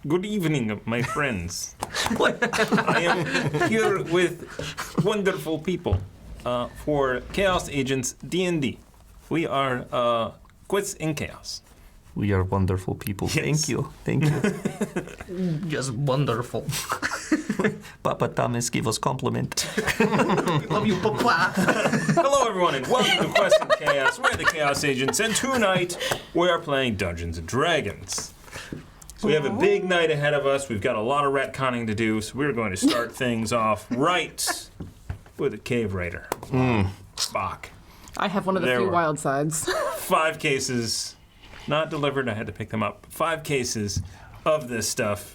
Good evening, my friends. I am here with wonderful people for Chaos Agents D&D. We are Quits in Chaos. We are wonderful people. Yes. Thank you. Just wonderful. Papa Thomas give us compliment. Love you, Papa. Hello, everyone, and welcome to Quest in Chaos. We're the Chaos Agents, and tonight we are playing Dungeons & Dragons. So we have a big night ahead of us. We've got a lot of retconning to do, so we're going to start things off right with a Cave Raider. Spock. I have one of the There few were- wild sides. 5 cases, not delivered, I had to pick them up. 5 cases of this stuff.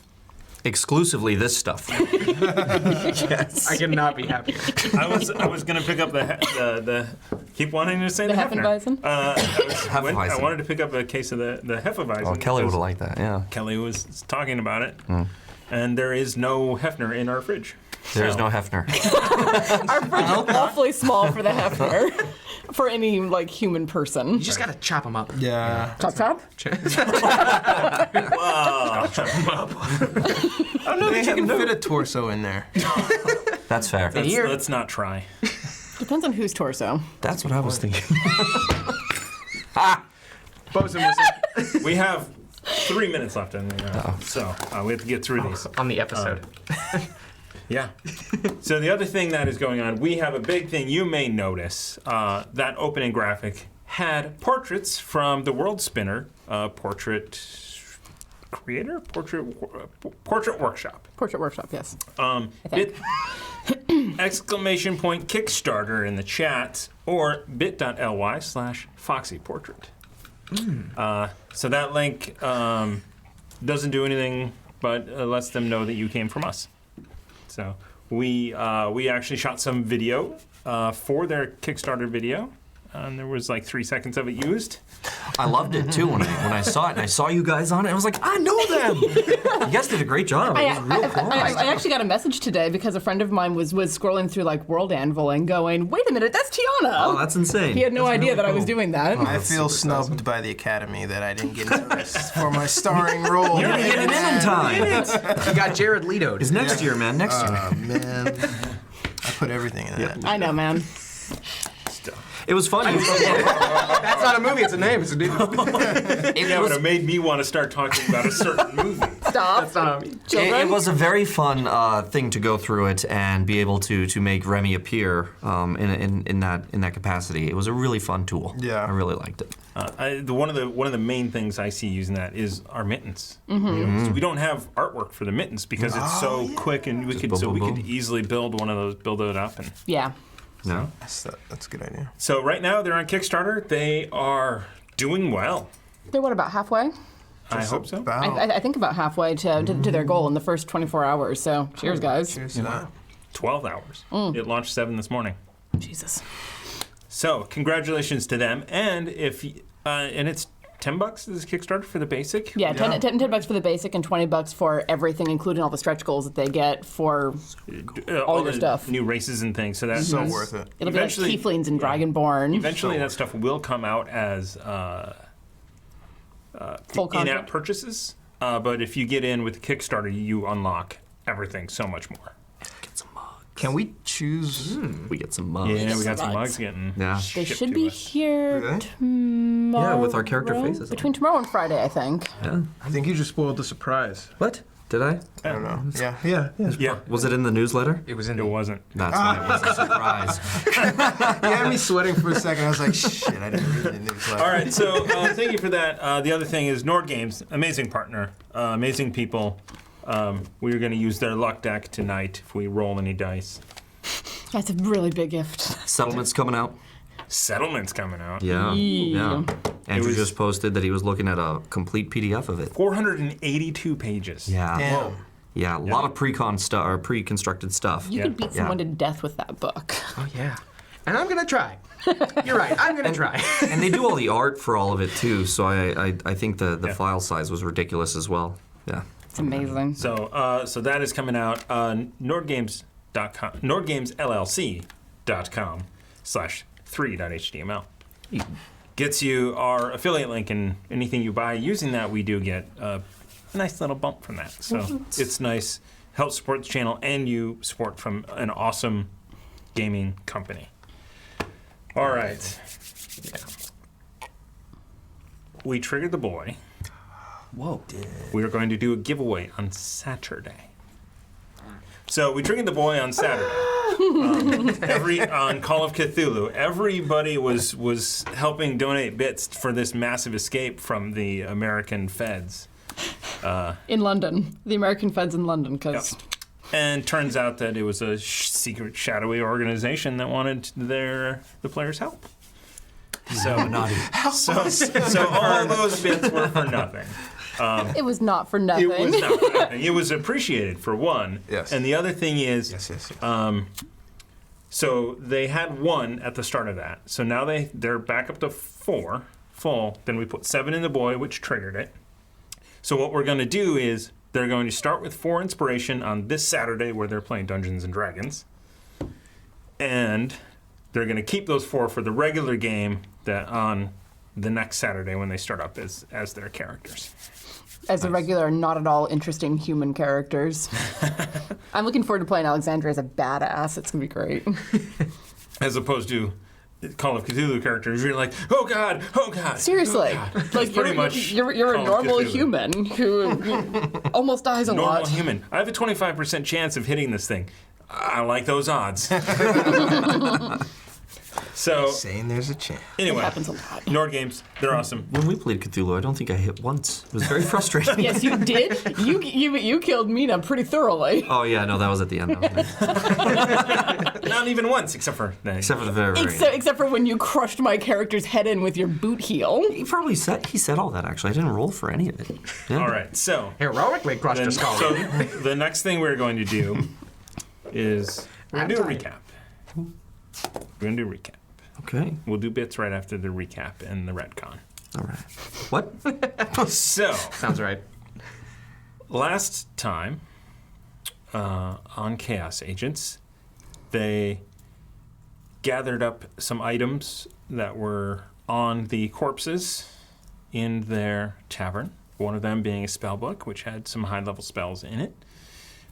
Exclusively this stuff. Yes. I cannot be happier. I was going to pick up the keep wanting to say the Hefner. Hefeweizen? I wanted to pick up a case of the Hefeweizen. Oh, Kelly would because have liked that, yeah. Kelly was talking about it, and there is no Hefner in our fridge. There's no Hefner. Our fridge is awfully small for the Hefner. For any, human person. You just gotta chop them up. Yeah. Chop chop? Wow. I don't know that you can fit a torso in there. That's fair. Let's not try. Depends on whose torso. That's what I was thinking. Bosun was We have 3 minutes left, in the, so we have to get through these. on the episode. Yeah. So the other thing that is going on, we have a big thing you may notice. That opening graphic had portraits from the World Spinner portrait creator, portrait workshop. Portrait workshop, yes. Exclamation point Kickstarter in the chat or bit.ly/Foxy Portrait. So that link doesn't do anything but lets them know that you came from us. So we actually shot some video for their Kickstarter video, and there was 3 seconds of it used. I loved it too when I saw it, and I saw you guys on it. I was like, I know them. You guys did a great job. It was real cool. I actually got a message today because a friend of mine was scrolling through World Anvil and going, wait a minute, that's Tiana. Oh, that's insane. He had no idea that I was doing that. I feel snubbed by the Academy that I didn't get into this for my starring role. You're gonna get it in time. You got Jared Leto. It's next year, man. Next year. Man, I put everything in that. I know, man. It was funny. That's not a movie, it's a name. It's a dude. But it made me want to start talking about a certain movie. Stop. That's not a movie. It was a very fun thing to go through it and be able to make Remy appear in that capacity. It was a really fun tool. Yeah. I really liked it. One of the main things I see using that is our mittens. So we don't have artwork for the mittens because it's so quick, and we could easily build one of those, build it up, and Yeah. No. That's a good idea. so right now they're on Kickstarter. They are doing well. They're about halfway? I hope so. I think about halfway to their goal in the first 24 hours, so cheers, guys. Cheers to that. 12 hours. It launched 7 this morning. Jesus. So congratulations to them, and and it's $10 is Kickstarter for the basic. Yeah, $10 for the basic and $20 for everything, including all the stretch goals that they get for all your the stuff. new races and things. So that's So worth it. It'll be like Tieflings and Dragonborn. Eventually, that stuff will come out as Full content. in-app purchases. But if you get in with Kickstarter, you unlock everything so much more. Get some mugs. Can we choose? We get some mugs. Yeah, we got some mugs. mugs getting. Yeah. They shipped should to be us. here Really? tomorrow. Yeah, with our character faces on. Between tomorrow and Friday, I think. Yeah. I think you just spoiled the surprise. What? Did I? I don't know. Yeah. Yeah, Was it in the newsletter? It was in it wasn't. That's why it was a surprise. You had me sweating for a second. I was like, shit, I didn't read the newsletter. All right, so thank you for that. The other thing is Nord Games, amazing partner, amazing people. We're going to use their luck deck tonight if we roll any dice. That's a really big gift. Settlement's coming out. Settlement's coming out. Yeah. Andrew was- just posted that he was looking at a complete PDF of it. 482 pages. Yeah. Damn. Yeah, a lot of pre-con stuff or pre-constructed stuff. You could beat Yeah. someone to death with that book. Oh, yeah. And I'm gonna try. You're right, I'm gonna try. And they do all the art for all of it too, so I think the file size was ridiculous as well. Yeah. It's amazing. So that is coming out. NordGamesLLC.com /3.html gets you our affiliate link, and anything you buy using that, we do get a nice little bump from that. So it's nice. Helps support the channel, and you support from an awesome gaming company. All right. We triggered the boy. Whoa. We are going to do a giveaway on Saturday. So we triggered the boy on Saturday. On Call of Cthulhu, everybody was helping donate bits for this massive escape from the American feds. In London. The American feds in London, because... Yep. And turns out that it was a secret, shadowy organization that wanted the players' help. So all those bits were for nothing. It was not for nothing. It was not for nothing. It was appreciated, for one. Yes. And the other thing is, Yes. so they had 1 at the start of that. So now they're back up to 4 full. Then we put 7 in the boy, which triggered it. So what we're going to do is they're going to start with 4 inspiration on this Saturday where they're playing Dungeons and Dragons. And they're going to keep those 4 for the regular game that on the next Saturday when they start up as their characters. As a regular, not at all interesting human characters. I'm looking forward to playing Alexandra as a badass. It's going to be great. As opposed to Call of Cthulhu characters, you're like, oh God. Seriously. Oh God. Like, That's pretty much you're a Call of normal Cthulhu. human who almost dies a Normal lot. human. I have a 25% chance of hitting this thing. I like those odds. So, Saying there's a chance. anyway, Happens a lot. Nord games, they're awesome. When we played Cthulhu, I don't think I hit once. It was very frustrating. Yes, you did. You killed Mina pretty thoroughly. Oh yeah, no, that was at the end. Not even once, except for the Except for the very end. Except for when you crushed my character's head in with your boot heel. He probably said all that actually. I didn't roll for any of it. Yeah. All right, so Heroically crushed then, a skull. so the next thing we're going to do is we're going to do a recap. We're going to do a recap. Okay. We'll do bits right after the recap and the retcon. All right. What? So, Sounds right. last time on Chaos Agents, they gathered up some items that were on the corpses in their tavern. One of them being a spell book, which had some high-level spells in it.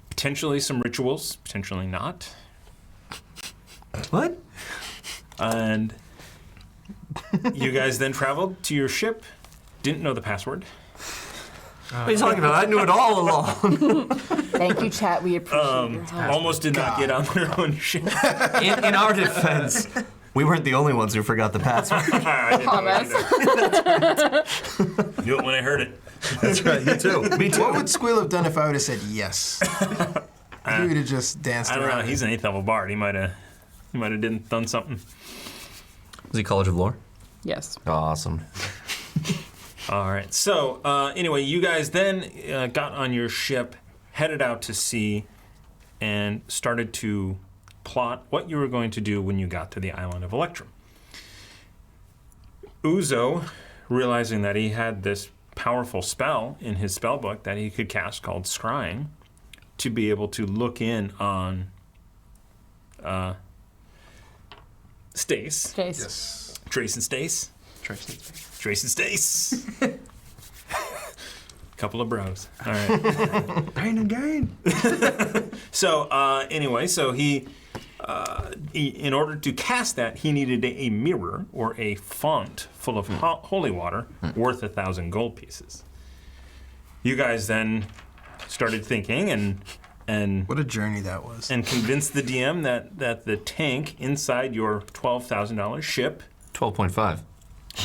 Potentially some rituals, potentially not. What? And you guys then traveled to your ship. Didn't know the password. What are you talking about? I knew it all along. Thank you, chat. We appreciate your help. Almost did not get on their own ship. In our defense, we weren't the only ones who forgot the password. I didn't know it either. Knew it when I heard it. That's right. You too. Me too. What would Squill have done if I would have said yes? He would have just danced I don't around. know. He's an 8th level bard. He might have done something. Was he College of Lore? Yes. Awesome. All right. So anyway, you guys then got on your ship, headed out to sea, and started to plot what you were going to do when you got to the island of Electrum. Uzo, realizing that he had this powerful spell in his spell book that he could cast called Scrying, to be able to look in on Stace. Yes. Trace and Stace. Trace and Stace. Couple of bros. All right. Pain and gain. So anyway, so he, in order to cast that, he needed a mirror or a font full of holy water worth 1,000 gold pieces. You guys then started thinking and What a journey that was. and convinced the DM that the tank inside your $12,000 ship 12.5.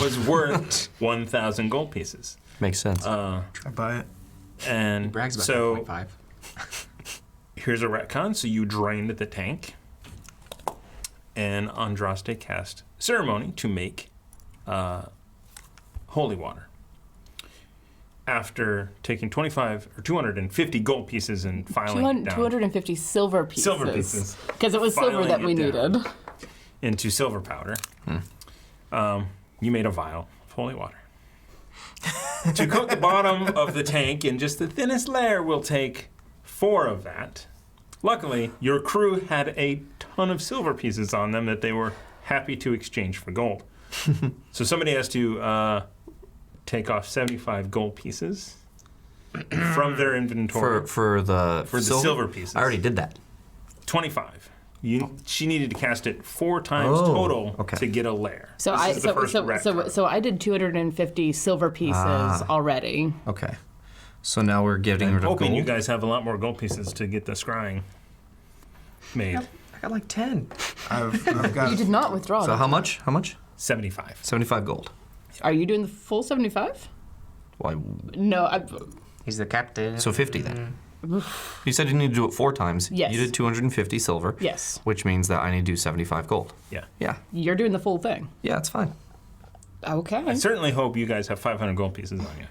was worth 1,000 gold pieces. Makes sense. I buy it. And Brags about so 1.5. here's a retcon. So you drained the tank, and Andraste cast Ceremony to make holy water. After taking 25 or 250 gold pieces and filing it down 250 silver pieces. Silver pieces. Because it was silver Filing that we it down. needed. into silver powder, you made a vial of holy water. To coat the bottom of the tank in just the thinnest layer, we'll take 4 of that. Luckily, your crew had a ton of silver pieces on them that they were happy to exchange for gold. So somebody has to take off 75 gold pieces from their inventory For the silver pieces. I already did that. 25. She needed to cast it 4 times total to get a lair. So This is the first ret card. so I did 250 silver pieces already. Okay. So now we're getting rid of hoping gold. you guys have a lot more gold pieces to get the scrying made. I got like 10. I've got. You did not withdraw. So them. how much? How much? 75. 75 gold. Are you doing the full 75? Why? No, He's the captain. So 50 then. You said you need to do it 4 times. Yes. You did 250 silver. yes. Which means that I need to do 75 gold. Yeah. Yeah. You're doing the full thing. Yeah, it's fine. Okay. I certainly hope you guys have 500 gold pieces on you.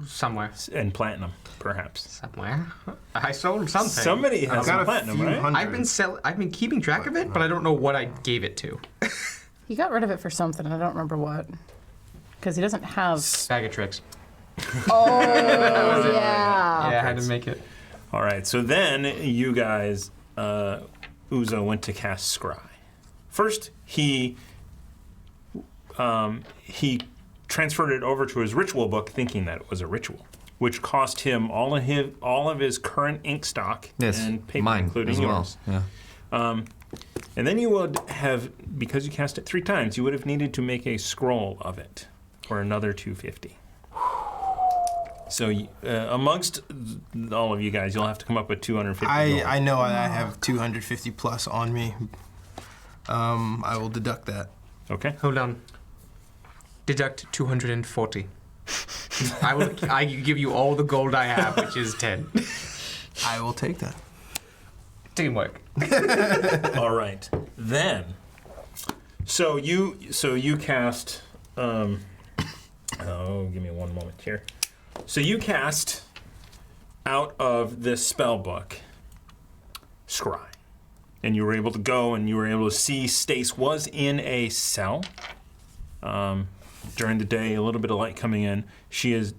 Somewhere. And platinum, perhaps. Somewhere. I sold something. Somebody has I've some got a platinum, few right? hundred. I've been keeping track of it, but I don't know what I gave it to. He got rid of it for something. I don't remember what. Because he doesn't have. Bag of tricks. Oh, yeah. Yeah, I had to make it. All right, so then you guys, Uzo went to cast Scry. First, he transferred it over to his ritual book, thinking that it was a ritual, which cost him all of his current ink stock Yes. and paper, Mine including as well. yours. Yeah. And then you would have, because you cast it 3 times, you would have needed to make a scroll of it for another 250. So amongst all of you guys, you'll have to come up with 250 gold. I know I have 250 plus on me. I will deduct that. Okay. Hold on. Deduct 240. I give you all the gold I have, which is 10. I will take that. Teamwork. All right. Then, so you cast. Oh, give me one moment here. So you cast out of this spell book, Scry, and you were able to go and you were able to see Stace was in a cell during the day. A little bit of light coming in. She is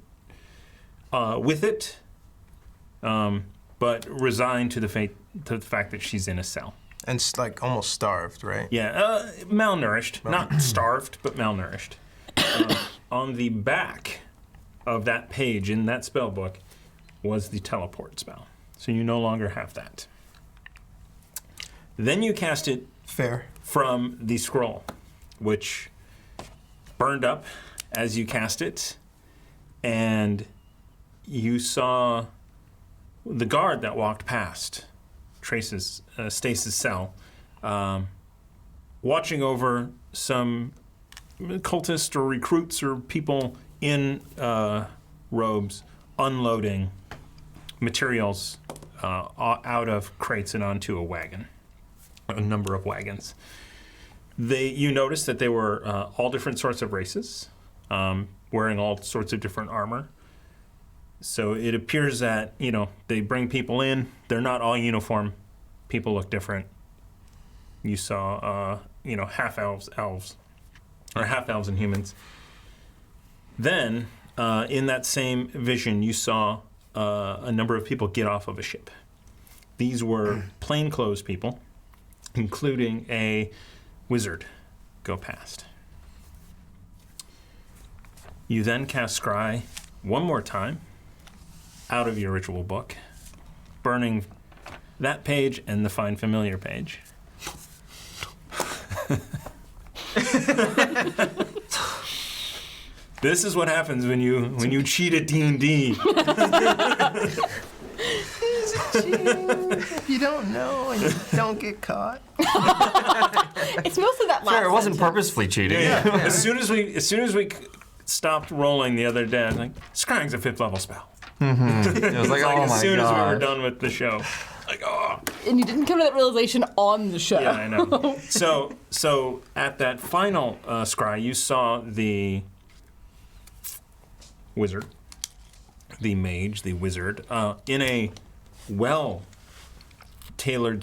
with it, but resigned to the fact that she's in a cell. And it's like almost starved, right? Yeah, malnourished. Not starved, but malnourished. On the back of that page in that spell book was the teleport spell. So you no longer have that. Then you cast it Fair. from the scroll, which burned up as you cast it, and you saw the guard that walked past Stace's cell, watching over some cultists or recruits or people in robes unloading materials out of crates and onto a wagon, a number of wagons. You noticed that they were all different sorts of races, wearing all sorts of different armor. So it appears that, they bring people in. They're not all uniform. People look different. You saw, half-elves, or half-elves and humans. Then, in that same vision, you saw a number of people get off of a ship. These were plainclothes people, including a wizard, go past. You then cast Scry one more time out of your ritual book, burning that page and the Find Familiar page. This is what happens when you cheat at D&D. You don't know and you don't get caught. It's mostly that last Fair, it wasn't sentence. purposefully cheating. As soon as we stopped rolling the other day, I was like, Scrying's a 5th level spell. It was like, oh As my soon as we were god. done with the show. Like, oh. And you didn't come to that realization on the show. Yeah, I know. So at that final scry, you saw the wizard, the mage, the wizard, in a well-tailored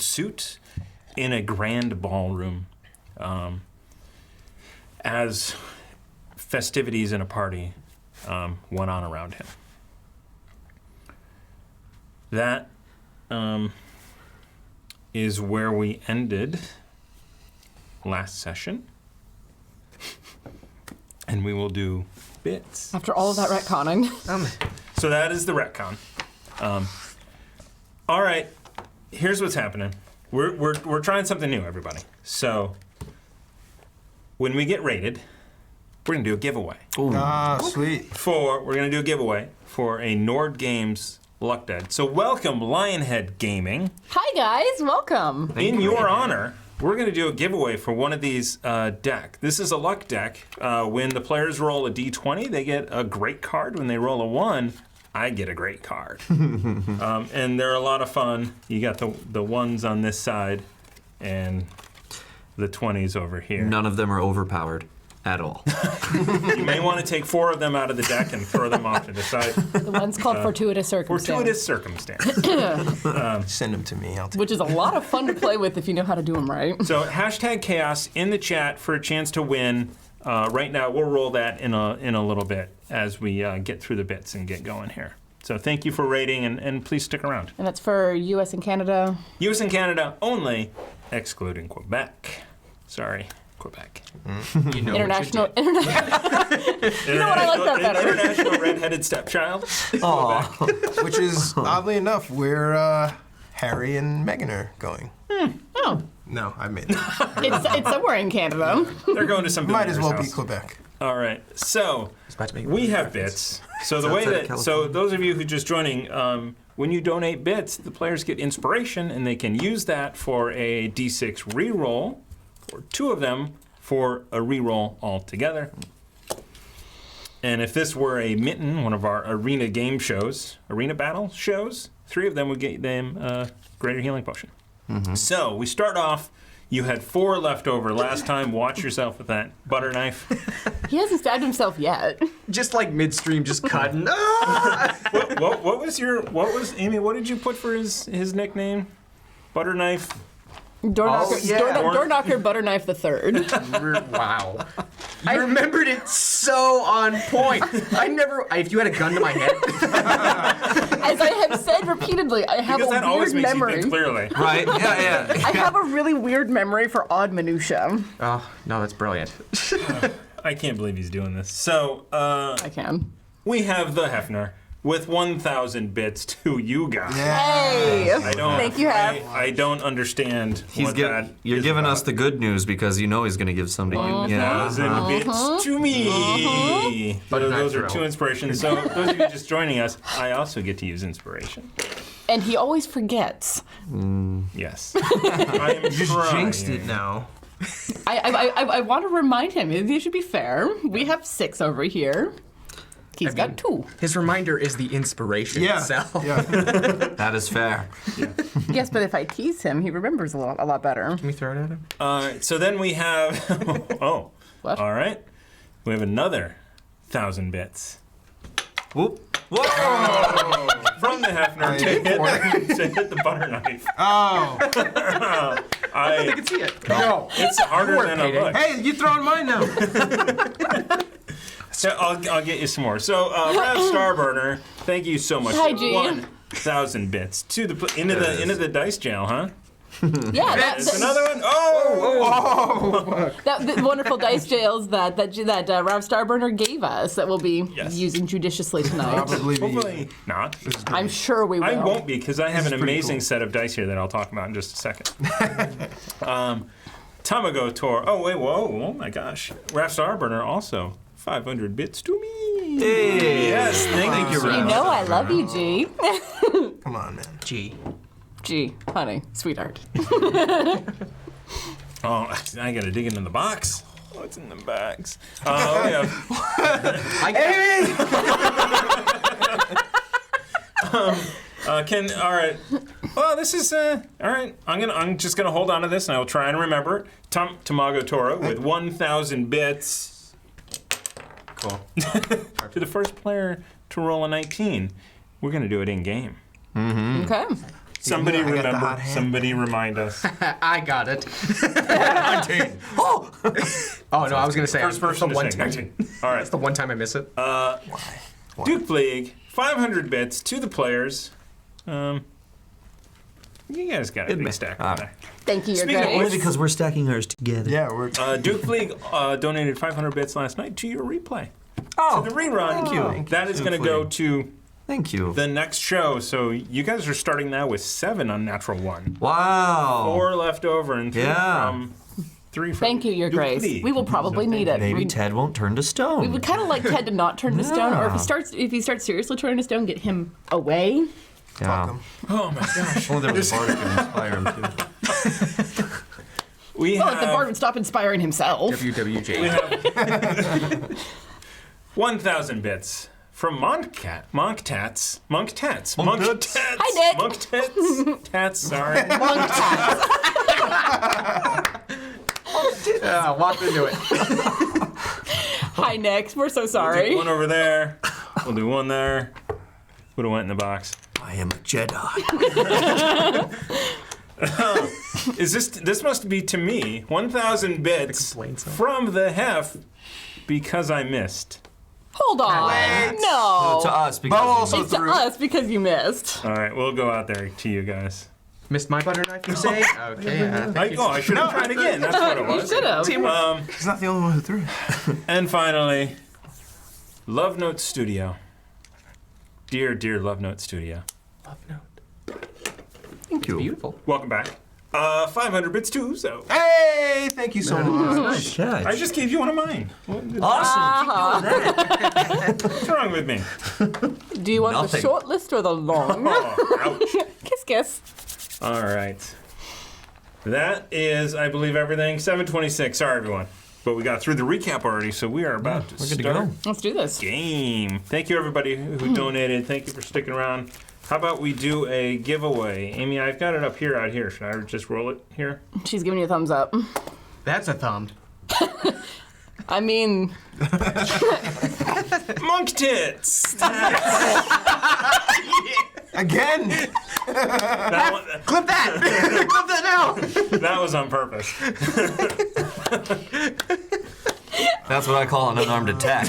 suit in a grand ballroom, as festivities and a party went on around him. That is where we ended last session. And we will do bits. After all of that retconning. So So that is the retcon. All right, here's what's happening. We're trying something new, everybody. So when we get rated, we're gonna do a giveaway. Sweet. We're gonna do a giveaway for a Nord Games Luck Deck. So welcome, Lionhead Gaming. Hi guys, welcome. In your honor, we're going to do a giveaway for one of these deck. This is a luck deck. When the players roll a d20, they get a great card. When they roll a 1, I get a great card. And they're a lot of fun. You got the 1s on this side and the 20s over here. None of them are overpowered at all. You may want to take 4 of them out of the deck and throw them off to the side. The one's called Fortuitous Circumstance. Fortuitous circumstance. Send them to me. I'll take Which is a lot of fun to play with if you know how to do them right. So hashtag chaos in the chat for a chance to win. Right now, we'll roll that in a little bit as we get through the bits and get going here. So thank you for rating, and please stick around. And that's for U.S. and Canada. U.S. and Canada only, excluding Quebec. Sorry, Quebec. You know International. What you You know what? I like that better. International redheaded stepchild. Aw. Which is, oddly enough, where Harry and Meghan are going. Oh, No, I made that. it's somewhere in Canada. They're going to some Might as well be house. Quebec. All right, so about to make we have bits. So the way outside that of so those of you who just joining, when you donate bits, the players get inspiration, and they can use that for a D6 reroll, or 2 of them for a reroll altogether. And if this were a mitten, one of our arena game shows, arena battle shows, 3 of them would get them a greater healing potion. So we start off. You had 4 left over last time. Watch yourself with that butter knife. He hasn't stabbed himself yet. Just like midstream, just cutting. What was Amy? What did you put for his nickname? Butter knife. Door knocker, yeah. door knocker butter knife the third. Wow. I remembered it so on point. If you had a gun to my head. As I have said repeatedly, I have Because a that always weird makes memory. you think clearly. Right? Yeah. I have a really weird memory for odd minutia. Oh, no, that's brilliant. I can't believe he's doing this. So I can. we have the Hefner with 1,000 bits to you guys. Hey! I don't. Thank you, Hef. I don't understand what that. You're is giving about. us the good news because you know he's going to give somebody. Yeah. 1,000 bits to me. But Those are not 2 thrill. inspirations. So those of you just joining us, I also get to use inspiration. And he always forgets. Yes. I am Just trying. jinxed it now. I want to remind him. It should be fair. We have 6 over here. He's got 2. His reminder is the inspiration itself. Yeah. That is fair. Yes, but if I tease him, he remembers a lot better. Can we throw it at him? So then we have. Oh. What? All right. We have another 1,000 bits. Whoop. From the Hefner to hit the butter knife. Oh. I can see it. No. It's harder Poor than a payday. look. Hey, you're throwing mine now. So I'll get you some more. So Rav Starburner, thank you so much. Hi, G. 1,000 bits to the into the dice jail, huh? Yeah, There's another one. Oh! the wonderful dice jails that Rav Starburner gave us that we'll be using judiciously tonight. Probably be. Hopefully not. I'm sure we will. I won't be because I have an is pretty amazing cool. set of dice here that I'll talk about in just a second. Tamago Tor. Oh wait, whoa! Oh my gosh! Rav Starburner also 500 bits to me. Hey. Yes, thank you, You Rav. know I love you, G. Come on, man. G. G, honey, sweetheart. Oh, I gotta dig into the box. What's in the bags? Oh yeah. All right. Well, this is all right. I'm just gonna hold on to this, and I will try and remember it. Tamago Toro with 1,000 bits. Cool. To the first player to roll a 19. We're gonna do it in game. Okay. Somebody I got the remember. hot hand. Somebody remind us. I got it. Oh no, I was gonna say First that's person the to one say time. 19. All right. That's the one time I miss it. Duke League, 500 bits to the players. You guys got a big stack on there. Thank you, your Speaking of grace. which- Because we're stacking ours together. Yeah, we're. Duke League donated 500 bits last night to your replay. Oh, The rerun. thank you. That is going to go to Thank you. the next show. So you guys are starting now with 7 unnatural 1. Wow. 4 left over and 3 Yeah. from... 3 from Thank you, Your Grace. Dupley. We will probably need it. Maybe Ted won't turn to stone. We would kind of like Ted to not turn to stone, or Yeah. if he starts seriously turning to stone, get him away. Yeah. Oh my gosh. Only there was a bard who could inspire him too. We Well, have... if the bard would stop inspiring himself. WWJ. 1,000 bits from Monktats. Hi, Nick. Monktats, sorry. Monk tats. Walk into it. Hi, Nick. We're so Take sorry. one over there. We'll do one there. Would have went in the box. I am a Jedi. This must be to me 1,000 bits complaint song. from the hef because I missed. Hold on. No. To us, because also It's to us because you missed. All right, we'll go out there to you guys. Missed my butter knife, you say? Okay. I should have tried again. That's what it You was. should have. He's not the only one who threw it. And finally, Love Note Studio. Dear, dear Love Note Studio. Love note. Thank you. Beautiful. Welcome back. 500 bits too, so. Hey, thank you so much. Nice. I just gave you one of mine. Awesome. What's wrong with me? Do you want the Nothing. short list or the long? Oh, ouch. Kiss, kiss. All right. That is, I believe, everything. 7:26. Sorry, everyone. But we got through the recap already, so we are about to We're good to start go. Let's do this. game. Thank you, everybody who donated. Thank you for sticking around. How about we do a giveaway? Amy, I've got it up here, out here. Should I just roll it here? She's giving you a thumbs up. That's a thumb. I mean, Monk tits! Again. That, Clip that! Clip that now! that was on purpose. That's what I call an unarmed attack.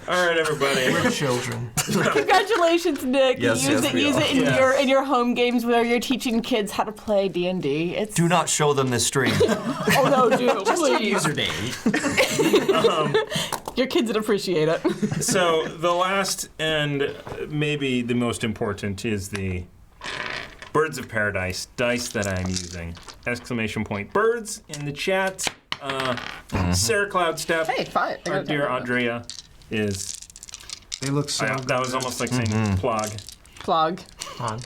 All right, everybody. We're children. congratulations, Nick. Yes, use yes, it, we use are. it in your home games where you're teaching kids how to play D&D. It's Do not show them this stream. oh no, do please. Username. Your kids would appreciate it. So the last and maybe the most important is the Birds of Paradise dice that I'm using. Exclamation point birds in the chat. Sarah Cloudstep, Hey, fine. I our got dear that. Andrea is. They look so good. That was almost like saying plug. Plug. On.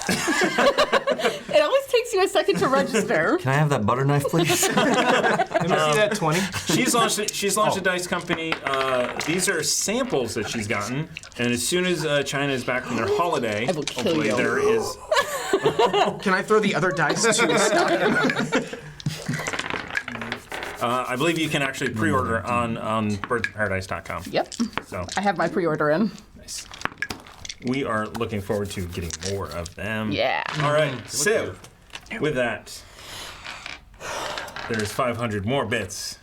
It always takes you a second to register. Can I have that butter knife, please? Let me see that 20. She's launched a dice company. These are samples that she's gotten, and as soon as China is back from their holiday, I will kill hopefully you. there is. Can I throw the other dice to stock? I believe you can actually pre-order on birdsofparadise.com. Yep. So I have my pre-order in. nice. We are looking forward to getting more of them. Yeah. All right, so with that, there's 500 more bits.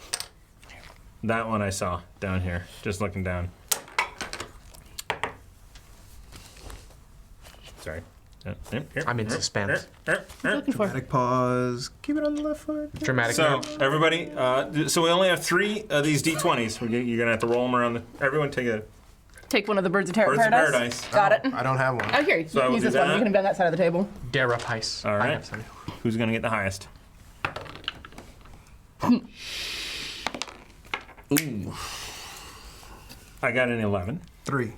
That one I saw down here, just looking down. Sorry. I'm in suspense. Looking for. Dramatic pause. Keep it on the left foot. Dramatic So note. everybody, so we only have 3 of these D20s. You're gonna have to roll them around. Everyone take a Take one of the birds of Birds of paradise. Paradise. Got it. I don't have one. Oh, here. You So I can will use do this one. that. You can be on that side of the table. Darapice. All I right. have some. Who's gonna get the highest? Ooh. I got an 11. 3.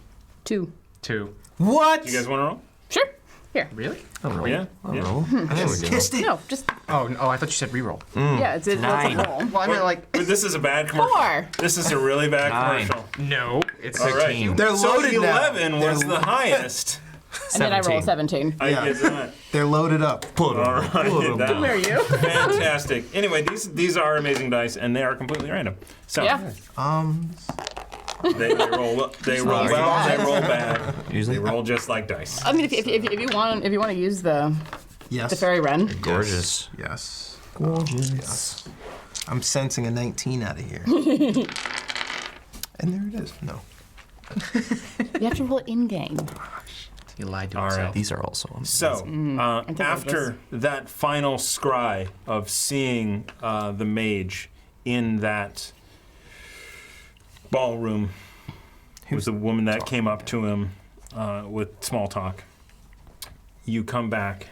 2. 2. What? You guys want to roll? Sure. Here. Really? I'll roll. Yeah, I'll yeah. roll. There we go. Kissed it. No, just Oh, I thought you said reroll. yeah. It's a 9. roll. Well, I mean, like, But this is a bad commercial. 4. This is a really bad 9. commercial. No, it's All right. 13. they're So loaded now. 11 was the highest. And then I roll 17. I Yeah. get that. They're loaded up. Put 'em. All right. Put 'em. that- Where are you? Fantastic. Anyway, these are amazing dice, and they are completely random. So Yeah. they roll they roll Sorry. well, they roll bad. Usually They roll just like dice. I mean, if you want to use the Yes. fairy wren, gorgeous. Yes. Gorgeous. I'm sensing a 19 out of here. And there it is. No. you have to roll it in game. He lied to All himself. right. These are also amazing. So, after that final scry of seeing the mage in that ballroom was the woman that came up to him with small talk. You come back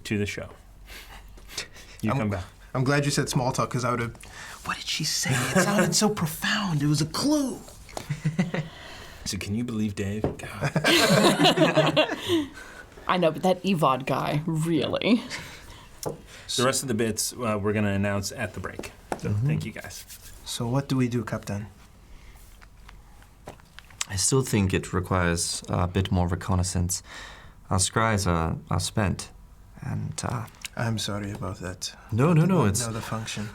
to the show. You come back. I'm glad you said small talk because I would have. What did she say? It sounded so profound. It was a clue. So can you believe Dave? God. I know, but that Evod guy, really. The rest of the bits we're going to announce at the break. So thank you guys. So what do we do, Captain? I still think it requires a bit more reconnaissance. Our scries are spent, and I'm sorry about that. no, I know the function.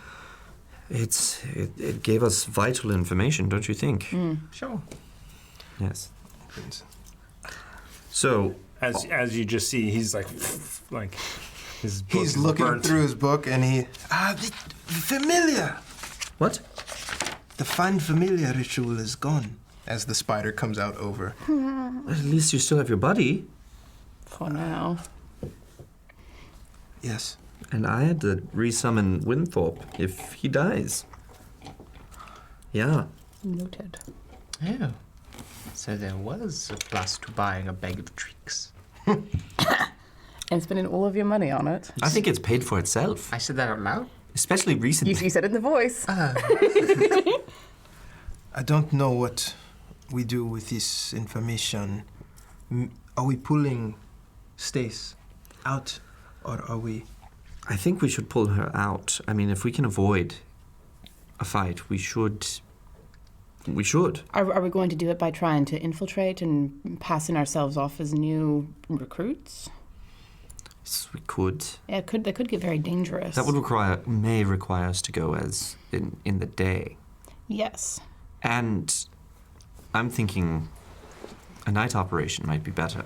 it gave us vital information, don't you think? Sure. Yes. So As you just see, he's like his book He's is looking burnt. through his book and he. The familiar! what? The find familiar ritual is gone. As the spider comes out over. At least you still have your buddy. For now. Yes. And I had to resummon Winthorpe if he dies. Yeah. Noted. Yeah. So there was a plus to buying a bag of tricks. And spending all of your money on it. I think it's paid for itself, I said that out loud. especially recently. You said it in the voice. I don't know what we do with this information. Are we pulling Stace out or are we... I think we should pull her out. I mean, if we can avoid a fight, we should. We should. Are we going to do it by trying to infiltrate and passing ourselves off as new recruits? Yes, we could. Yeah, that could get very dangerous. That would may require us to go as in the day. Yes. And I'm thinking a night operation might be better.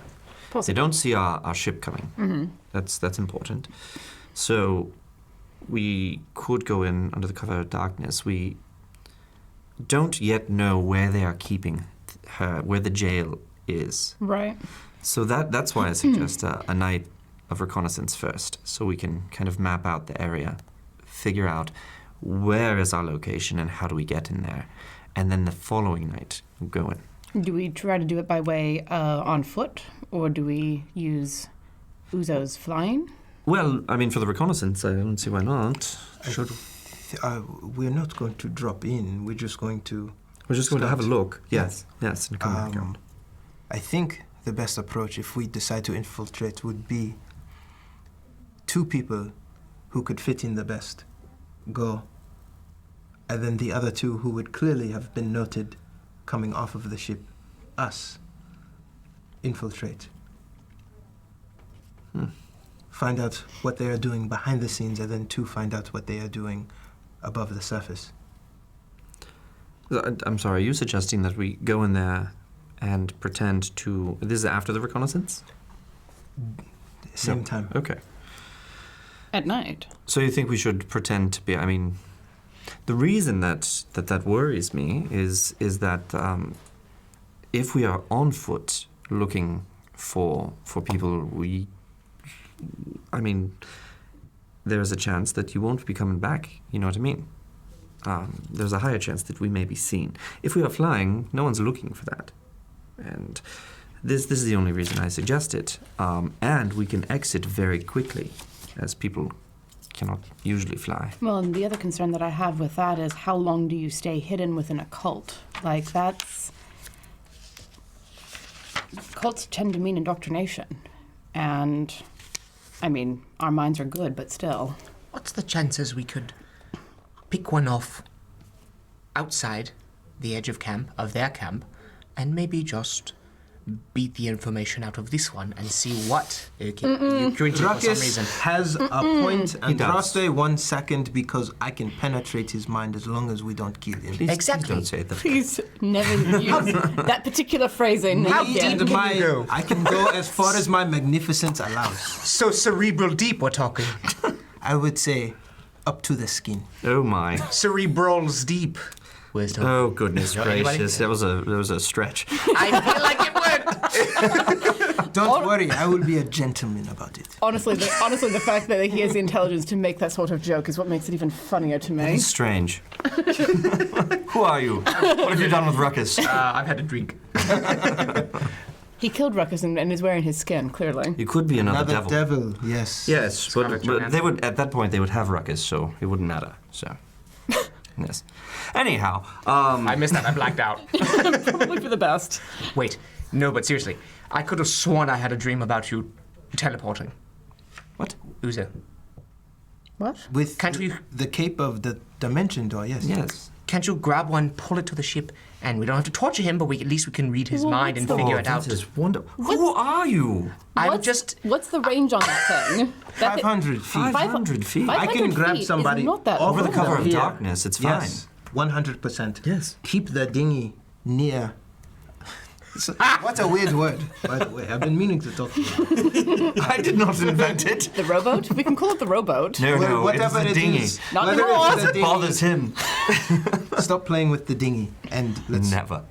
Possibly. They don't see our ship coming. Mm-hmm. That's important. So we could go in under the cover of darkness. We don't yet know where they are keeping her, where the jail is. Right. So that's why I suggest a night of reconnaissance first, so we can kind of map out the area, figure out where is our location and how do we get in there, and then the following night we'll go in. Do we try to do it by way on foot, or do we use Uzos flying? Well, I mean, for the reconnaissance, I don't see why not. Should we're not going to drop in. We're just going to... We're just going to have a Scout. look. Yes, and come back out. I think the best approach, if we decide to infiltrate, would be 2 people who could fit in the best go, and then the other 2 who would clearly have been noted coming off of the ship, us, infiltrate. Find out what they are doing behind the scenes, and then 2 find out what they are doing above the surface. I'm sorry, are you suggesting that we go in there and pretend to... This is after the reconnaissance? Same No. time. Okay. At night. So you think we should pretend to be... I mean, the reason that worries me is that if we are on foot looking for people, I mean, there's a chance that you won't be coming back, you know what I mean? There's a higher chance that we may be seen. If we are flying, no one's looking for that. And this is the only reason I suggest it. And we can exit very quickly, as people cannot usually fly. Well, and the other concern that I have with that is how long do you stay hidden within a cult? Like, that's... Cults tend to mean indoctrination. And, I mean, our minds are good, but still. What's the chances we could pick one off outside the edge of their camp, and maybe just beat the information out of this one and see what you for some reason. Drakis has a point, and does. Draste 1 second because I can penetrate his mind as long as we don't kill him. Please Exactly. don't say that. Please never use that particular phrasing. How again. deep can you go? I can go as far as my magnificence allows. So cerebral deep we're talking. I would say up to the skin. Oh my. Cerebrals deep. Wisdom. Oh goodness Anybody? gracious. That was a stretch. I feel like it worked. Don't worry, I will be a gentleman about it. Honestly, the fact that he has the intelligence to make that sort of joke is what makes it even funnier to me. It's strange. Who are you? What have you done with Ruckus? I've had a drink. He killed Ruckus and is wearing his skin, clearly. You could be another devil, yes. Yes, but they would at that point they would have Ruckus, so it wouldn't matter. So, yes. Anyhow, I missed that. I blacked out. Probably for the best. Wait, no, but seriously, I could have sworn I had a dream about you teleporting. What? Uzo. What? With Can't we- the cape of the dimension door, yes. Yes. Can't you grab one, pull it to the ship, and we don't have to torture him, but at least we can read his Well, mind and figure it out. This is wonderful. Who are you? What's the range on that thing? 500 feet. 500 feet. I can 500 grab feet is somebody not that Over the long. cover of Here. darkness, it's fine. Yes, 100%. Yes. Keep the dinghy near. What's a weird word, by the way? I've been meaning to talk to you. I did not invent it. The rowboat? We can call it the rowboat. No, no, Whatever it's it a dinghy. is. Not whether anymore. it's a It dinghy, bothers him. stop playing with the dinghy and let's. Never.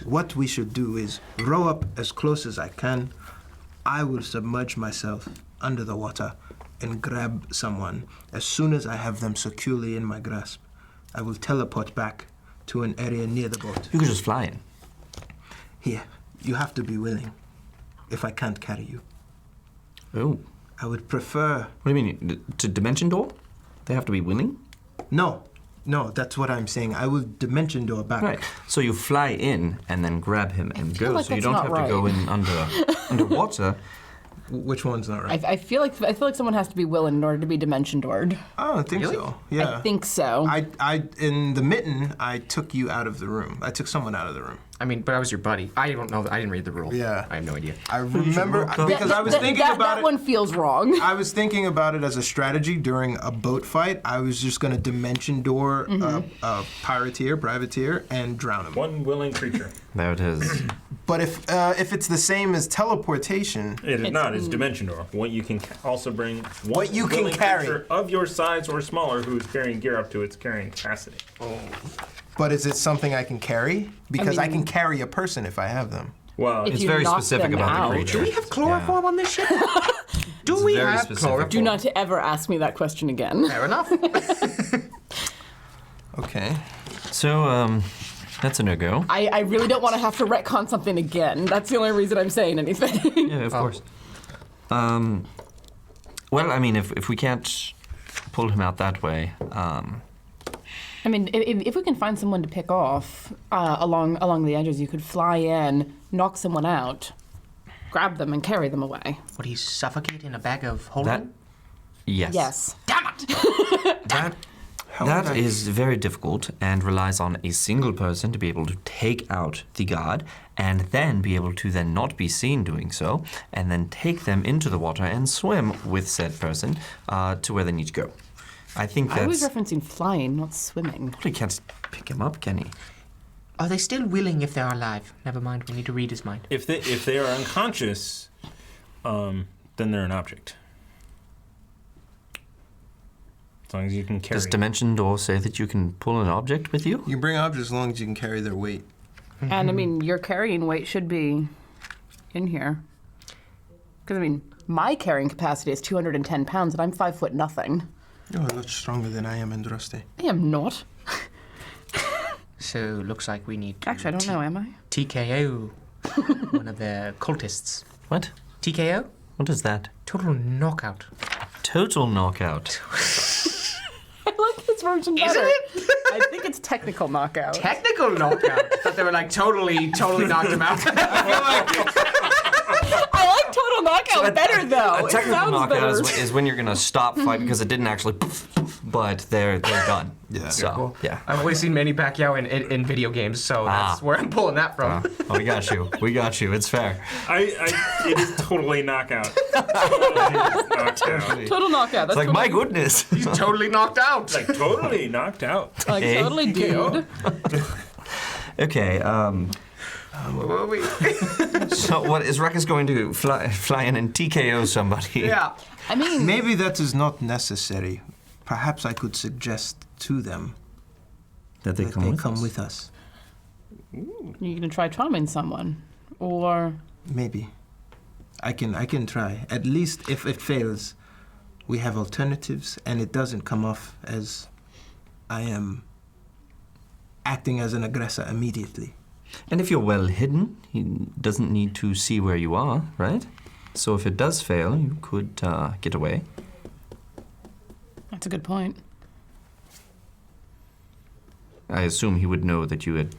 What we should do is row up as close as I can. I will submerge myself under the water and grab someone. As soon as I have them securely in my grasp, I will teleport back to an area near the boat. You could just fly in. Here, you have to be willing. If I can't carry you, Oh. I would prefer. What do you mean? To Dimension Door? They have to be willing? No, that's what I'm saying. I will dimension door back. Right. So you fly in and then grab him and feel go. like So you that's don't not have to go right. in underwater. Which one's not right? I feel like someone has to be willing in order to be dimension doored. I don't think so. Yeah. I think so. I in the mitten, I took you out of the room. I took someone out of the room. I mean, but I was your buddy. I don't know. I didn't read the rule. Yeah. I have no idea. I remember look up. because I was thinking about that it. one feels wrong. I was thinking about it as a strategy during a boat fight. I was just going to dimension door a privateer, and drown him. One willing creature. There it is. But if it's the same as teleportation, It is not. It's dimension door. What you can also bring. One What you can willing carry. creature of your size or smaller who is carrying gear up to its carrying capacity. but is it something I can carry? Because I, mean- can carry a person if I have them. Well, If It's you very knock specific them about out. the creature. Do we have chloroform on this ship? Do It's we very have specific. chloroform? Do not ever ask me that question again. Fair enough. Okay. So, that's a no-go. I really don't want to have to retcon something again. That's the only reason I'm saying anything. Yeah, of course. Well, I mean, if we can't pull him out that way, I mean, if we can find someone to pick off along the edges, you could fly in, knock someone out, grab them, and carry them away. Would he suffocate in a bag of that, holding? yes. Yes. Damn it! That is very difficult and relies on a single person to be able to take out the guard and then be able to then not be seen doing so and then take them into the water and swim with said person to where they need to go. I think I was that's... referencing flying, not swimming. He can't pick him up, can he? Are they still willing if they're alive? Never mind, we need to read his mind. if they are unconscious, then they're an object. As long as you can carry. Does Dimension Door say that you can pull an object with you? You can bring objects as long as you can carry their weight. And I mean, your carrying weight should be in here. Because I mean, my carrying capacity is 210 pounds, and I'm 5 foot nothing. You're a lot stronger than I am, Andraste. I am not. So, looks like we need to Actually, I don't know, am I? TKO one of the cultists. What? TKO? What is that? Total knockout. Total knockout. I like his version better. Isn't it? I think it's technical knockout. Technical knockout. I thought they were like totally knocked him out. I like total knockout better though. A It technical sounds knockout better. is when you're gonna stop fight because it didn't actually poof, poof, but they're done. Yeah. So, yeah. I've always seen Manny Pacquiao in video games, so that's where I'm pulling that from. Oh, we got you. We got you. It's fair. It is totally knockout. Knocked out. Total knockout. That's It's like, what my I- goodness. He's totally knocked out. Like totally knocked out. Like Eh? totally, dude. Okay, so what, is Ruckus going to fly in and TKO somebody? Yeah. I mean, Maybe that is not necessary. Perhaps I could suggest to them That they that come they with come us. with us. you're gonna try charming someone, or Maybe. I can try. At least if it fails, we have alternatives and it doesn't come off as I am acting as an aggressor immediately. And if you're well hidden, he doesn't need to see where you are, right? So if it does fail, you could get away. That's a good point. I assume he would know that you had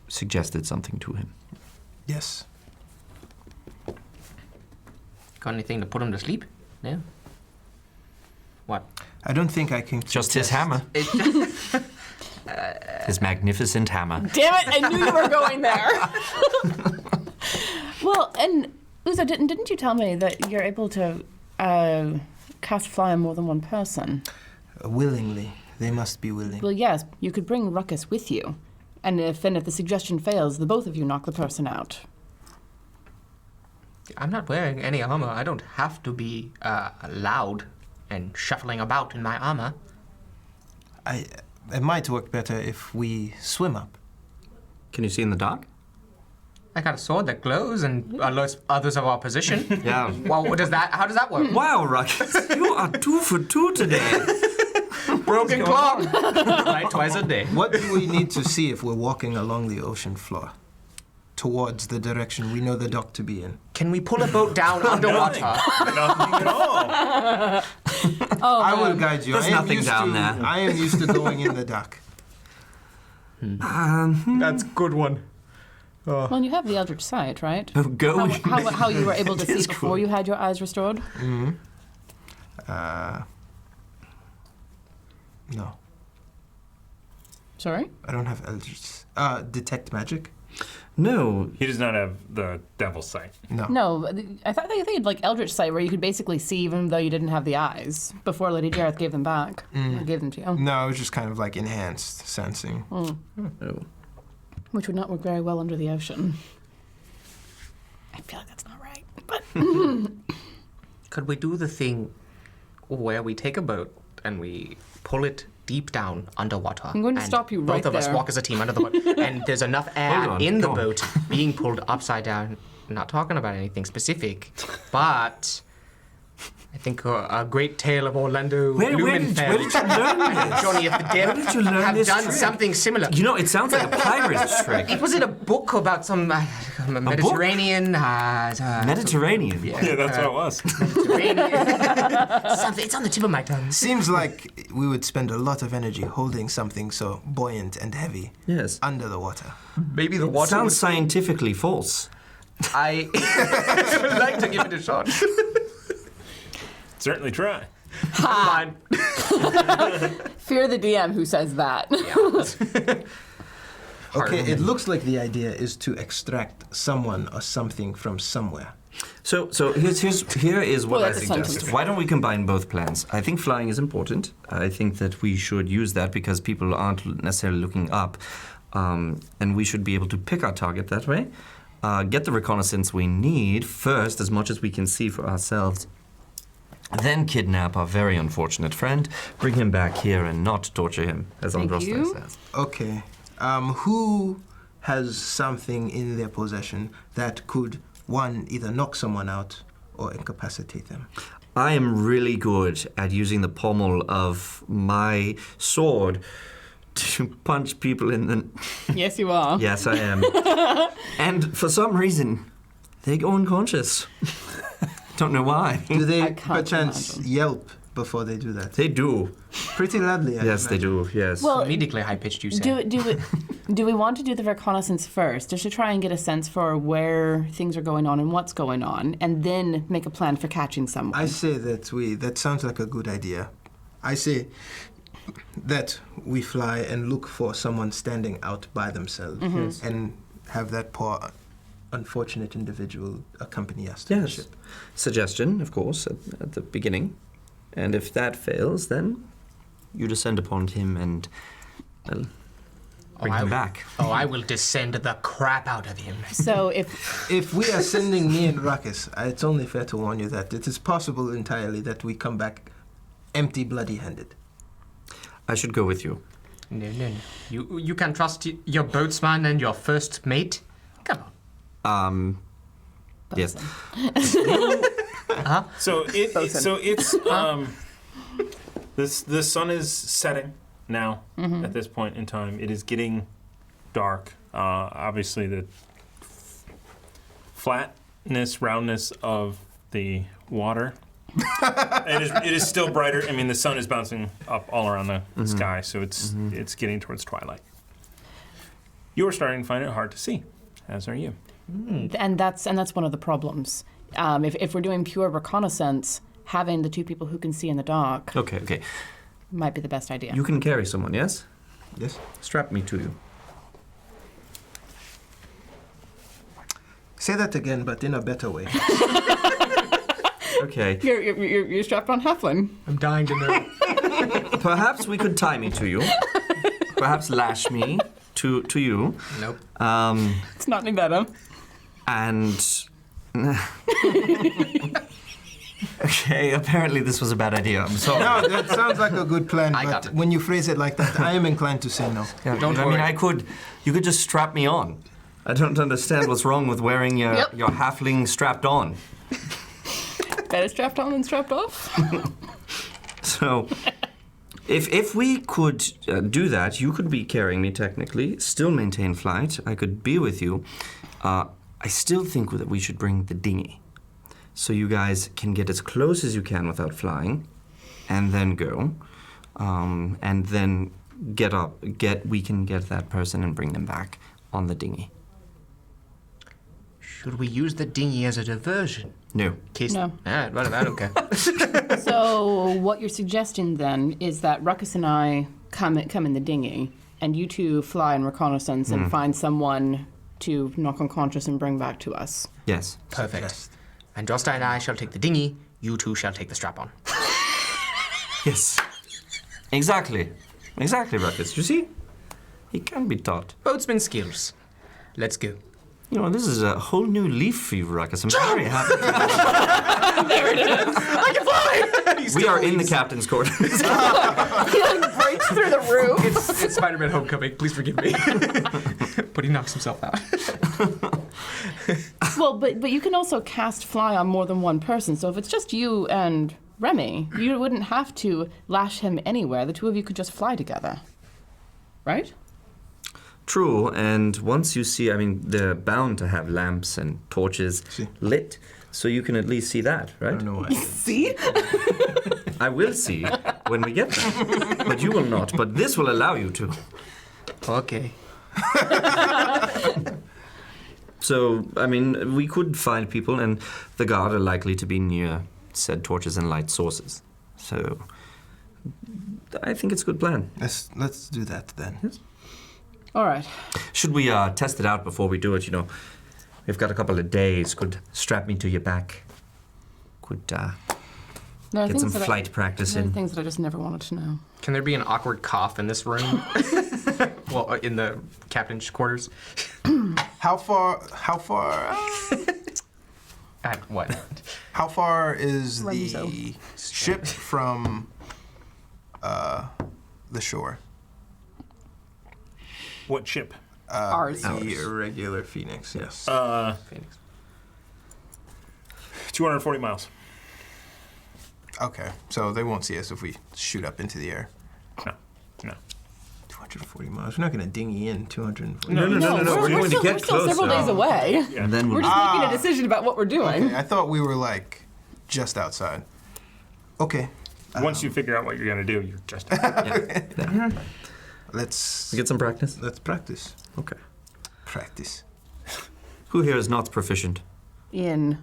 suggested something to him. Yes. Got anything to put him to sleep? No? What? I don't think I can. Just his hammer. His magnificent hammer. Damn it! I knew you were going there. Well, and Uzo, didn't you tell me that you're able to cast fly on more than one person? Willingly. They must be willing. Well, yes, you could bring Ruckus with you, and if the suggestion fails, the both of you knock the person out. I'm not wearing any armor. I don't have to be loud and shuffling about in my armor. It might work better if we swim up. Can you see in the dark? I got a sword that glows and alerts others of our position. Yeah. Well, how does that work? Wow, Ruckus, you are 2 for 2 today. Broken clock! Right, twice a day. What do we need to see if we're walking along the ocean floor? Towards the direction we know the dock to be in. Can we pull a boat down underwater? Nothing at all. I will guide you. There's nothing down there. I am used to going in the dock. That's a good one. Well, you have the Eldritch Sight, right? Go. How you were able to It see is before cool. you had your eyes restored? No, Sorry? I don't have Eldritch. Detect magic? No. He does not have the devil's sight. No. No, I thought they had like Eldritch Sight where you could basically see even though you didn't have the eyes before Lady Jareth gave them back. Or gave them to you. No, it was just kind of like enhanced sensing. Oh. Which would not work very well under the ocean. I feel like that's not right. But Could we do the thing where we take a boat and we pull it deep down underwater? I'm going to and stop you right Both of us there. walk as a team under the boat, and there's enough Hold air on, in the go on. boat being pulled upside down. Not talking about anything specific, but I think a great tale of Orlando Where did you learn this? Johnny at the Dip Where did you learn have this done trick? something similar. You know, it sounds like a pirate's trick. It was in a book about some Mediterranean. Mediterranean. Yeah, that's what it was. Something. It's on the tip of my tongue. Seems like we would spend a lot of energy holding something so buoyant and heavy Yes. under the water. Maybe the water. Sounds scientifically false. I would like to give it a shot. Certainly try. Fine. fear the DM who says that. Okay, it looks like the idea is to extract someone or something from somewhere. So here is what Well, I that's a suggest. sentence. Why don't we combine both plans? I think flying is important. I think that we should use that because people aren't necessarily looking up, and we should be able to pick our target that way. Get the reconnaissance we need first, as much as we can see for ourselves. Then kidnap our very unfortunate friend, bring him back here, and not torture him, as Thank Androsta you. says. Okay, who has something in their possession that could, one, either knock someone out or incapacitate them? I am really good at using the pommel of my sword to punch people in the... Yes, you are. Yes, I am. And for some reason, they go unconscious. Don't know why. Do they I can't perchance imagine. yelp before they do that? They do. Pretty loudly, I Yes, they imagine. do. Yes. Well, Immediately high pitched, you say. do we want to do the reconnaissance first, just to try and get a sense for where things are going on and what's going on, and then make a plan for catching someone? I say that sounds like a good idea. I say that we fly and look for someone standing out by themselves and have that poor unfortunate individual accompany us to the yes. ship. Suggestion, of course, at the beginning. And if that fails, then you descend upon him and bring him back. Oh, I will descend the crap out of him. So if If we are sending me and Ruckus, it's only fair to warn you that it is possible entirely that we come back empty, bloody-handed. I should go with you. No. You can trust your boatsman and your first mate? Come on. Yes. So it's the sun is setting now at this point in time. It is getting dark. Obviously, the flatness, roundness of the water. It is still brighter. I mean, the sun is bouncing up all around the sky, so it's getting towards twilight. You're starting to find it hard to see, as are you. And that's one of the problems. If we're doing pure reconnaissance, having the two people who can see in the dark Okay. might be the best idea. You can carry someone, yes? Yes. Strap me to you. Say that again, but in a better way. Okay. You're strapped on halfling. I'm dying to know. Perhaps we could tie me to you. Perhaps lash me to you. Nope. It's not any better. And okay, apparently this was a bad idea. I'm sorry. No, that sounds like a good plan, I got but it. when you phrase it like that, I am inclined to say no. Yeah, Don't I mean, worry. you could just strap me on. I don't understand what's wrong with wearing your Yep. your halfling strapped on. Better strapped on than strapped off. So, if we could do that, you could be carrying me technically, still maintain flight. I could be with you. I still think that we should bring the dinghy, so you guys can get as close as you can without flying, and then go, and then we can get that person and bring them back on the dinghy. Should we use the dinghy as a diversion? No. Case. No. What about okay? So what you're suggesting then is that Ruckus and I come in the dinghy, and you two fly in reconnaissance and find someone to knock unconscious and bring back to us. Yes. Perfect. And Josta and I shall take the dinghy. You two shall take the strap on. Yes. Exactly, Ruckus. You see? He can be taught. Boatsman skills. Let's go. You know, this is a whole new leaf for you, Ruckus. I'm very happy. There it is. I can fly! We are in the captain's quarters. He like breaks through the roof. It's Spider-Man Homecoming. Please forgive me. But he knocks himself out. Well, but you can also cast fly on more than one person. So if it's just you and Remy, you wouldn't have to lash him anywhere. The two of you could just fly together. Right? True, and once you see, I mean, they're bound to have lamps and torches lit, so you can at least see that, I right? don't know why. See? I will see when we get there, but you will not. But this will allow you to. Okay. So, I mean, we could find people, and the guard are likely to be near said torches and light sources. So, I think it's a good plan. Let's do that then. Yes. All right. Should we test it out before we do it? You know, we've got a couple of days. Could strap me to your back. Could There are get things some that flight practice there are in. things that I just never wanted to know. Can there be an awkward cough in this room? Well, in the captain's quarters? How far? What? How far is Renzo. the ship from the shore? What ship? Ours. The irregular Phoenix. Yes. Phoenix. 240 miles. Okay, so they won't see us if we shoot up into the air. No. 240 miles. We're not going to dinghy in 240. No. We're going to get we're still several closer. days away. Yeah. And then We're we'll just making a decision about what we're doing. Okay, I thought we were like just outside. Okay, Once you figure out what you're going to do, you're just. let's get some practice. practice. Okay. Practice. Who here is not proficient? In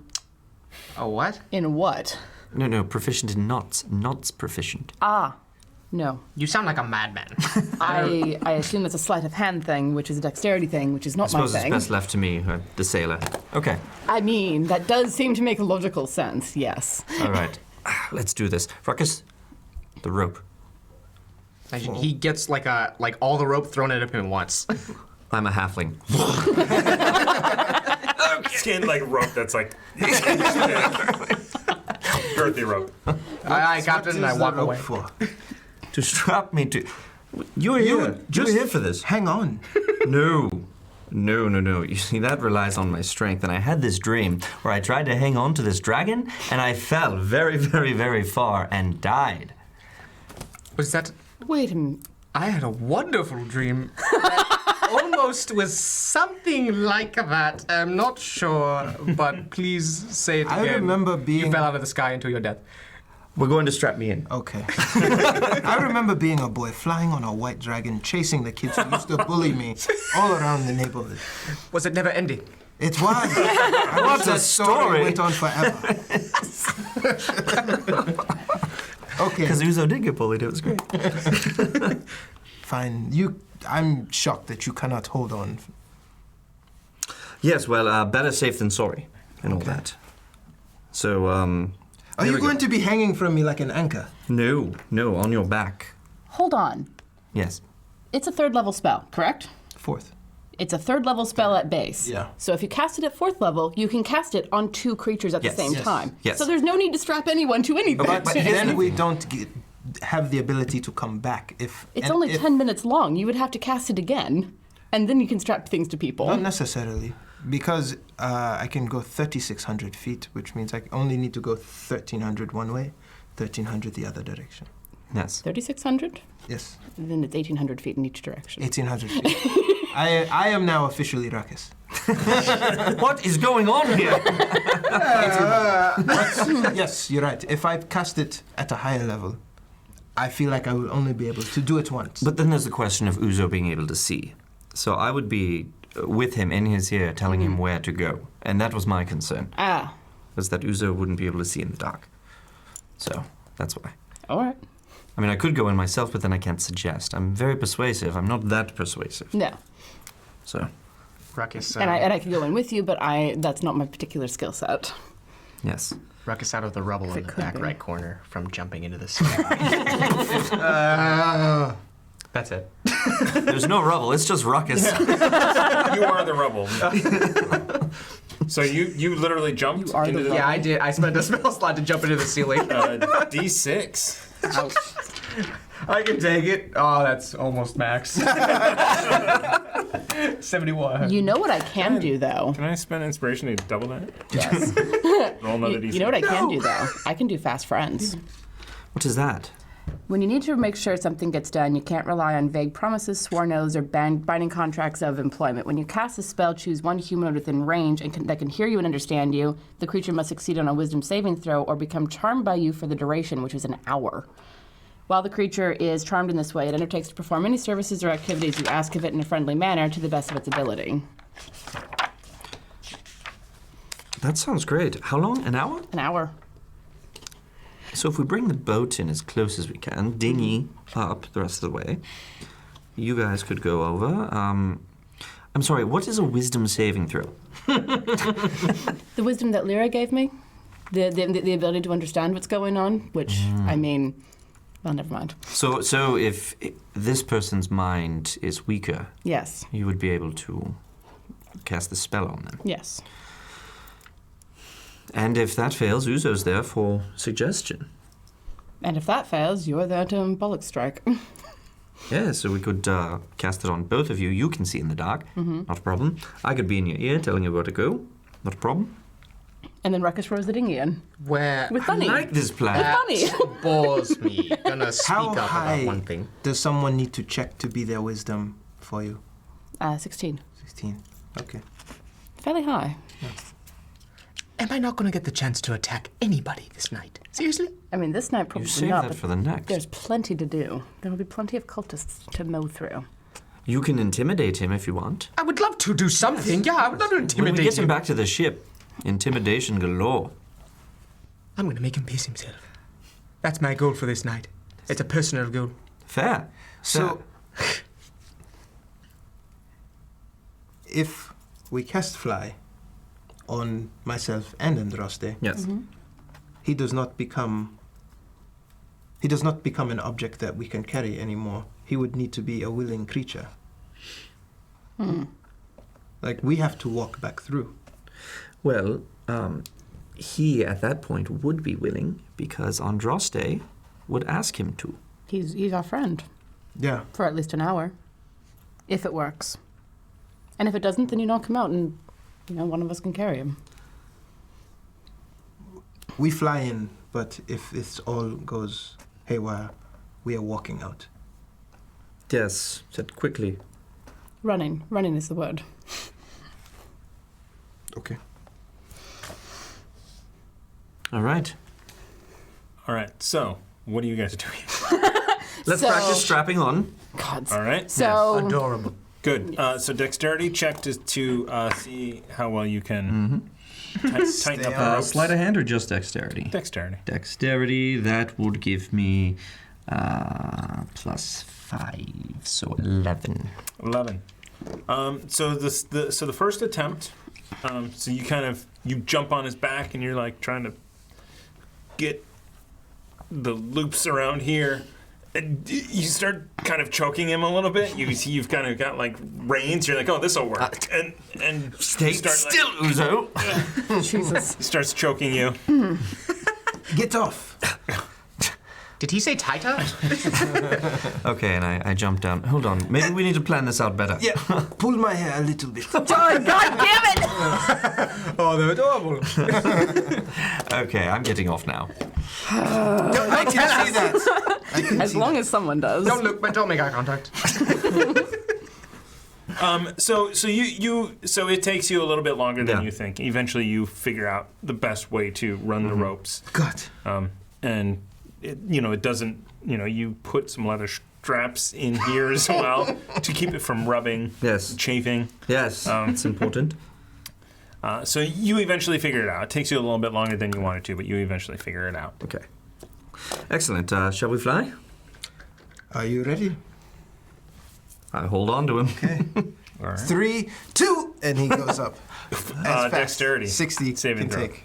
what? what? No, proficient in knots. Knots proficient. Ah, no. You sound like a madman. I assume it's a sleight of hand thing, which is a dexterity thing, which is I not my suppose it's thing. best left to me, the sailor. Okay. I mean, that does seem to make logical sense, yes. All right. Let's do this. Ruckus, the rope. He gets like all the rope thrown at him at once. I'm a halfling. Skin like rope that's like. Girthy rope. Aye, Captain, and I walk away. For? To strap me to... You're here. You're here for this. Hang on. No. No. You see, that relies on my strength. And I had this dream where I tried to hang on to this dragon, and I fell very, very, very far and died. Was that... Wait a minute. I had a wonderful dream. That almost was something like that. I'm not sure, but please say it again. I remember being... You fell out of the sky into your death. We're going to strap me in. Okay. I remember being a boy, flying on a white dragon, chasing the kids who used to bully me all around the neighborhood. Was it never ending? It was. I What wish a that story story. went on forever. Okay. Because Uzo did get bullied. It was great. Fine. I'm shocked that you cannot hold on. Yes, well, better safe than sorry and all that. So, Are you going to be hanging from me like an anchor? No, on your back. Hold on. Yes. It's a 3rd level spell, correct? 4th. It's a 3rd level spell at base. Yeah. So if you cast it at 4th level, you can cast it on 2 creatures at Yes. the same Yes. time. Yes. So there's no need to strap anyone to anything. But then we don't have the ability to come back. It's only 10 minutes long. You would have to cast it again, and then you can strap things to people. Not necessarily. Because I can go 3,600 feet, which means I only need to go 1,300 one way, 1,300 the other direction. Yes. 3,600? Yes, Then it's 1,800 feet in each direction. 1,800 feet. I am now officially Ruckus. What is going on here? Yes, you're right. If I cast it at a higher level, I feel like I will only be able to do it once. But then there's the question of Uzo being able to see. So I would be with him in his ear, telling him where to go. And that was my concern, Ah, was that Uzo wouldn't be able to see in the dark. So that's why. all right. I mean, I could go in myself, but then I can't suggest. I'm very persuasive. I'm not that persuasive. No. So, Ruckus, And I could go in with you, but that's not my particular skill set. yes. Ruckus out of the rubble in It the could back be. right corner from jumping into the sea. That's it. There's no rubble. It's just ruckus. You are the rubble. So you literally jumped You are into the the Yeah, I did. I spent a spell slot to jump into the ceiling. D6. Ouch. I can take it. Oh, that's almost max. 71. You know what I can do, though? Can I spend inspiration to double that? Yes. Roll another D6. You know what I can do, though? I can do fast friends. What is that? When you need to make sure something gets done, you can't rely on vague promises, sworn oaths, or binding contracts of employment. When you cast a spell, choose one human within range and that can hear you and understand you. The creature must succeed on a wisdom saving throw or become charmed by you for the duration, which is an hour. While the creature is charmed in this way, it undertakes to perform any services or activities you ask of it in a friendly manner to the best of its ability. That sounds great. How long? An hour? An hour. So if we bring the boat in as close as we can, dinghy up the rest of the way, you guys could go over. I'm sorry, what is a wisdom saving throw? The wisdom that Lyra gave me, the ability to understand what's going on, which, I mean, well, never mind. So if this person's mind is weaker, Yes, you would be able to cast the spell on them. yes. And if that fails, Uzo's there for suggestion. And if that fails, you're there to bollock strike. Yeah, so we could cast it on both of you. You can see in the dark, not a problem. I could be in your ear telling you where to go, not a problem. And then Ruckus rows the dinghy in. Where With Bunny. I like this plan. Bunny. bores me. Gonna speak How up high about one thing. does someone need to check to be their wisdom for you? 16. 16. Okay. Fairly high. Am I not gonna get the chance to attack anybody this night? Seriously? I mean, this night probably You save not, that but for the next. there's plenty to do. There will be plenty of cultists to mow through. You can intimidate him if you want. I would love to do something. Yeah, I would love to When intimidate we get him him. back to the ship, intimidation galore. I'm gonna make him piss himself. That's my goal for this night. It's a personal goal. Fair. So, if we cast fly on myself and Andraste, Yes. he does not become an object that we can carry anymore. He would need to be a willing creature. Like, we have to walk back through. Well, he at that point would be willing because Andraste would ask him to. He's our friend Yeah. for at least an hour, if it works. And if it doesn't, then you knock him out, and one of us can carry him. We fly in, but if this all goes haywire, we are walking out. Yes, said quickly. Running is the word. Okay. All right. All right. So, what are you guys doing? Let's So- practice strapping on. God. All right. So Adorable. Good. So dexterity check to see how well you can tighten up the ropes. Sleight of hand or just dexterity? Dexterity. Dexterity, that would give me +5, so 11. 11. So the first attempt, so you jump on his back and you're like trying to get the loops around here. And you start kind of choking him a little bit. You see you've kind of got like reins. You're like, oh, this will work. And Stay start, still, Uzo. Jesus. He starts choking you. Get off. Did he say tighter? Okay, and I jump down. Hold on, maybe we need to plan this out better. Yeah, pull my hair a little bit. God damn it! Oh, they're adorable. Okay, I'm getting off now. I can see that. As long as someone does. Don't look, but don't make eye contact. So it takes you a little bit longer than Yeah. you think. Eventually, you figure out the best way to run the ropes. God. And it doesn't. You put some leather straps in here as well to keep it from rubbing, Yes. chafing. Yes, it's important. So you eventually figure it out. It takes you a little bit longer than you wanted to, but you eventually figure it out. Okay. Excellent. Shall we fly? Are you ready? I hold on to him. Okay. All right. 3, 2, and he goes up. As fast. Dexterity. 60 Saving can throw. take.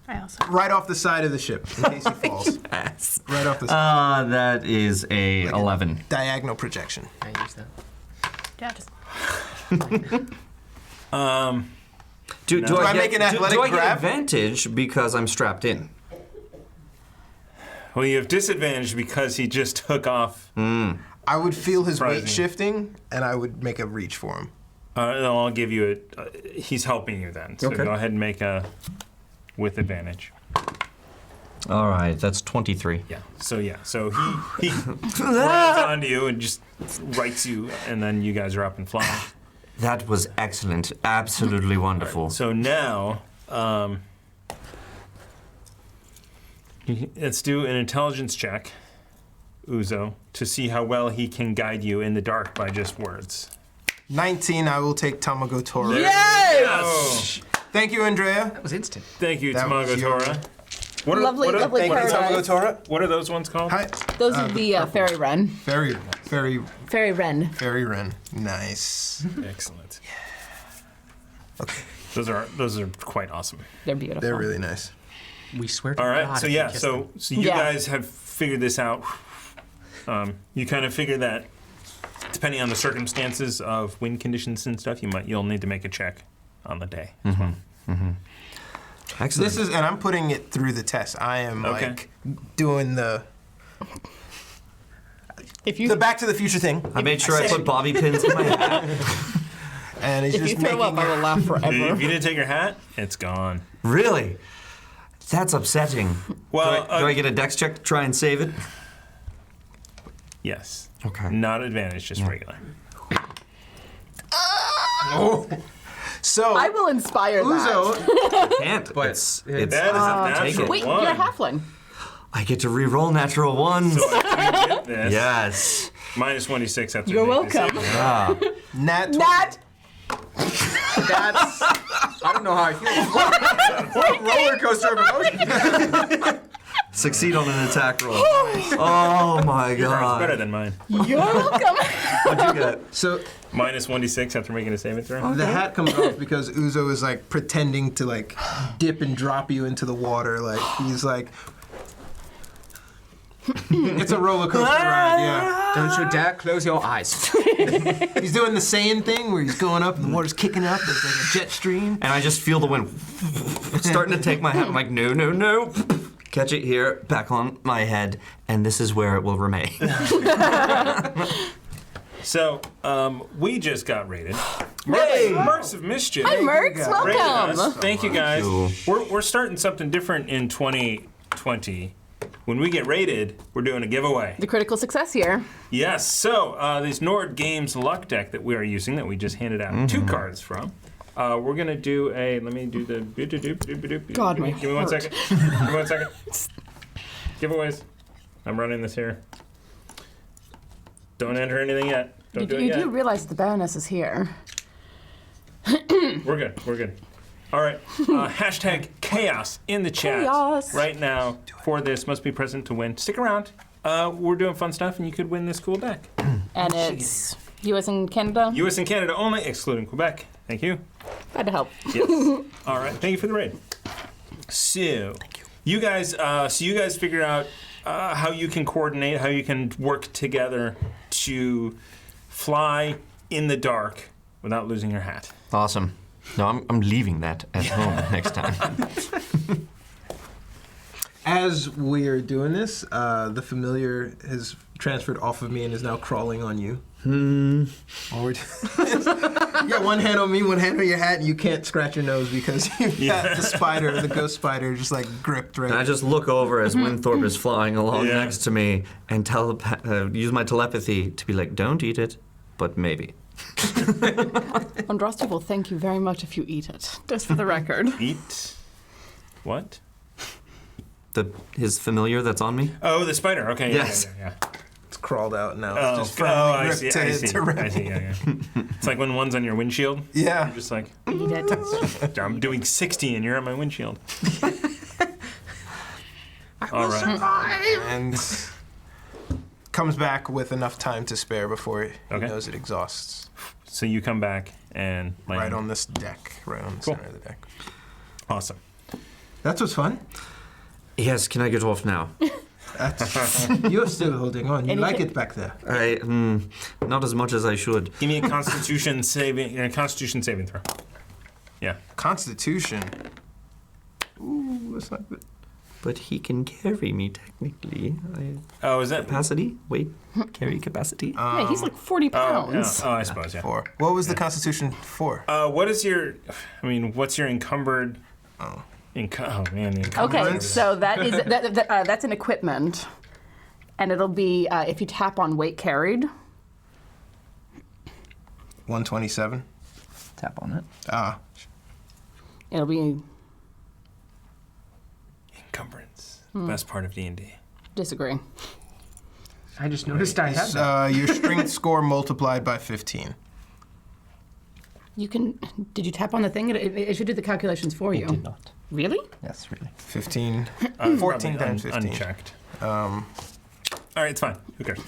I also. Right off the side of the ship, in case he falls. Yes. Right off the side. That is a 11. Diagonal projection. I use that. Yeah, just. Do I make an athletic do I get grab? advantage because I'm strapped in? Well, you have disadvantage because he just took off. I would feel his weight Surprising. shifting, and I would make a reach for him. No, I'll give you he's helping you then. So Okay. go ahead and make a with advantage. All right, that's 23. Yeah. So he runs onto you and just rights you, and then you guys are up and flying. That was excellent. Absolutely wonderful. So now, let's do an intelligence check, Uzo, to see how well he can guide you in the dark by just words. 19, I will take Tamago Tora. Yes! Thank you, Andrea. That was instant. Thank you, That was Tamago your- Tora. What Lovely Thank you, paradise. Tamago Tora. What are those ones called? Hi. Those are the fairy wren. Very, very, Fairy wren. very Ren. Nice. Excellent. Okay. Those are quite awesome. They're beautiful. They're really nice. We swear to All right. God. So if we yeah. kiss So them. you Yeah. guys have figured this out. You kind of figure that depending on the circumstances of wind conditions and stuff, you'll need to make a check on the day. as well. Excellent. This is, and I'm putting it through the test. I am Okay. like doing the If you Back to the Future thing, I made sure I put bobby pins in my hat. and it's if you just throw making. up, I will laugh If forever. you didn't take your hat, it's gone. Really? That's upsetting. Well, do I get a dex check to try and save it? yes. Okay. Not advantage, just regular. So I will inspire that. Uzo, Can't. But it's That is a take natural it. Wait, one. you're a halfling. I get to re-roll natural ones. So if you get this, Yes. minus 26 after You're make this welcome. saving throw. Ah. Nat. Nat! That's. I don't know how I feel. What a roller coaster of emotions. Succeed on an attack roll. Oh my Your card's better god. than mine. You're welcome. What'd you get? So Minus 1d6 after making a saving throw. the hat comes off because Uzo is like pretending to like dip and drop you into the water. Like he's like, it's a roller coaster ride. Yeah, Don't you dare close your eyes. he's doing the Saiyan thing where he's going up and the water's kicking up. There's like a jet stream. And I just feel the wind starting to take my hat. I'm like, no, no, no. Catch it here, back on my head, and this is where it will remain. So, we just got raided. Mercs of Mischief. Hi, Mercs. Raided us. Welcome. Thank you, guys. Thank We're starting something different in 2020. When we get raided, we're doing a giveaway. The critical success here. Yes, so this Nord Games luck deck that we are using that we just handed out 2 cards from. We're going to do a, let me do the... God, my Give me 1 heart. second. Give me 1 second. Giveaways. I'm running this here. Don't enter anything yet. Don't do it You yet. do realize the Baroness is here. We're good. We're good. All right. Hashtag chaos in the chat Chaos. right now for this. Must be present to win. Stick around. We're doing fun stuff, and you could win this cool deck. And it's U.S. and Canada. U.S. and Canada only, excluding Quebec. Thank you. Glad to help. Yes. All right. Thank you for the raid. So, you guys figure out how you can coordinate, how you can work together to fly in the dark without losing your hat. Awesome. No, I'm leaving that at home next time. As we're doing this, the familiar has transferred off of me and is now crawling on you. You got one hand on me, one hand on your hat, and you can't scratch your nose because you've got the spider, the ghost spider, just like gripped right. And I just look over as Winthorpe is flying along Yeah. next to me and use my telepathy to be like, don't eat it, but maybe. Andraste will thank you very much if you eat it. Just for the record. Eat what? His familiar that's on me? Oh, the spider. Okay. Yes. Yeah. It's crawled out now. Oh, It's just I firmly see. gripped I see. to Remy. I see. Yeah. It's like when one's on your windshield. Yeah. You're just like, Eat it. I'm doing 60 and you're on my windshield. All right. And comes back with enough time to spare before he Okay. knows it exhausts. So you come back and land. Right on this deck, right on the Cool. center of the deck. Awesome. That was fun. Yes, can I get off now? You're still holding on. You Anything- like it back there. Not as much as I should. Give me a Constitution saving throw. Yeah. Constitution. Ooh, that's not good. But he can carry me technically. Oh, is that? Capacity? Wait, carry capacity? Hey, he's like 40 Oh, yeah. pounds. Oh, I suppose. Yeah. 4. What was the Constitution for? What is your? I mean, what's your encumbered? Oh. Oh man. The encumbered. Okay, so that's an equipment. And it'll be, if you tap on weight carried, 127. Tap on it. Ah. it'll be, Encumbrance. Best part of D&D. disagree. I just noticed I had It's, that. your strength score multiplied by 15. You can, did you tap on the thing? It should do the calculations for you. Did not. Really? Yes, really. 15. Probably 14 times 15. Unchecked. All right, it's fine. Who cares?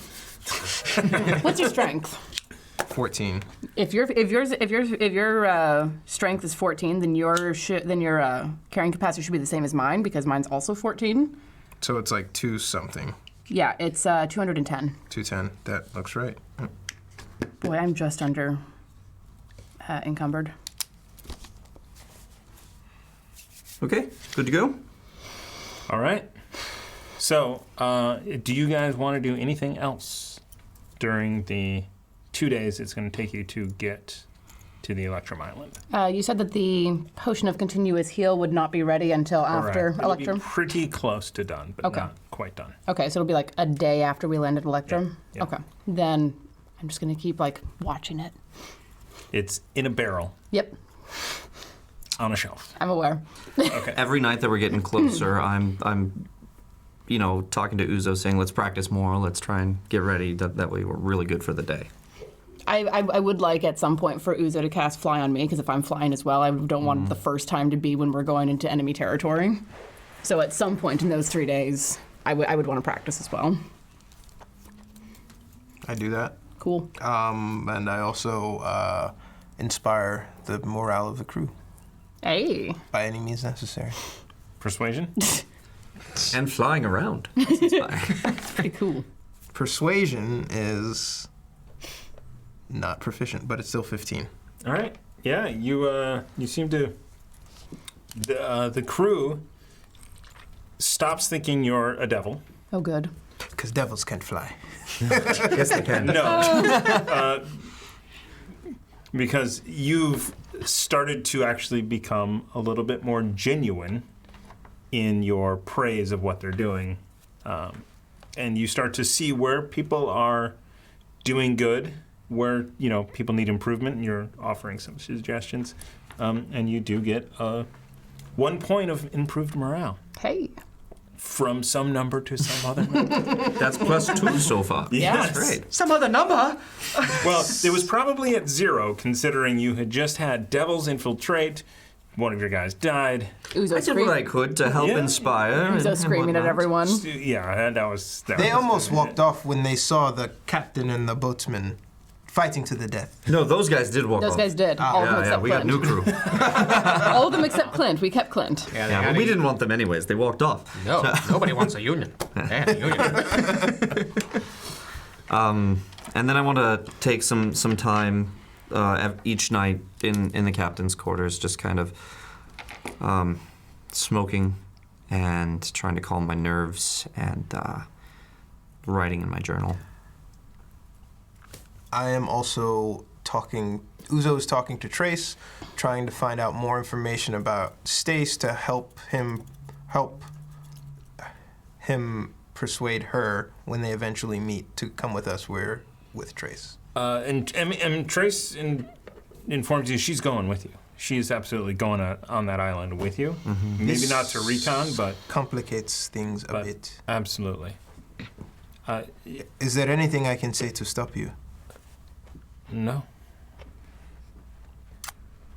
What's your strength? 14. If your strength is 14, then your carrying capacity should be the same as mine because mine's also 14. So it's like 2 something. Yeah, it's 210. 210. That looks right. Boy, I'm just under encumbered. Okay, good to go? All right. So, do you guys want to do anything else during the 2 days it's going to take you to get to the Electrum Island? You said that the potion of continuous heal would not be ready until after Correct. It'll be Electrum. pretty close to done, but Okay. not quite done. Okay, so it'll be like a day after we land at Electrum. Yeah. Okay, then I'm just gonna keep like watching it. It's in a barrel Yep, on a shelf. I'm aware. Okay. Every night that we're getting closer, I'm talking to Uzo saying, let's practice more, let's try and get ready. That way we're really good for the day. I would like at some point for Uzo to cast Fly on me, because if I'm flying as well, I don't want the first time to be when we're going into enemy territory. So at some point in those 3 days, I would want to practice as well. I do that. Cool. And I also inspire the morale of the crew Hey. by any means necessary. Persuasion? And flying around. That's inspiring. Pretty cool. Persuasion is not proficient, but it's still 15. All right. Yeah, you seem to. The crew stops thinking you're a devil. Oh, good. Because devils can't fly. Yes, they can. No. Because you've started to actually become a little bit more genuine in your praise of what they're doing. And you start to see where people are doing good, where, people need improvement, and you're offering some suggestions. And you do get 1 point of improved morale. Hey. From some number to some other number. That's +2 so far. Yes. That's great. Some other number? Well, it was probably at 0, considering you had just had devils infiltrate, one of your guys died. Uzo I did what I could to help inspire. Uzo screaming at whatnot. everyone. Yeah, that was... They almost walked off when they saw the captain and the boatsman fighting to the death. No, those guys did walk Those off. guys did. All of them Yeah, except we got Clint. new crew. All of them except Clint. We kept Clint. Yeah, but we didn't want them anyways. They walked off. No, nobody wants a union. Yeah, union. And then I want to take some time each night in the captain's quarters, just kind of smoking and trying to calm my nerves and writing in my journal. I am also talking. Uzo is talking to Trace, trying to find out more information about Stace to help him persuade her when they eventually meet to come with us. We're with Trace. And Trace informs you she's going with you. She is absolutely going on that island with you. Mm-hmm. Maybe not to recon, but... Complicates things a bit. Absolutely. Is there anything I can say to stop you? No.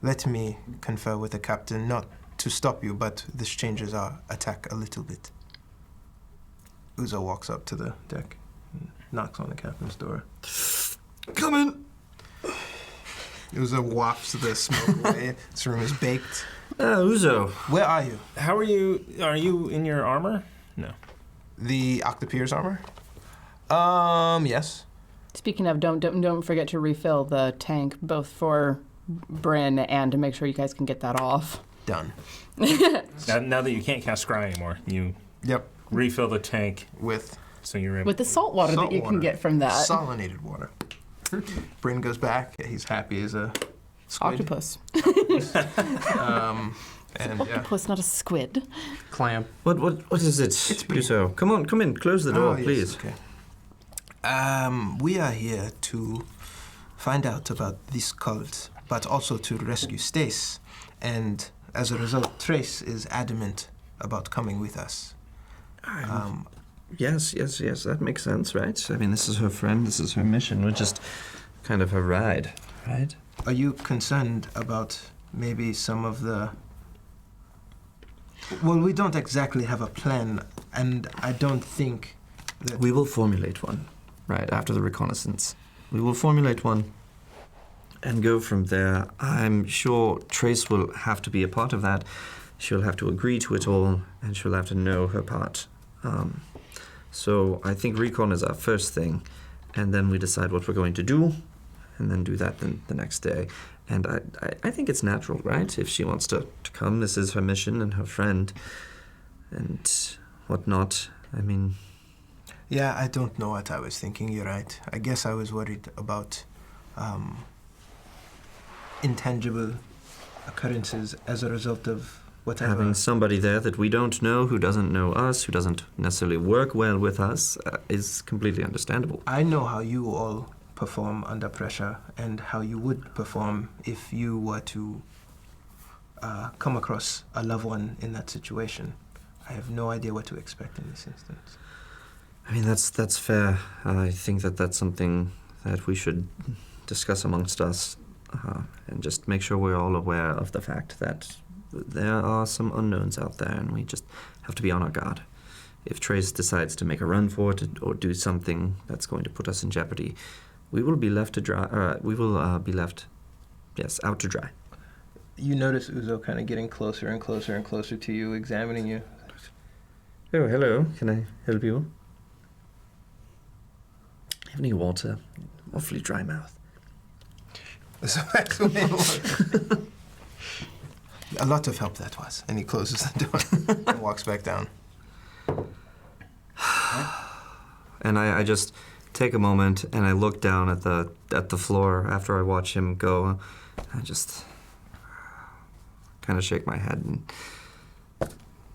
Let me confer with the captain, not to stop you, but this changes our attack a little bit. Uzo walks up to the deck and knocks on the captain's door. Come in. Uzo wafts the smoke away. This room is baked. Uzo. Where are you? How are you? Are you in your armor? No. The Octopier's armor? Yes. Speaking of, don't forget to refill the tank, both for Bryn and to make sure you guys can get that off. Done. Now that you can't cast scry anymore, you refill the tank with the salt water that you can get from that. Salinated water. Bryn goes back. He's happy as a squid. Octopus. Octopus, not a squid. Clam. What is it? It's me. Uzo. Come in. Close the door, yes, please. Okay. We are here to find out about this cult, but also to rescue Stace. And as a result, Trace is adamant about coming with us. Yes, that makes sense, right? I mean, this is her friend, this is her mission. We're just kind of her ride, right? Are you concerned about maybe some of the... Well, we don't exactly have a plan, and I don't think that... We will formulate one, right, after the reconnaissance. We will formulate one and go from there. I'm sure Trace will have to be a part of that. She'll have to agree to it all, and she'll have to know her part. So I think recon is our first thing, and then we decide what we're going to do, and then do that the next day. And I think it's natural, right? If she wants to come, this is her mission and her friend, and whatnot. I mean... Yeah, I don't know what I was thinking, you're right. I guess I was worried about intangible occurrences as a result of whatever. Having somebody there that we don't know, who doesn't know us, who doesn't necessarily work well with us, is completely understandable. I know how you all perform under pressure and how you would perform if you were to come across a loved one in that situation. I have no idea what to expect in this instance. I mean, that's fair. I think that's something that we should discuss amongst us and just make sure we're all aware of the fact that there are some unknowns out there, and we just have to be on our guard. If Trace decides to make a run for it or do something that's going to put us in jeopardy, we will be left to dry. We will be left, out to dry. You notice Uzo kind of getting closer and closer and closer to you, examining you. Oh, hello. Can I help you? Have any water? Awfully dry mouth. So that's the way it works. A lot of help that was. And he closes the door and walks back down. And I just take a moment and I look down at the floor after I watch him go. I just kind of shake my head and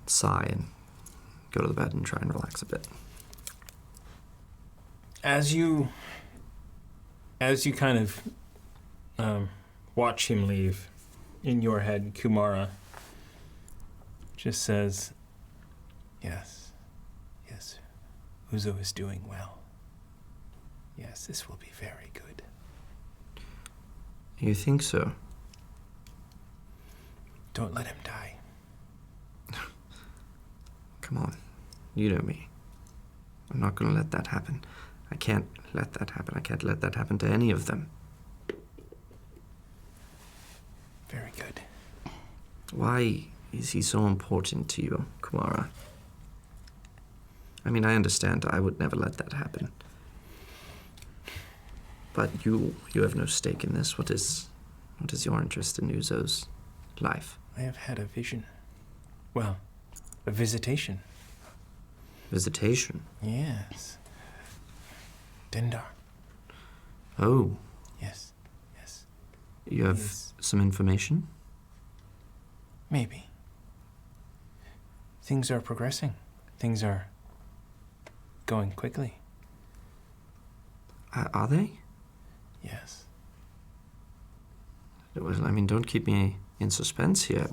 sigh and go to the bed and try and relax a bit. As you kind of watch him leave, in your head, Kumara just says, yes, Uzo is doing well. Yes, this will be very good. You think so? Don't let him die. Come on. You know me. I'm not going to let that happen. I can't let that happen. I can't let that happen to any of them. Very good. Why is he so important to you, Kumara? I mean, I understand I would never let that happen. But you have no stake in this. What is your interest in Uzo's life? I have had a vision. Well, a visitation. Visitation? Yes. Dendar. Oh. Yes. You have some information? Maybe. Things are progressing. Things are going quickly. Are they? Yes. Well, I mean, don't keep me in suspense here.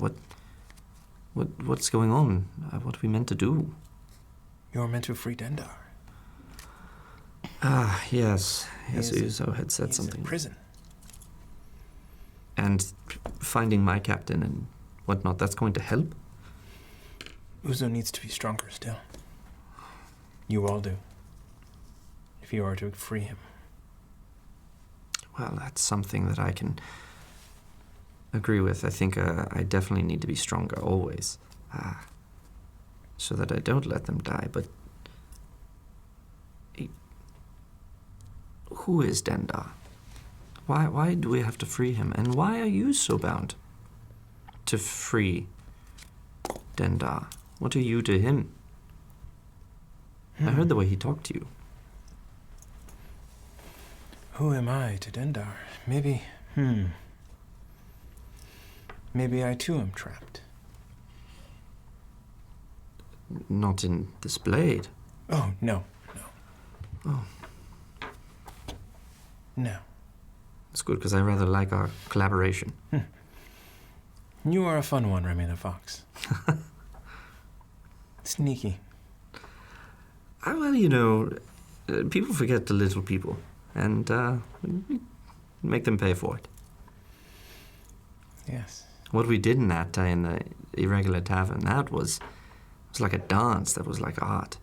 What's going on? What are we meant to do? You're meant to free Dendar. Ah, yes. Yes, He Uzo had said He's something. in prison. And finding my captain and whatnot, that's going to help? Uzo needs to be stronger still. You all do. If you are to free him. Well, that's something that I can agree with. I think I definitely need to be stronger always. So that I don't let them die, but... Who is Dendar? Why do we have to free him? And why are you so bound to free Dendar? What are you to him? I heard the way he talked to you. Who am I to Dendar? Maybe, Maybe I too am trapped. Not in this blade. Oh, no. Oh. No. It's good, because I rather like our collaboration. You are a fun one, Remy the Fox. Sneaky. Well, you know, people forget the little people, and make them pay for it. Yes. What we did in that in the Irregular Tavern, that was like a dance, that was like art.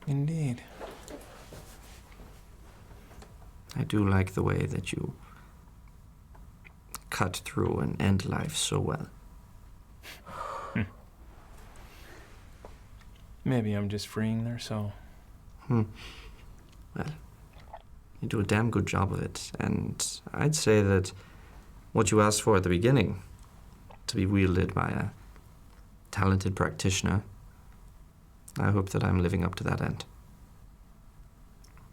Indeed. I do like the way that you cut through and end life so well. Maybe I'm just freeing their soul. Well, you do a damn good job of it, and I'd say that what you asked for at the beginning, to be wielded by a talented practitioner, I hope that I'm living up to that end.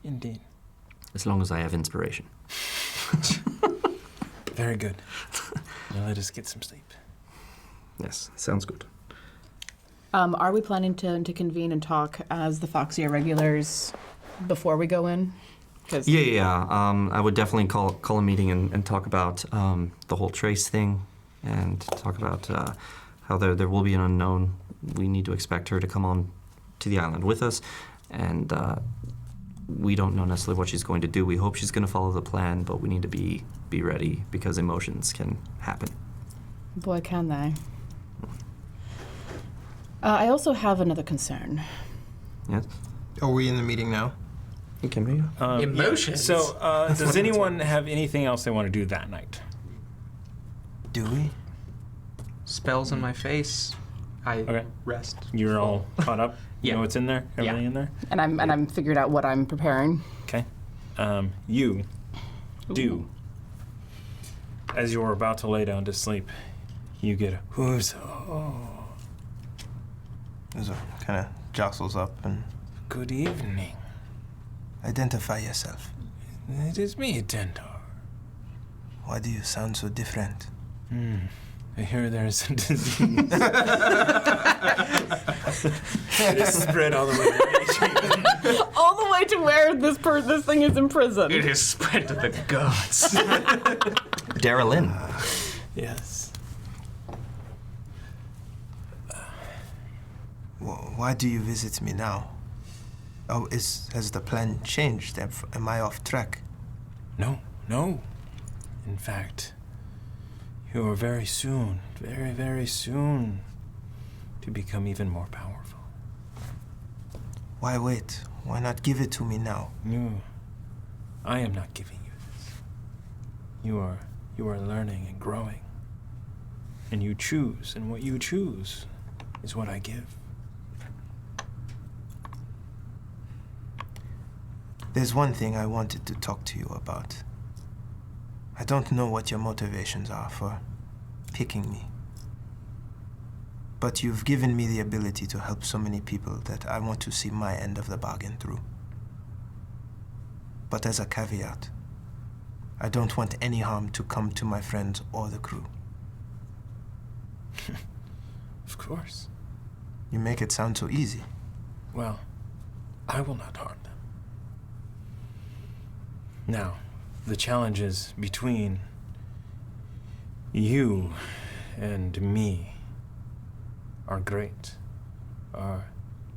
Indeed. As long as I have inspiration. Very good. Now let us get some sleep. Yes, sounds good. Are we planning to convene and talk as the Foxy Irregulars before we go in? Yeah. I would definitely call a meeting and talk about the whole Trace thing, and talk about how there will be an unknown. We need to expect her to come on to the island with us, and we don't know necessarily what she's going to do. We hope she's going to follow the plan, but we need to be ready, because emotions can happen. Boy, can they. I also have another concern. Yes? Are we in the meeting now? You can be. Emotions? So, does anyone have anything else they want to do that night? Do we? Spells on my face. I Okay. rest. You're all caught up? You Yeah. know what's in there? Everything Yeah. in there? And I'm figured out what I'm preparing. Okay. You do. As you're about to lay down to sleep, you get a Uzo. Uzo kind of jostles up and Good evening. identify yourself. It is me, Dentar. Why do you sound so different? I hear there's a disease. It is spread all the way to the All the way to where this thing is imprisoned. It is spread to the gods. Darylyn. Yes. Why do you visit me now? Oh, has the plan changed? Am I off track? No. In fact, you are very soon, very, very soon, to become even more powerful. Why wait? Why not give it to me now? I am not giving you this. You are learning and growing. And you choose, and what you choose is what I give. There's one thing I wanted to talk to you about. I don't know what your motivations are for picking me. But you've given me the ability to help so many people that I want to see my end of the bargain through. But as a caveat, I don't want any harm to come to my friends or the crew. Of course. You make it sound so easy. Well, I will not harm them. Now, the challenges between you and me are great, are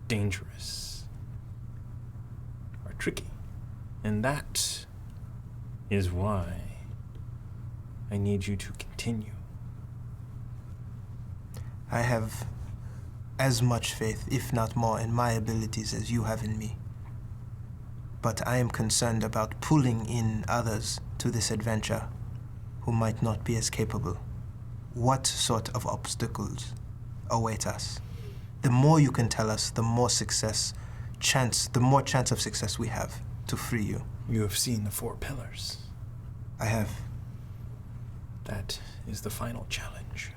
dangerous, are tricky. And that is why I need you to continue. I have as much faith, if not more, in my abilities as you have in me. But I am concerned about pulling in others to this adventure who might not be as capable. What sort of obstacles await us? The more you can tell us, the more chance of success we have to free you. You have seen the 4 pillars. I have. That is the final challenge.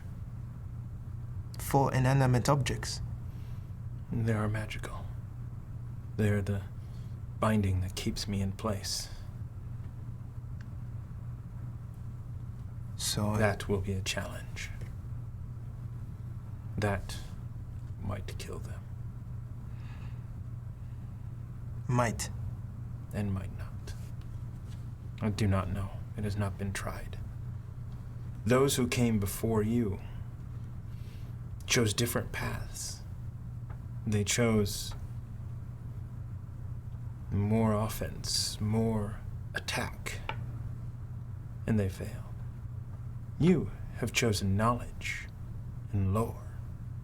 4 inanimate objects. They are magical. They are the binding that keeps me in place. So That will be a challenge. That might kill them, might. and might not. I do not know. It has not been tried. Those who came before you chose different paths. They chose more offense, more attack, and they failed. You have chosen knowledge and lore,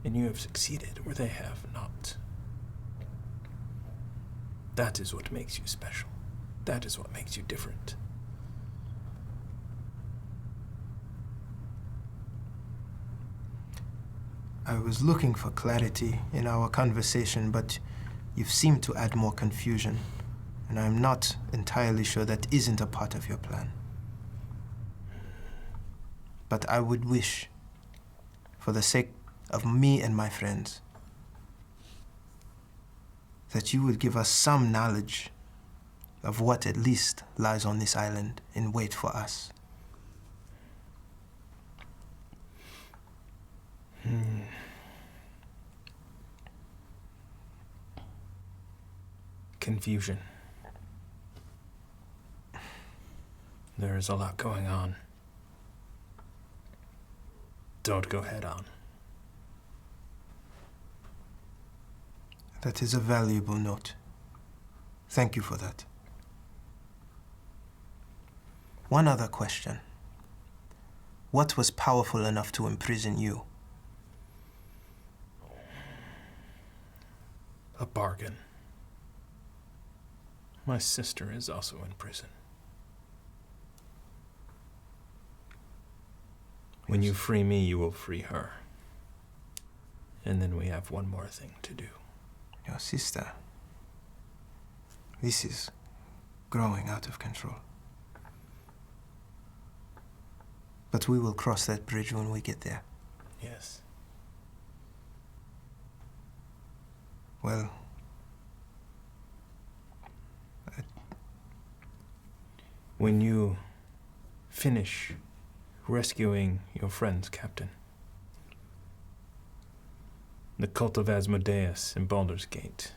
and you have succeeded where they have not. That is what makes you special. That is what makes you different. I was looking for clarity in our conversation, but you've seemed to add more confusion, and I'm not entirely sure that isn't a part of your plan. But I would wish, for the sake of me and my friends, that you would give us some knowledge of what at least lies on this island in wait for us. Confusion. There is a lot going on. Don't go head on. That is a valuable note. Thank you for that. One other question. What was powerful enough to imprison you? A bargain. My sister is also in prison. When you free me, you will free her. And then we have one more thing to do. Your sister. This is growing out of control. But we will cross that bridge when we get there. Yes. Well, when you finish rescuing your friends, Captain, the cult of Asmodeus in Baldur's Gate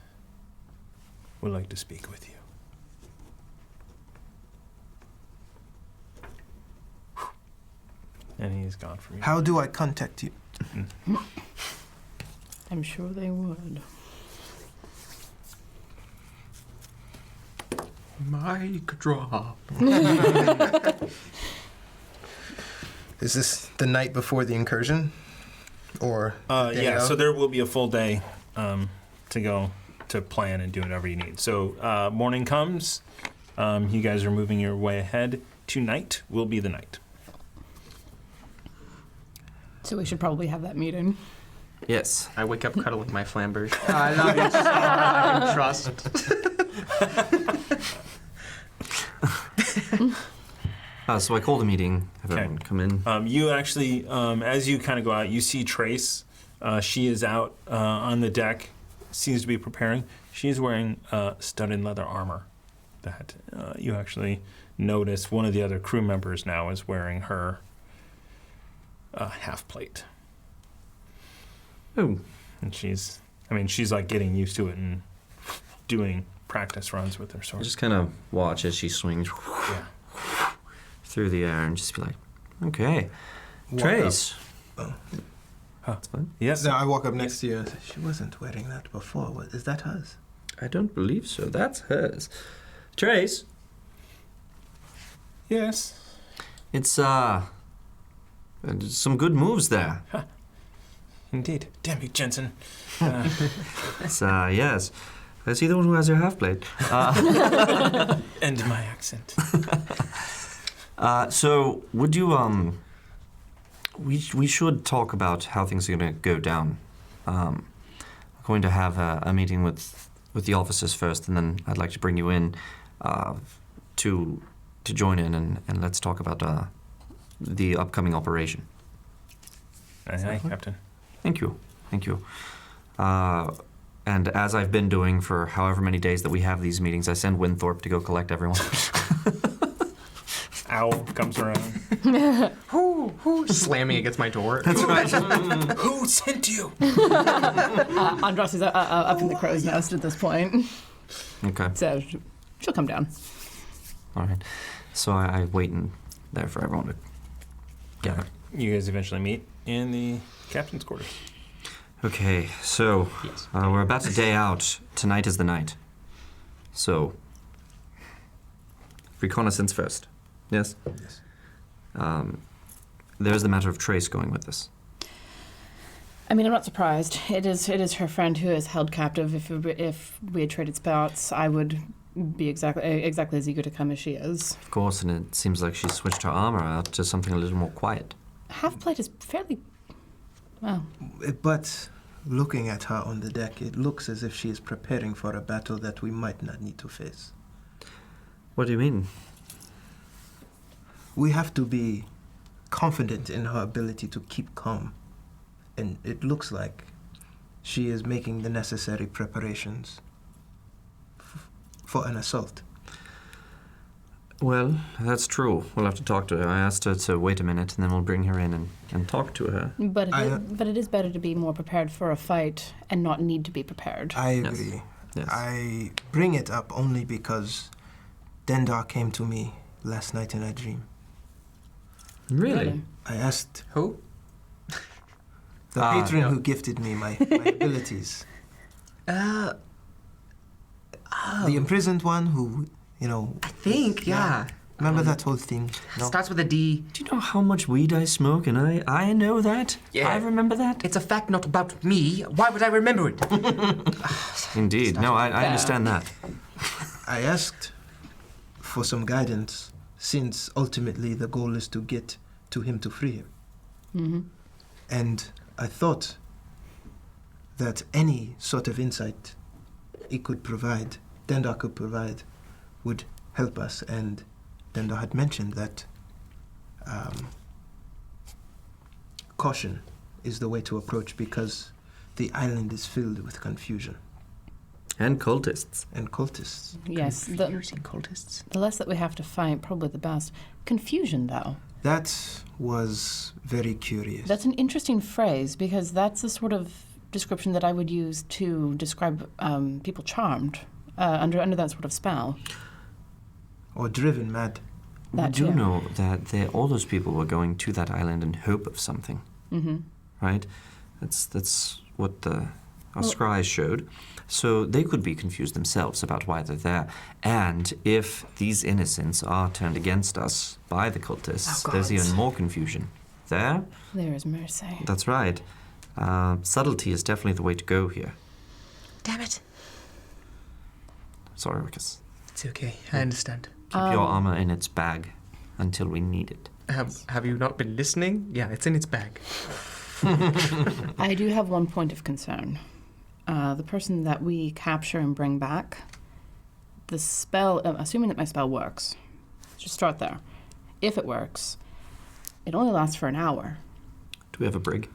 would like to speak with you. And he's gone from you. how do I contact you? I'm sure they would. Mic drop. Is this the night before the incursion? Or the day Yeah, of? so there will be a full day to go to plan and do whatever you need. So morning comes, you guys are moving your way ahead. Tonight will be the night. So we should probably have that meeting. Yes. I wake up cuddling my flambers. I love you so much. I can trust. So I called a meeting. Have Okay. everyone come in. You actually, as you kind of go out, you see Trace. She is out on the deck, seems to be preparing. She's wearing studded leather armor that you actually notice one of the other crew members now is wearing her half plate. Oh, And she's like getting used to it and doing practice runs with her I sword. just kind of watch as she swings Yeah. through the air and just be like, okay, Walk Trace. up. That's fine. Yes. No, I walk up next to you. and say, she wasn't wearing that before. Is that hers? I don't believe so. That's hers. Trace. Yes. It's some good moves there. Indeed. Damn you, Jensen. It's yes. Is he the one who has your half plate? End my accent. So would you we should talk about how things are going to go down. I'm going to have a meeting with the officers first, and then I'd like to bring you in to join in, and let's talk about the upcoming operation. Aye, Captain. Thank you. Thank you. And as I've been doing for however many days that we have these meetings, I send Winthorpe to go collect everyone. Owl comes around. Who slamming against my door? That's right. Who sent you? Andros is up in the crow's nest at this point, Okay. so she'll come down. All right. So I wait in there for everyone to gather. You guys eventually meet in the captain's quarters. Okay, so Yes. we're about to day out. Tonight is the night. So, reconnaissance first. Yes? Yes. There's the matter of Trace going with us. I mean, I'm not surprised. It is her friend who is held captive. If we had traded spots, I would be exactly as eager to come as she is. Of course, and it seems like she's switched her armor out to something a little more quiet. Half plate is fairly. Well, But looking at her on the deck, it looks as if she is preparing for a battle that we might not need to face. What do you mean? We have to be confident in her ability to keep calm. And it looks like she is making the necessary preparations for an assault. Well, that's true. We'll have to talk to her. I asked her to wait a minute, and then we'll bring her in and talk to her. but I- but it is better to be more prepared for a fight and not need to be prepared. I Yes. agree. Yes. I bring it up only because Dendar came to me last night in a dream. Really? I asked Who? the Ah, patron no. who gifted me my abilities. The imprisoned one who, I think, yeah. Remember that whole thing? No? Starts with a D. Do you know how much weed I smoke? And I know that. Yeah. I remember that. It's a fact not about me. Why would I remember it? Indeed. No, I understand that. I asked for some guidance, since ultimately the goal is to get to him to free him. Mm-hmm. And I thought that any sort of insight he could provide, Dendar could provide, would help us. And Dendar had mentioned that caution is the way to approach, because the island is filled with confusion. And cultists. and cultists. Yes, Confusing cultists. the less that we have to fight, probably the best. Confusion, though. That was very curious. That's an interesting phrase because that's the sort of description that I would use to describe people charmed under that sort of spell. Or driven mad. That we do too. know that all those people were going to that island in hope of something, right? That's what our scries showed. So they could be confused themselves about why they're there. And if these innocents are turned against us by the cultists, Oh, there's gods. even more confusion. There? There is mercy. That's right. Subtlety is definitely the way to go here. Damn it. Sorry, Ruckus. It's okay. I understand. Keep your armor in its bag until we need it. Have you not been listening? Yeah, it's in its bag. I do have one point of concern. The person that we capture and bring back, the spell, assuming that my spell works, just start there. If it works, it only lasts for an hour. Do we have a brig?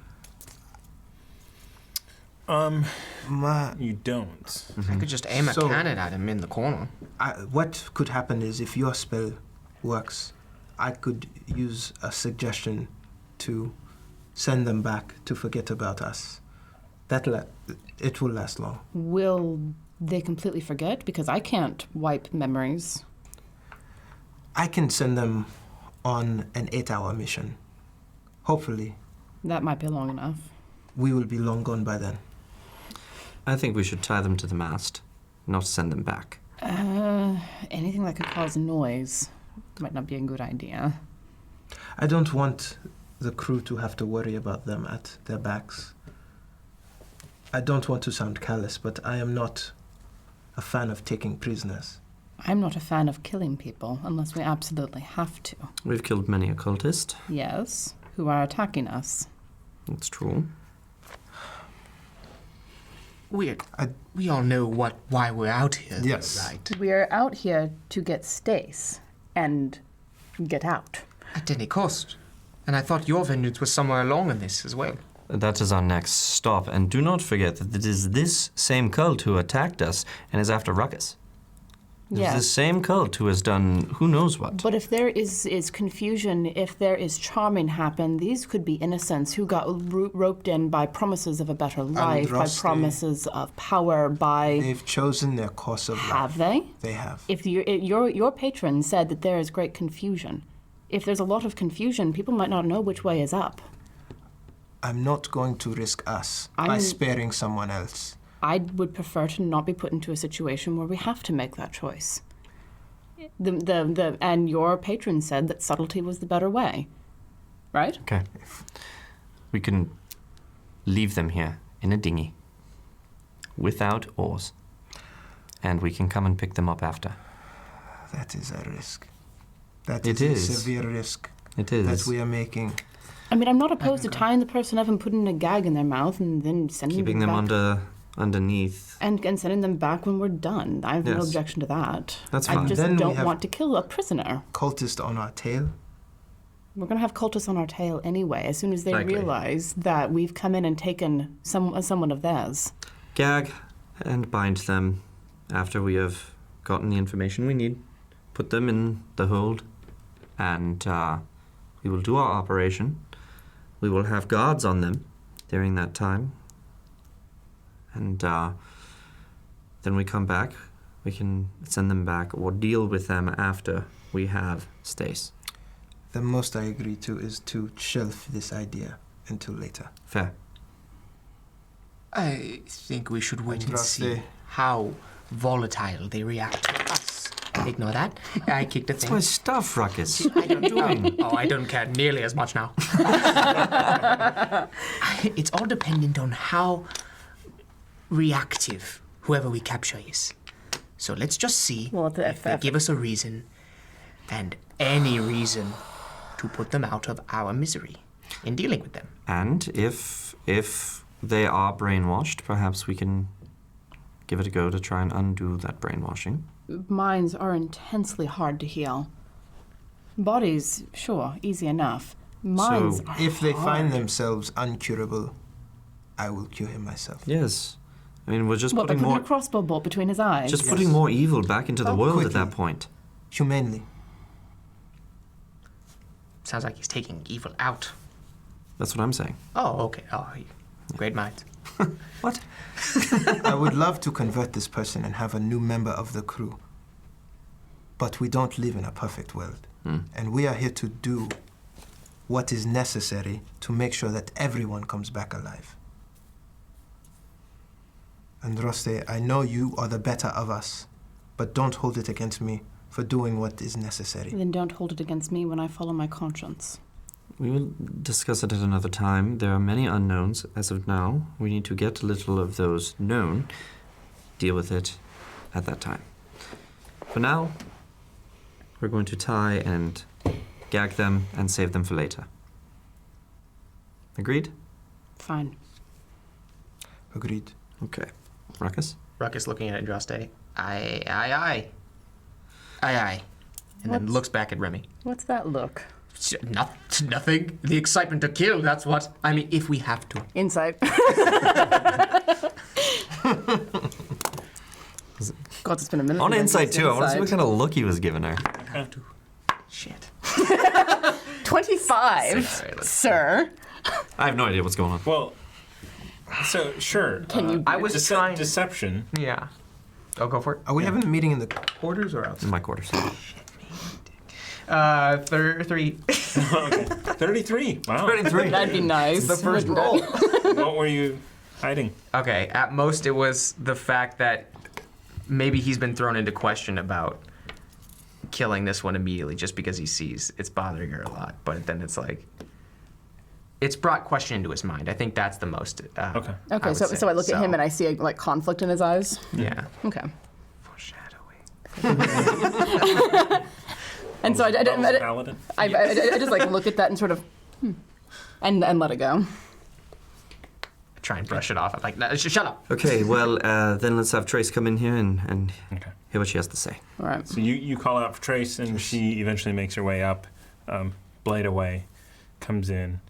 You don't. I could just aim a So- cannon at him in the corner. What could happen is if your spell works, I could use a suggestion to send them back to forget about us. It will last long. Will they completely forget? Because I can't wipe memories. I can send them on an 8-hour mission. Hopefully, That might be long enough. we will be long gone by then. I think we should tie them to the mast, not send them back. Anything that could cause noise might not be a good idea. I don't want the crew to have to worry about them at their backs. I don't want to sound callous, but I am not a fan of taking prisoners. I'm not a fan of killing people unless we absolutely have to. We've killed many a cultist. Yes, who are attacking us. That's true. We all know why we're out here, though, Yes. right? We're out here to get Stace and get out. At any cost. And I thought your vengeance was somewhere along in this as well. That is our next stop. And do not forget that it is this same cult who attacked us and is after Ruckus. It's Yes. the same cult who has done who knows what. But if there is confusion, if there is charming happen, these could be innocents who got roped in by promises of a better life, by Rusty. promises of power, by... They've chosen their course of life. Have they? They have. If your patron said that there is great confusion, if there's a lot of confusion, people might not know which way is up. I'm not going to risk us by I'm- sparing someone else. I would prefer to not be put into a situation where we have to make that choice. And your patron said that subtlety was the better way, right? Okay. We can leave them here in a dinghy without oars. And we can come and pick them up after. That is a risk. That It is a is. severe risk It is. that we are making. I mean, I'm not opposed to tying the person up and putting a gag in their mouth and then sending Keeping them back. underneath. And sending them back when we're done. I have no Yes. objection to that. That's I fine. just Then we don't have- want to kill a prisoner. Cultist on our tail. We're going to have cultists on our tail anyway, as soon as they Likely. realize that we've come in and taken someone of theirs. Gag and bind them after we have gotten the information we need. Put them in the hold. And we will do our operation. We will have guards on them during that time. And then we come back. We can send them back or deal with them after we have Stace. The most I agree to is to shelf this idea until later. Fair. I think we should wait and Rusty. see how volatile they react to us. Ignore that. I kicked a It's thing. my stuff, Ruckus. I don't doing. Oh, I don't care nearly as much now. It's all dependent on how reactive whoever we capture is. So let's just see Well, if they give us a reason, and any reason, to put them out of our misery in dealing with them. And if they are brainwashed, perhaps we can give it a go to try and undo that brainwashing. Minds are intensely hard to heal. Bodies, sure, easy enough. Minds So, are If they hard. find themselves uncurable, I will cure him myself. Yes. I mean, we're just What, by putting putting more a crossbow bolt between his eyes? just putting more evil back into the world at Quickly. that point. Humanely. Sounds like he's taking evil out. That's what I'm saying. Oh, okay. Oh, great minds. What? I would love to convert this person and have a new member of the crew. But we don't live in a perfect world. And we are here to do what is necessary to make sure that everyone comes back alive. And Roste, I know you are the better of us, but don't hold it against me for doing what is necessary. Then don't hold it against me when I follow my conscience. We will discuss it at another time. There are many unknowns as of now. We need to get a little of those known, deal with it at that time. For now, we're going to tie and gag them and save them for later. Agreed? Fine. Agreed. Okay. Ruckus? Ruckus looking at Andraste. Aye, aye, aye. Aye, aye. And then What's- looks back at Remy. What's that look? Nothing. The excitement to kill, that's what. I mean, if we have to. Insight. God, it's been a minute. On since I insight used too. I want to see what insight. kind of look he was giving her. Shit. 25, All right, let's- sir. I have no idea what's going on. Well, so sure. Can you? I was trying. Deception. Yeah. Oh, go for it. Are we having a meeting in the quarters or outside? In my quarters. 3. Okay. 33. Wow. 33. That'd be nice. The first wouldn't roll. it? What were you hiding? Okay, at most it was the fact that maybe he's been thrown into question about killing this one immediately just because he sees it's bothering her a lot. But then it's like, it's brought question into his mind. I think that's the most. Okay. Okay, so I look at him and I see like conflict in his eyes. Yeah. Okay. Foreshadowing. And so I Paladin. just like look at that and sort of, and let it go. Try and brush it off. I'm like, no, shut up. Okay, well, then let's have Trace come in here and Okay. hear what she has to say. All right. So you call out for Trace, and she eventually makes her way up. Blade away, comes in.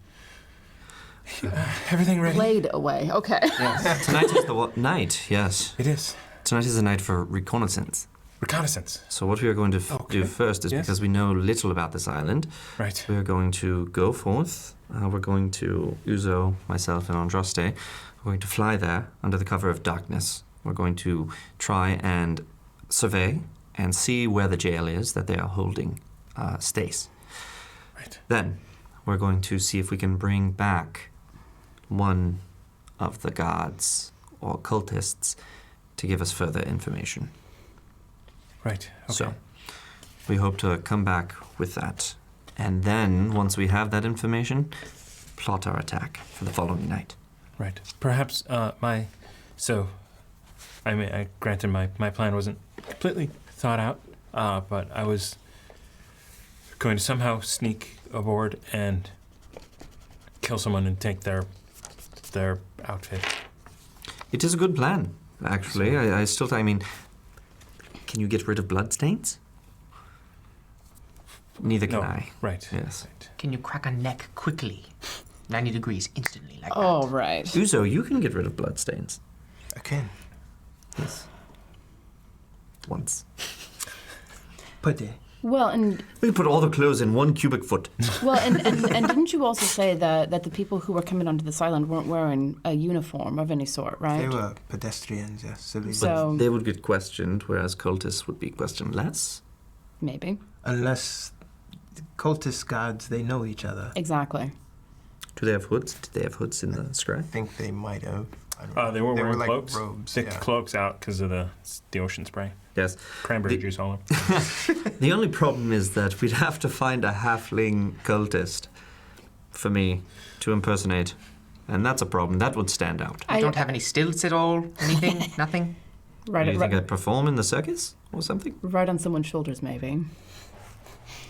Everything ready? Blade away. Okay. Yes. Tonight is the night, yes. It is. Tonight is the night for reconnaissance. Reconnaissance. So what we are going to do first is, Yes. because we know little about this island, Right. we are going to go forth. We're going to, Uzo, myself, and Andraste, we're going to fly there under the cover of darkness. We're going to try and survey and see where the jail is that they are holding Stace. Right. Then we're going to see if we can bring back one of the guards or cultists to give us further information. Right. Okay. So we hope to come back with that. And then, once we have that information, plot our attack for the following night. Right. Perhaps So, I mean, granted, my plan wasn't completely thought out, but I was going to somehow sneak aboard and kill someone and take their outfit. It is a good plan, actually. I mean, can you get rid of bloodstains? Neither can No. I. Right. Yes. Right. Can you crack a neck quickly? 90 degrees instantly, like All right. Uzo, you can get rid of bloodstains. I can. Yes. Once. Per day. Well, and We can put all the clothes in 1 cubic foot. and didn't you also say that the people who were coming onto this island weren't wearing a uniform of any sort, right? They were pedestrians, yes. Civilians. So They would get questioned, whereas cultists would be questioned less. maybe Unless the cultist guards, they know each other. exactly. Do they have hoods? Did they have hoods in the I sky? think they might have. I don't know. They were wearing like cloaks. robes. Thick yeah. cloaks out because of the ocean spray. Yes. Cranberry The- juice all over. The only problem is that we'd have to find a halfling cultist for me to impersonate. And that's a problem. That would stand out. You don't have any stilts at all? Anything? Nothing? right, Do you think right, I'd perform in the circus or something? right on someone's shoulders, maybe.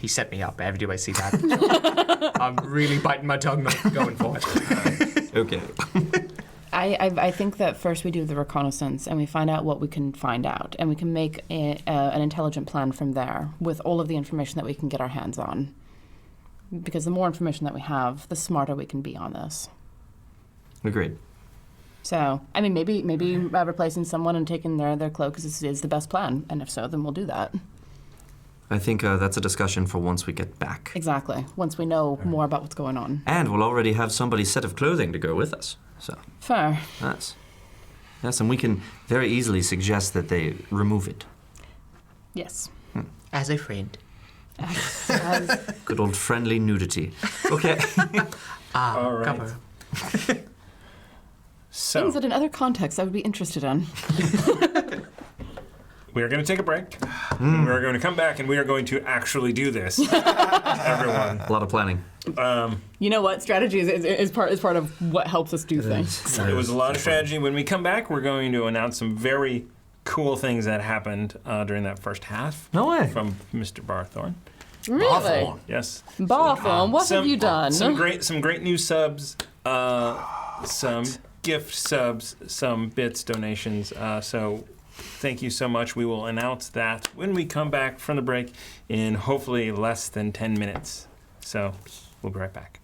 He set me up. Ever do I see that? I'm really biting my tongue, not going for it. Okay. I think that first we do the reconnaissance and we find out what we can find out, and we can make an intelligent plan from there with all of the information that we can get our hands on. Because the more information that we have, the smarter we can be on this. Agreed. So, I mean, maybe replacing someone and taking their cloak is the best plan. And if so, then we'll do that. I think that's a discussion for once we get back. Exactly. Once we know more about what's going on. And we'll already have somebody's set of clothing to go with us. So Fair. yes, and we can very easily suggest that they remove it. Yes. As a friend. Good old friendly nudity. Okay. All right. Cover. So Things that in other contexts I would be interested in. we are going to take a break. We are going to come back, and we are going to actually do this, everyone. A lot of planning. You know what? Strategy is part of what helps us do things. It was a lot of strategy. When we come back, we're going to announce some very cool things that happened during that first half. No way. From Mr. Barthorn. Really? Yes. Barthorn, what have you done? Some great new subs. Some gift subs. Some bits donations. So thank you so much. We will announce that when we come back from the break in hopefully less than 10 minutes. So we'll be right back.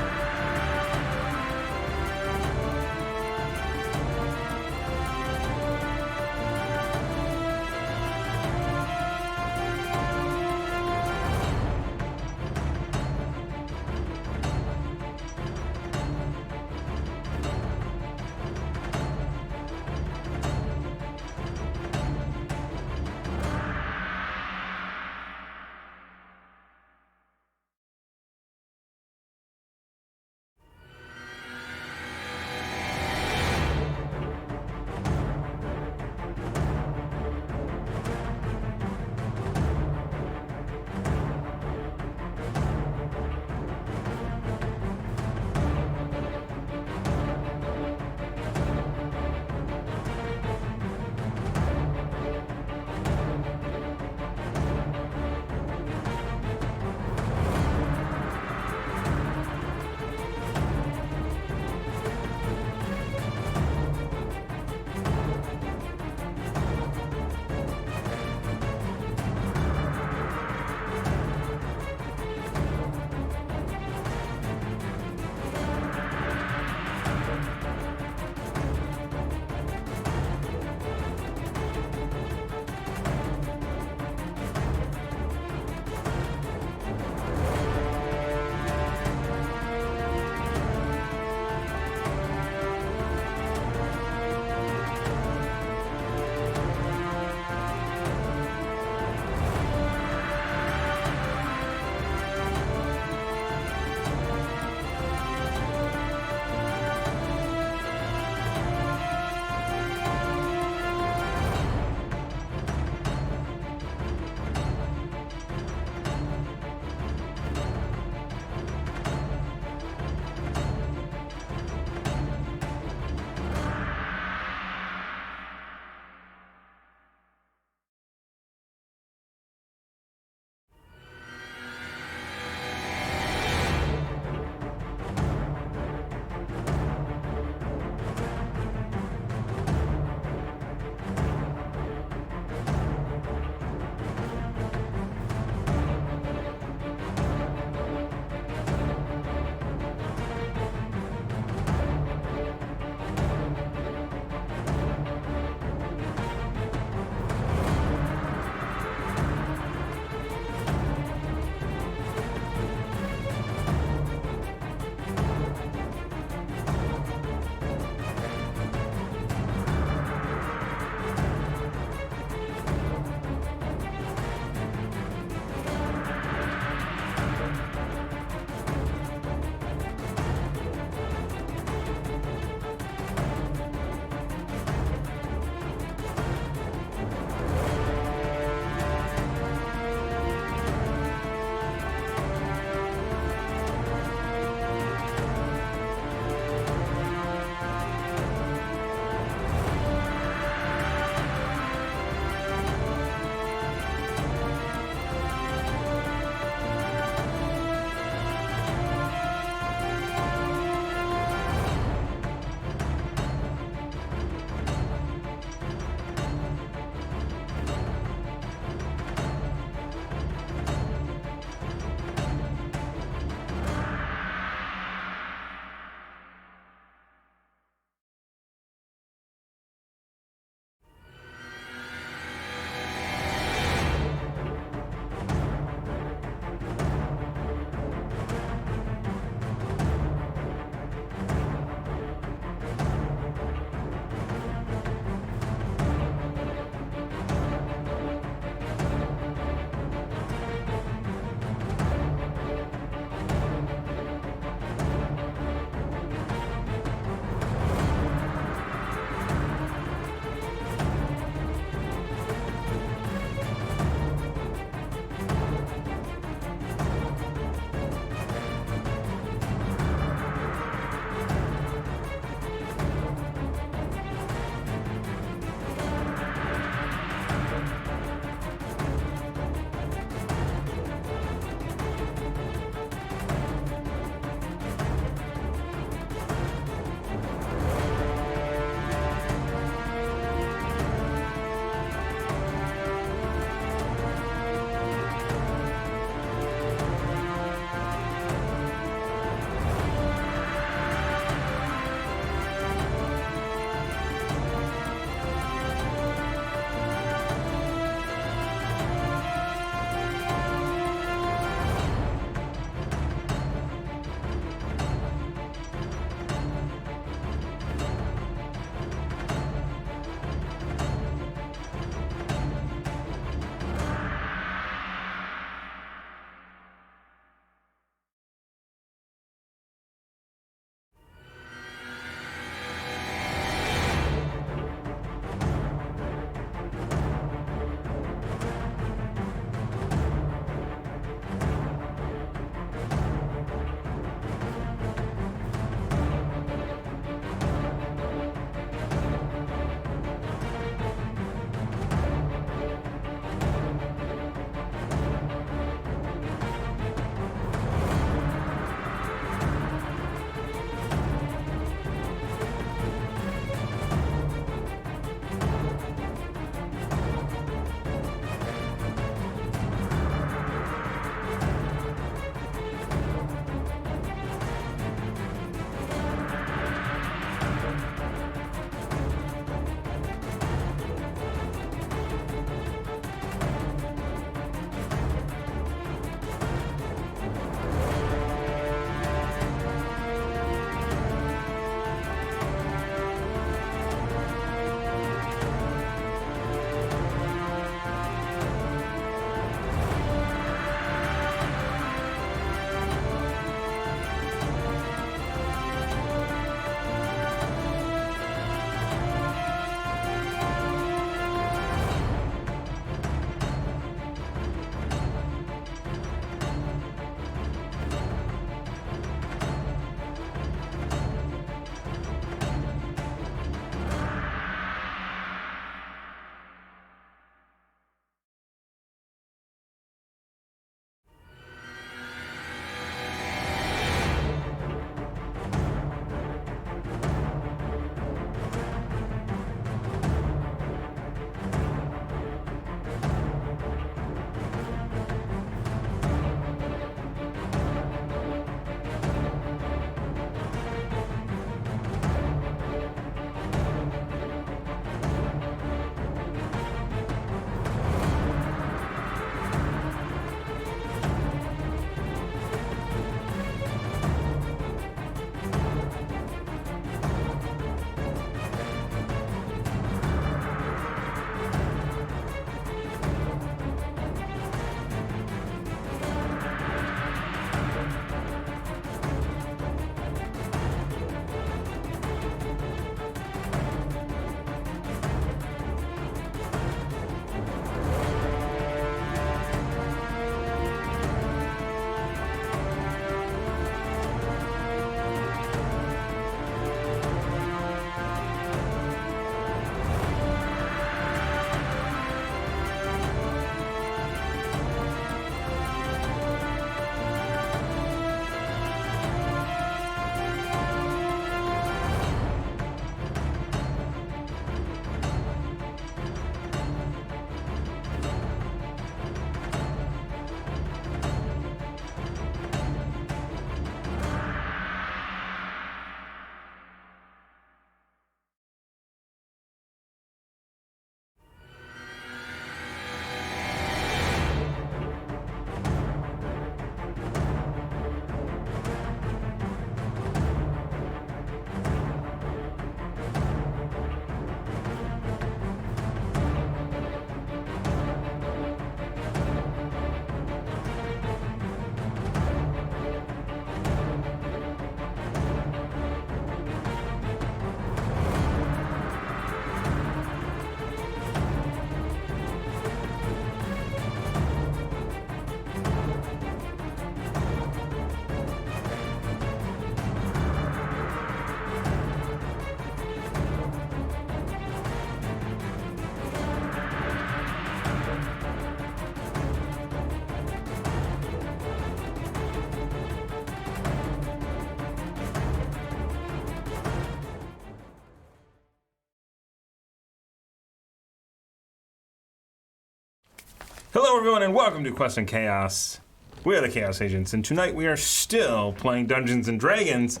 Hello, everyone, and welcome to Quest and Chaos. We are the Chaos Agents, and tonight we are still playing Dungeons and Dragons,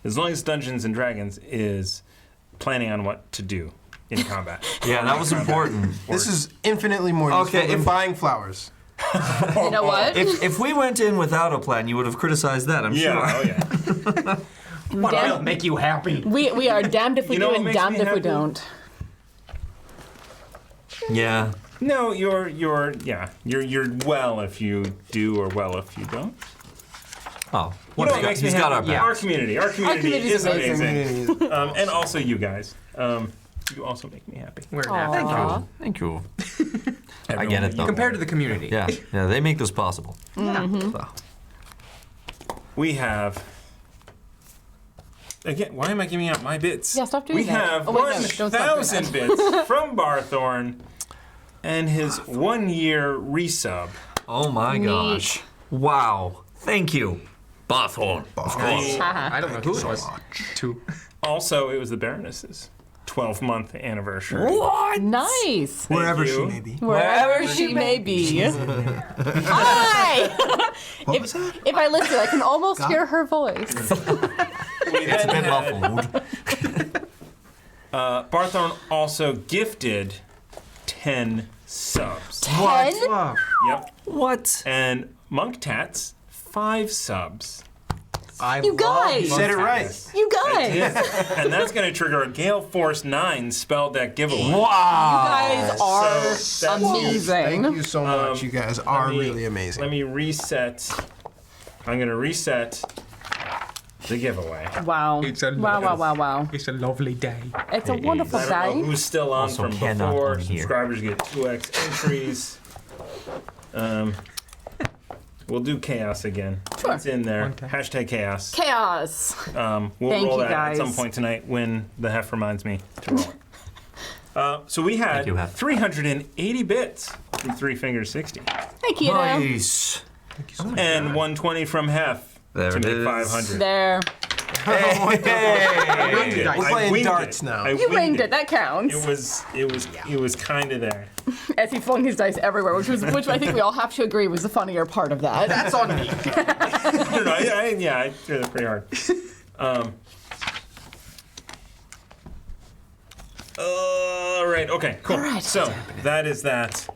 as long as Dungeons and Dragons is planning on what to do in combat. Yeah, that was important. This is infinitely more Okay, useful than if- buying flowers. You know what? If we went in without a plan, you would have criticized that, I'm Yeah, sure. oh yeah. What will make you happy? We are damned if we You know do what and makes damned me if we happy? don't. Yeah. No, you're well if you do or well if you don't. Oh, You know what makes me he's got our happy? back. Our community. Our community community's is amazing. amazing. And also you guys. You also make me happy. We're Thank not. you. Thank you. I Everyone get that it you though. Compared to the community. Yeah, they make this possible. So. We have. Again, why am I giving out my bits? Yeah, stop doing we that. have Oh, wait, no, don't stop doing 1,000 bits from Barthorn and his 1 year resub. Oh my Neat. gosh. Wow. Thank you. Barthorn. Of course. Haha. I don't know who it was. Two. Also, it was the Baroness's 12-month anniversary. What? Nice. Wherever you. she may be. Wherever she may be. Hi! What was that? If I listen, I can almost hear her voice. We It's a then bit had, muffled. Barthorn also gifted 10 subs. 10? Yep. What? And Monk Tats, 5 subs. You guys! You said it right. You guys! Yeah. And that's going to trigger a Gale Force 9 spell deck giveaway. You guys are So that's- amazing. Thank you so much. You guys are me- really amazing. Let me reset. I'm going to reset the giveaway. Wow. It's a Wow, wow, wow, wow. It's a lovely day. It's a It wonderful I don't know day. who's still on Also from cannot before. unhear. Subscribers get 2x entries. We'll do chaos again. Sure. It's in there. One time. Hashtag chaos. Chaos. We'll Thank roll you, that guys. at some point tonight when the Hef reminds me to roll it. So we had Thank you, Hef. 380 bits from Three Fingers 60. Thank you. Nice. And 120 from Hef There to it make is. 500. There. I winged it. We're I playing winged darts it. now. I You winged winged it. That counts. It was kind of there. As he flung his dice everywhere, which I think we all have to agree was the funnier part of that. That's on me. No, I threw that pretty hard. All right. Okay. Cool. All right. So that is that.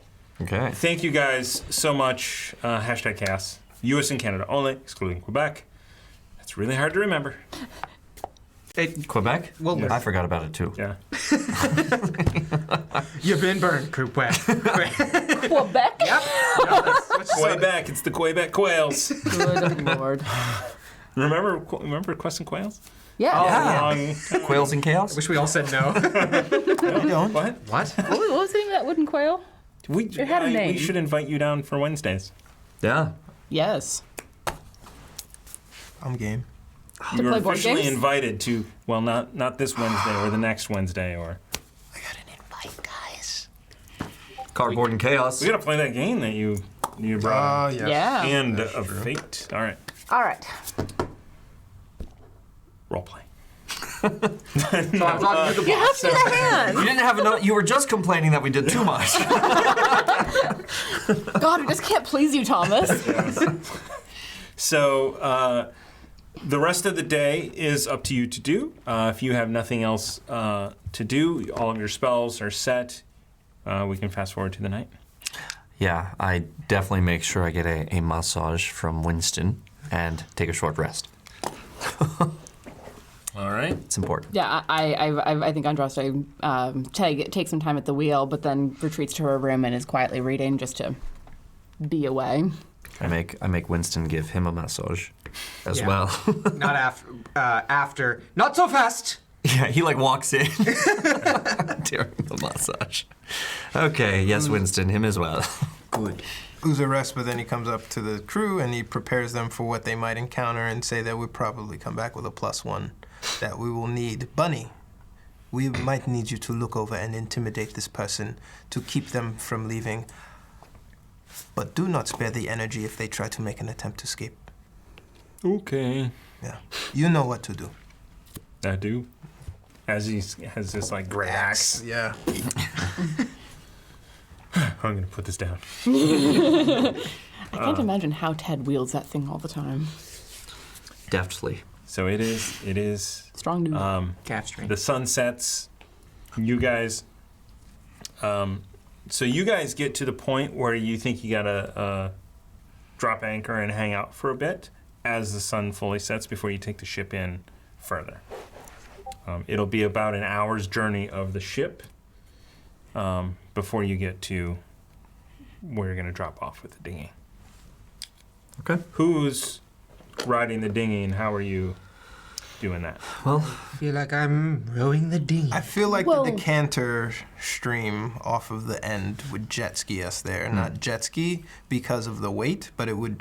Okay. Thank you guys so much. Hashtag chaos. U.S. and Canada only, excluding Quebec. That's really hard to remember. Quebec? Well, I forgot about it too. Yeah. You've been burned, Quebec. Quebec? Yep. Quebec. It's the Quebec Quails. Good lord. Remember Quest and Quails? Yeah. Long- Quails and Chaos? Wish we all said no. Don't. What? What? What was the name of that wooden quail? It had a name. We should invite you down for Wednesdays. Yeah. Yes. I'm game. You were play board officially games? invited to, well, not this Wednesday or the next Wednesday or. I got an invite, guys. Cardboard and Chaos. We gotta play that game that you brought. Oh, yeah. Yeah. And of fate. All right. All right. Role play. So I'm talking to the You have boss. to do the hand. You didn't have enough. You were just complaining that we did too much. God, we just can't please you, Thomas. So the rest of the day is up to you to do. If you have nothing else to do, all of your spells are set. We can fast forward to the night. Yeah, I definitely make sure I get a massage from Winston and take a short rest. All right. It's important. Yeah, I think Andraste takes some time at the wheel, but then retreats to her room and is quietly reading just to be away. I make Winston give him a massage as Yeah. well. Not after. After. Not so fast. Yeah, he like walks in during the massage. Okay, yes, Winston, him as well. Good. Uza rests, but then he comes up to the crew and he prepares them for what they might encounter and say that we'll probably come back with a +1 that we will need. Bunny, we might need you to look over and intimidate this person to keep them from leaving. But do not spare the energy if they try to make an attempt to escape. Okay. Yeah. You know what to do. I do. As he has this like great axe. Yeah. I'm going to put this down. I can't imagine how Ted wields that thing all the time. Deftly. So it is. Strong dude. Calf string. The sun sets. You guys. So you guys get to the point where you think you gotta drop anchor and hang out for a bit as the sun fully sets before you take the ship in further. It'll be about an hour's journey of the ship before you get to where you're gonna drop off with the dinghy. Okay. Who's riding the dinghy and how are you doing that? Well, I feel like I'm rowing the dinghy. I feel like Well- the decanter stream off of the end would jet ski us there. Not jet ski because of the weight, but it would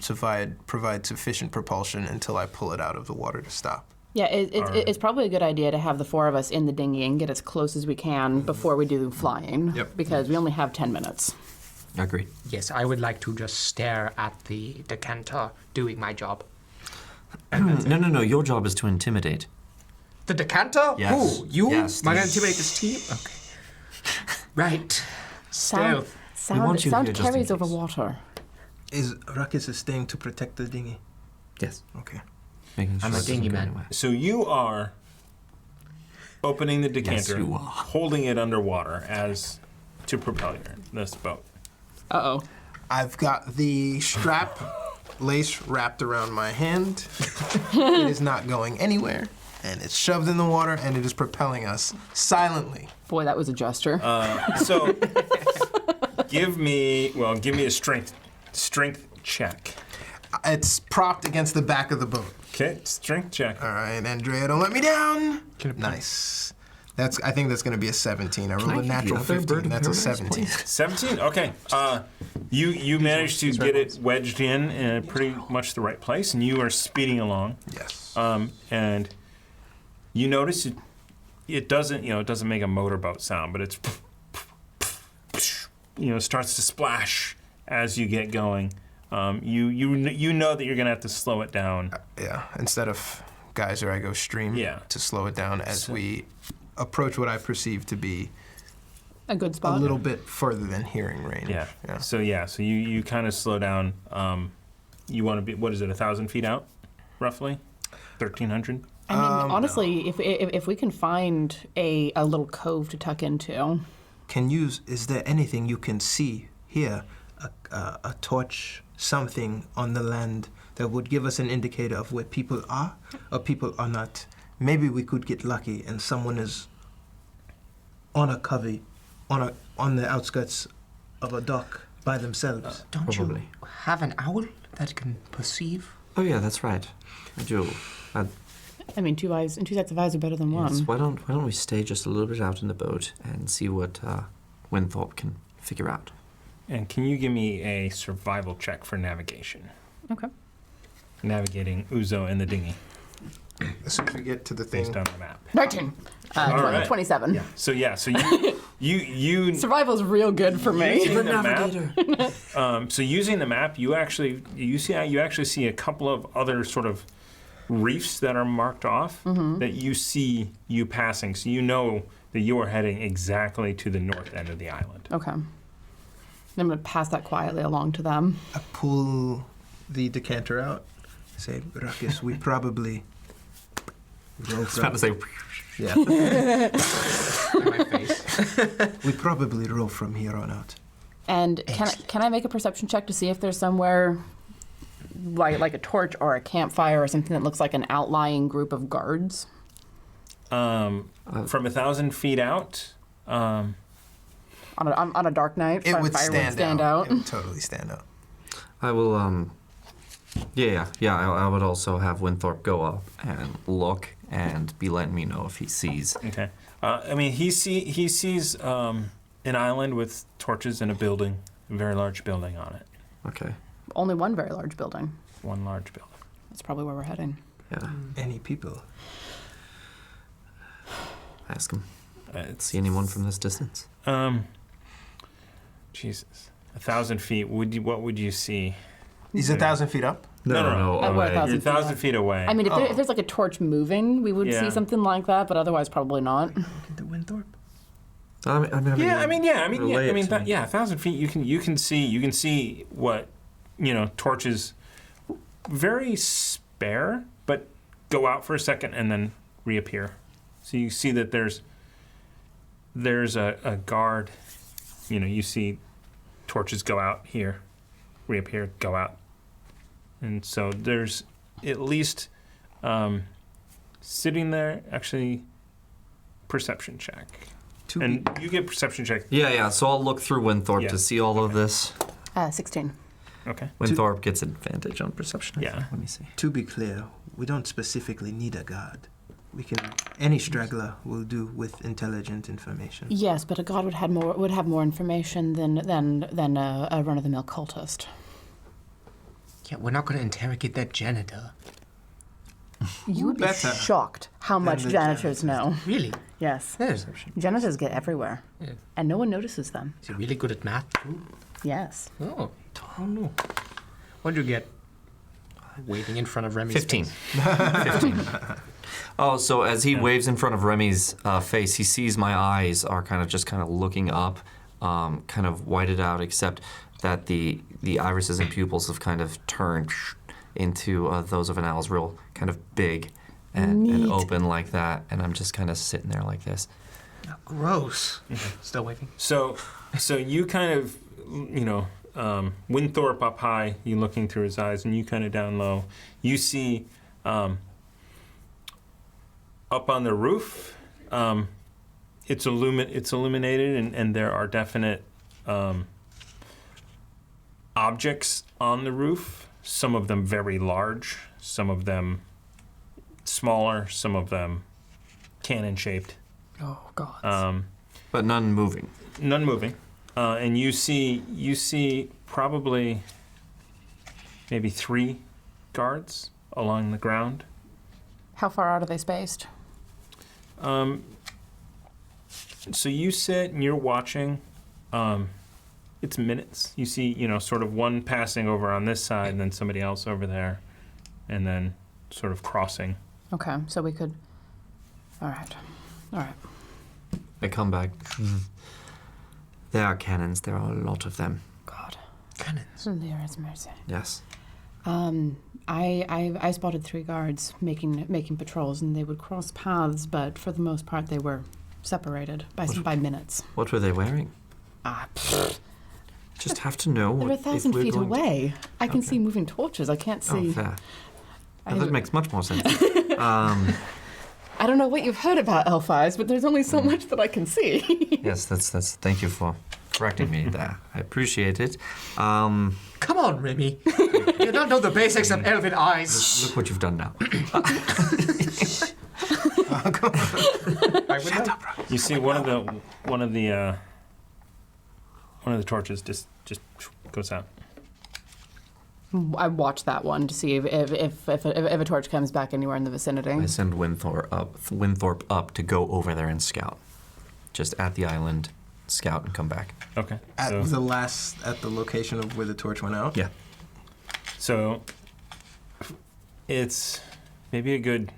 provide sufficient propulsion until I pull it out of the water to stop. Yeah, it's probably a good idea to have the four of us in the dinghy and get as close as we can before we do flying. Yep. Because we only have 10 minutes. agreed. Yes, I would like to just stare at the decanter doing my job. No. Your job is to intimidate. The decanter? Yes. Who? You? Yes, Am I going to this- intimidate this team? Okay. Right. Sound, Stealth. want you sound here just in carries over case. water. Is Ruckus staying to protect the dinghy? Yes. Okay. Making sure I'm a it doesn't dinghy go man. anywhere. So you are opening the decanter, you are. holding it underwater as to propel this boat. Uh-oh. I've got the strap lace wrapped around my hand. It is not going anywhere, and it's shoved in the water, and it is propelling us silently. Boy, that was a gesture. So give me a strength check. It's propped against the back of the boat. Okay, strength check. All right, Andrea, don't let me down. Nice. I think that's going to be a 17. I rolled a natural 15. That's a 17. 17. Okay. You managed to get it wedged in pretty much the right place, and you are speeding along. Yes. And you notice it doesn't make a motorboat sound, but it's starts to splash as you get going. You know that you're gonna have to slow it down. Yeah. Instead of geyser, I go stream to slow it down as we approach what I perceive to be a good spot. a little bit further than hearing range. Yeah. So you kind of slow down. You want to be, what is it, 1,000 feet out, roughly, 1,300. I mean, honestly, if we can find a little cove to tuck into. Is there anything you can see here? A torch, something on the land that would give us an indicator of where people are or people are not. Maybe we could get lucky and someone is on a covey, on the outskirts of a dock by themselves. Don't Probably. you have an owl that can perceive? Oh yeah, that's right. I do. I mean, two sets of eyes are better than one. Yes, why don't we stay just a little bit out in the boat and see what Winthorpe can figure out? And can you give me a survival check for navigation? Okay. Navigating Uzo and the dinghy As soon as we get to the thing. based on the map. 19. All right. 27. Yeah. So you Survival's real good for me. using the map. So using the map, you actually see a couple of other sort of reefs that are marked off that you see you passing. So you know that you are heading exactly to the north end of the island. Okay. I'm going to pass that quietly along to them. I pull the decanter out. Say, Ruckus, we probably row from. say. Yeah. My face. We probably row from here on out. And can I make a perception check to see if there's somewhere like a torch or a campfire or something that looks like an outlying group of guards? From 1,000 feet out, On a dark night, It would fire would stand out. out. It would totally stand out. I will. I would also have Winthorpe go up and look and be letting me know if he sees. okay. I mean, he sees an island with torches and a very large building on it. Okay. Only one very large building. One large building. That's probably where we're heading. Yeah. Any people? Ask him. It's See anyone from this distance? Jesus, 1,000 feet. What would you see? He's 1,000 feet up? No. At what, away. 1,000 You're 1,000 feet away. I mean, if there's like a torch moving, we would Yeah. see something like that, but otherwise probably not. Look into Winthorpe. Yeah, 1,000 feet. You can see what, torches, very spare, but go out for a second and then reappear. So you see that there's a guard. You see torches go out here, reappear, go out, and so there's at least sitting there. Actually, perception check. And you get perception check. Yeah. So I'll look through Winthorpe to see all of this. 16. Okay. Winthorpe gets advantage on perception. Yeah. Let me see. To be clear, we don't specifically need a guard. Any straggler will do with intelligent information. Yes, but a god would have more information than a run-of-the-mill cultist. Yeah, we're not going to interrogate that janitor. You would be Better shocked how much the janitors know. Really? Yes. Yes. Janitors get everywhere, Yeah. and no one notices them. Is he really good at math too? Yes. Oh, I don't know. What'd you get? Waving in front of Remy's 15. face. 15. Oh, so as he waves in front of Remy's face, he sees my eyes are kind of looking up, kind of whited out, except that the irises and pupils have kind of turned into those of an owl's, real kind of big and open like that. And I'm just kind of sitting there like this. Oh, gross. Still waving. So you kind of, Winthorpe up high, you looking through his eyes, and you kind of down low. You see up on the roof, it's illuminated, and there are definite objects on the roof. Some of them very large, some of them smaller, some of them cannon-shaped. Oh God. But none moving. None moving. And you see probably maybe 3 guards along the ground. How far out are they spaced? So you sit and you're watching. It's minutes. You see, sort of one passing over on this side and then somebody else over there, and then sort of crossing. Okay, so we could. All right. They come back. There are cannons. There are a lot of them. God. Cannons. There is mercy. Yes. I spotted 3 guards making patrols, and they would cross paths, but for the most part they were separated by minutes. What were they wearing? Just have to know. They're 1,000 feet away. I can see moving torches. I can't see. Oh, fair. That makes much more sense. I don't know what you've heard about elf eyes, but there's only so much that I can see. Yes, that's. Thank you for correcting me there. I appreciate it. Come on, Remy. You don't know the basics of elven eyes. Look what you've done now. Shut up, You see one of the torches just goes out. I watch that one to see if a torch comes back anywhere in the vicinity. I send Winthorpe up to go over there and scout. Just at the island, scout and come back. Okay. At the location of where the torch went out? Yeah. So it's maybe a good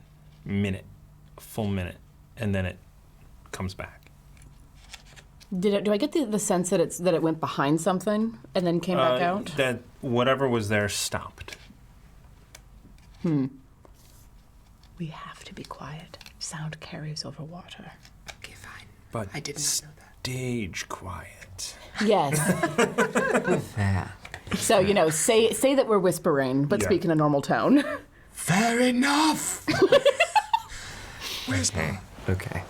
minute, a full minute, and then it comes back. Do I get the sense that it went behind something and then came back out? That whatever was there stopped. We have to be quiet. Sound carries over water. Okay, fine. But I did not know that. Stage quiet. Yes. Fair. So, say that we're whispering, but Yeah. speak in a normal tone. Fair enough. Okay. Okay.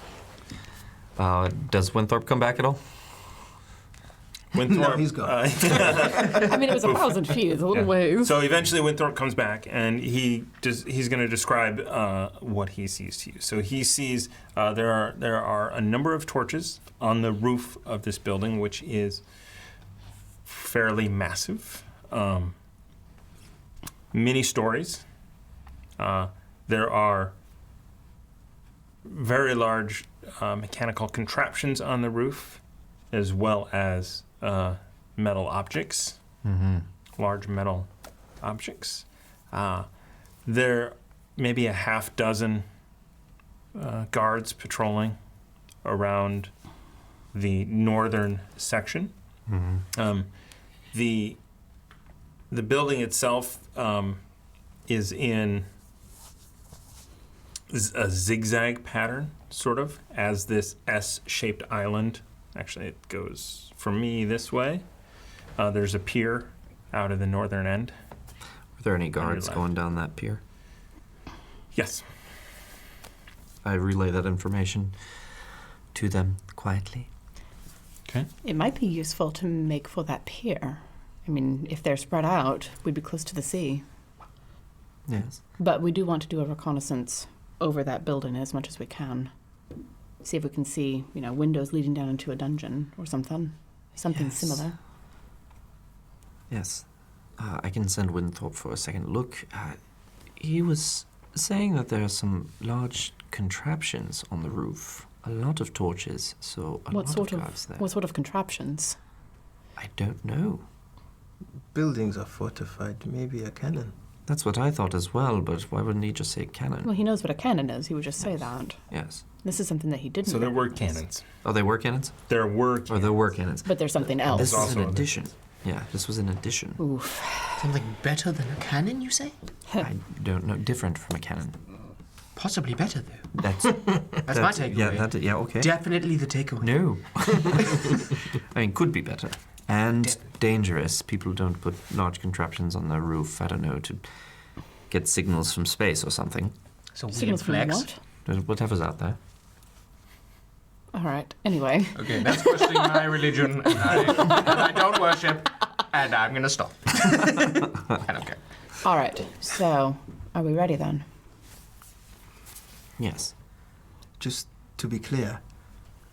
Does Winthorpe come back at all? Winthorpe, No, he's gone. I mean, it was 1,000 feet. It's a little ways. So eventually Winthorpe comes back, and he's going to describe what he sees to you. So he sees there are a number of torches on the roof of this building, which is fairly massive. Many stories. There are very large mechanical contraptions on the roof, as well as metal objects, large metal objects. There may be a half dozen guards patrolling around the northern section. The building itself is in a zigzag pattern, sort of, as this S-shaped island. Actually, it goes from me this way. There's a pier out of the northern end. Are there any guards left. going down that pier? Yes. I relay that information to them quietly. Okay. It might be useful to make for that pier. I mean, if they're spread out, we'd be close to the sea. Yes. But we do want to do a reconnaissance over that building as much as we can. See if we can see, windows leading down into a dungeon or something. Something Yes. similar. Yes. I can send Winthorpe for a second look. He was saying that there are some large contraptions on the roof. A lot of torches, so a lot of guards there. What sort of contraptions? I don't know. Buildings are fortified. Maybe a cannon. That's what I thought as well, but why wouldn't he just say cannon? Well, he knows what a cannon is. He would just say that. Yes. This is something that he didn't So there know. were cannons. Oh, they were cannons? There were Or cannons. there were cannons. But there's something else. This is also an other addition. Yeah, this was an addition. Oof. Something better than a cannon, you say? I don't know. Different from a cannon. Possibly better, though. That's That's my takeaway. Yeah, okay. Definitely the takeaway. No. I mean, could be better. And dangerous. People don't put large contraptions on their roof, I don't know, to get signals from space or something. So weird Signals from flex. what? Whatever's out there. All right. Anyway. Okay, that's questioning my religion, and I don't worship, and I'm gonna stop. I don't care. All right. So, are we ready then? Yes. Just to be clear,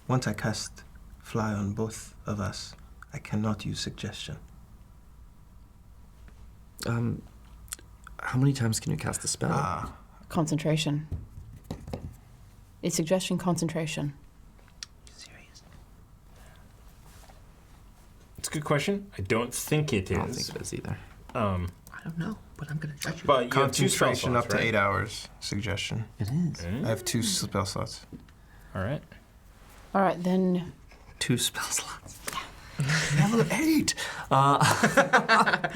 once I cast fly on both of us, I cannot use suggestion. How many times can you cast a spell? Concentration. Is suggestion concentration? Serious. It's a good question. I don't think it I don't is. think it is either. I don't know, but I'm gonna judge you. But you have two spell Concentration slots, up to right? 8 hours. Suggestion. It is. I have 2 spell slots. All right. All right, then 2 spell slots. Level 8!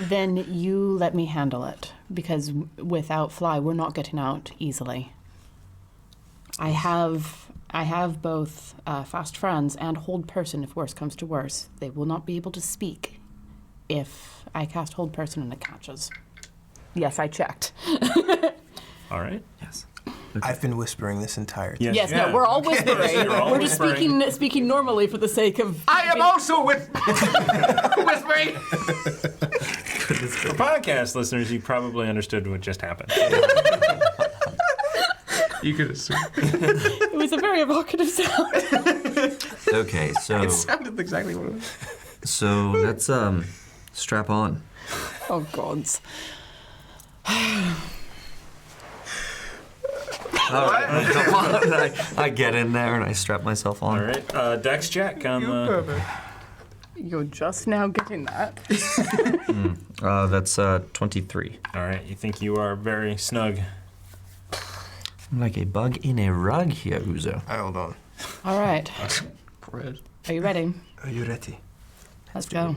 then you let me handle it because without fly we're not getting out easily. I have both fast friends and hold person if worse comes to worse. They will not be able to speak if I cast hold person and it catches. Yes, I checked. All right. Yes. I've been whispering this entire time. Yes, yeah. no, we're all whispering. You're all We're just whispering. speaking normally for the sake of. I am also whispering. For podcast listeners, you probably understood what just happened. You could assume. It was a very evocative sound. Okay, so It sounded exactly what it was. so let's strap on. Oh gods. All right. Come on. I get in there and I strap myself on. All right. Dex check on the. You're just now getting that. That's 23. All right. You think you are very snug. I'm like a bug in a rug here, Uzo. Hold on. All right. Are you ready? Are you ready? Let's go.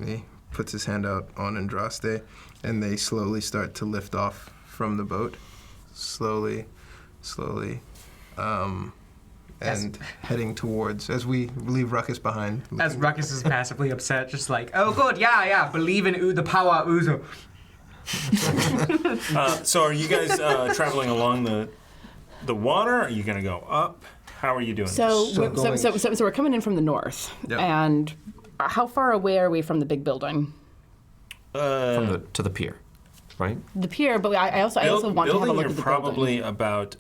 He puts his hand out on Andraste, and they slowly start to lift off from the boat. Slowly. And heading towards, as we leave Ruckus behind. As Ruckus is passively upset, just like, oh good, yeah, believe in the power of Uzo. So are you guys traveling along the water? Are you going to go up? How are you doing So this? we're coming in from the north, Yep. and how far away are we from the big building? To the pier, right? The pier, but I also want to have a building, look you're at the probably building. about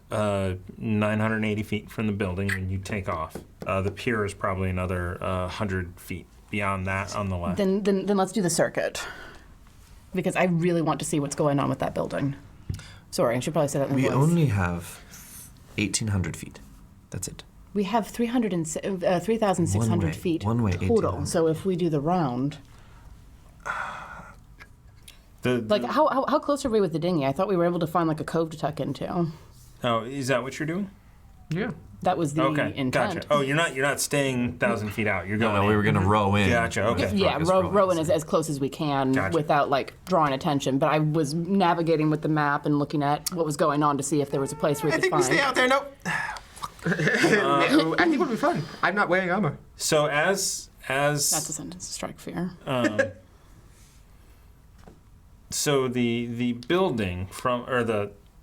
980 feet from the building when you take off. The pier is probably another 100 feet beyond that on the left. Then let's do the circuit, because I really want to see what's going on with that building. Sorry, I should probably say that in We voice. only have 1,800 feet. That's it. We have 3,600 One way. feet One way, total. 1,800. So if we do the round, like how close are we with the dinghy? I thought we were able to find like a cove to tuck into. Oh, is that what you're doing? Yeah. That was the Okay, intent. gotcha. Oh, you're not staying 1,000 feet out. You're going. No, we were going to row in. Gotcha. Okay. Yeah, Focus rowing as close as we can Gotcha. without like drawing attention. But I was navigating with the map and looking at what was going on to see if there was a place we I could think we find. stay out there. Nope. I think it'll be fun. I'm not wearing armor. So as That's a sentence to strike fear. so the building from or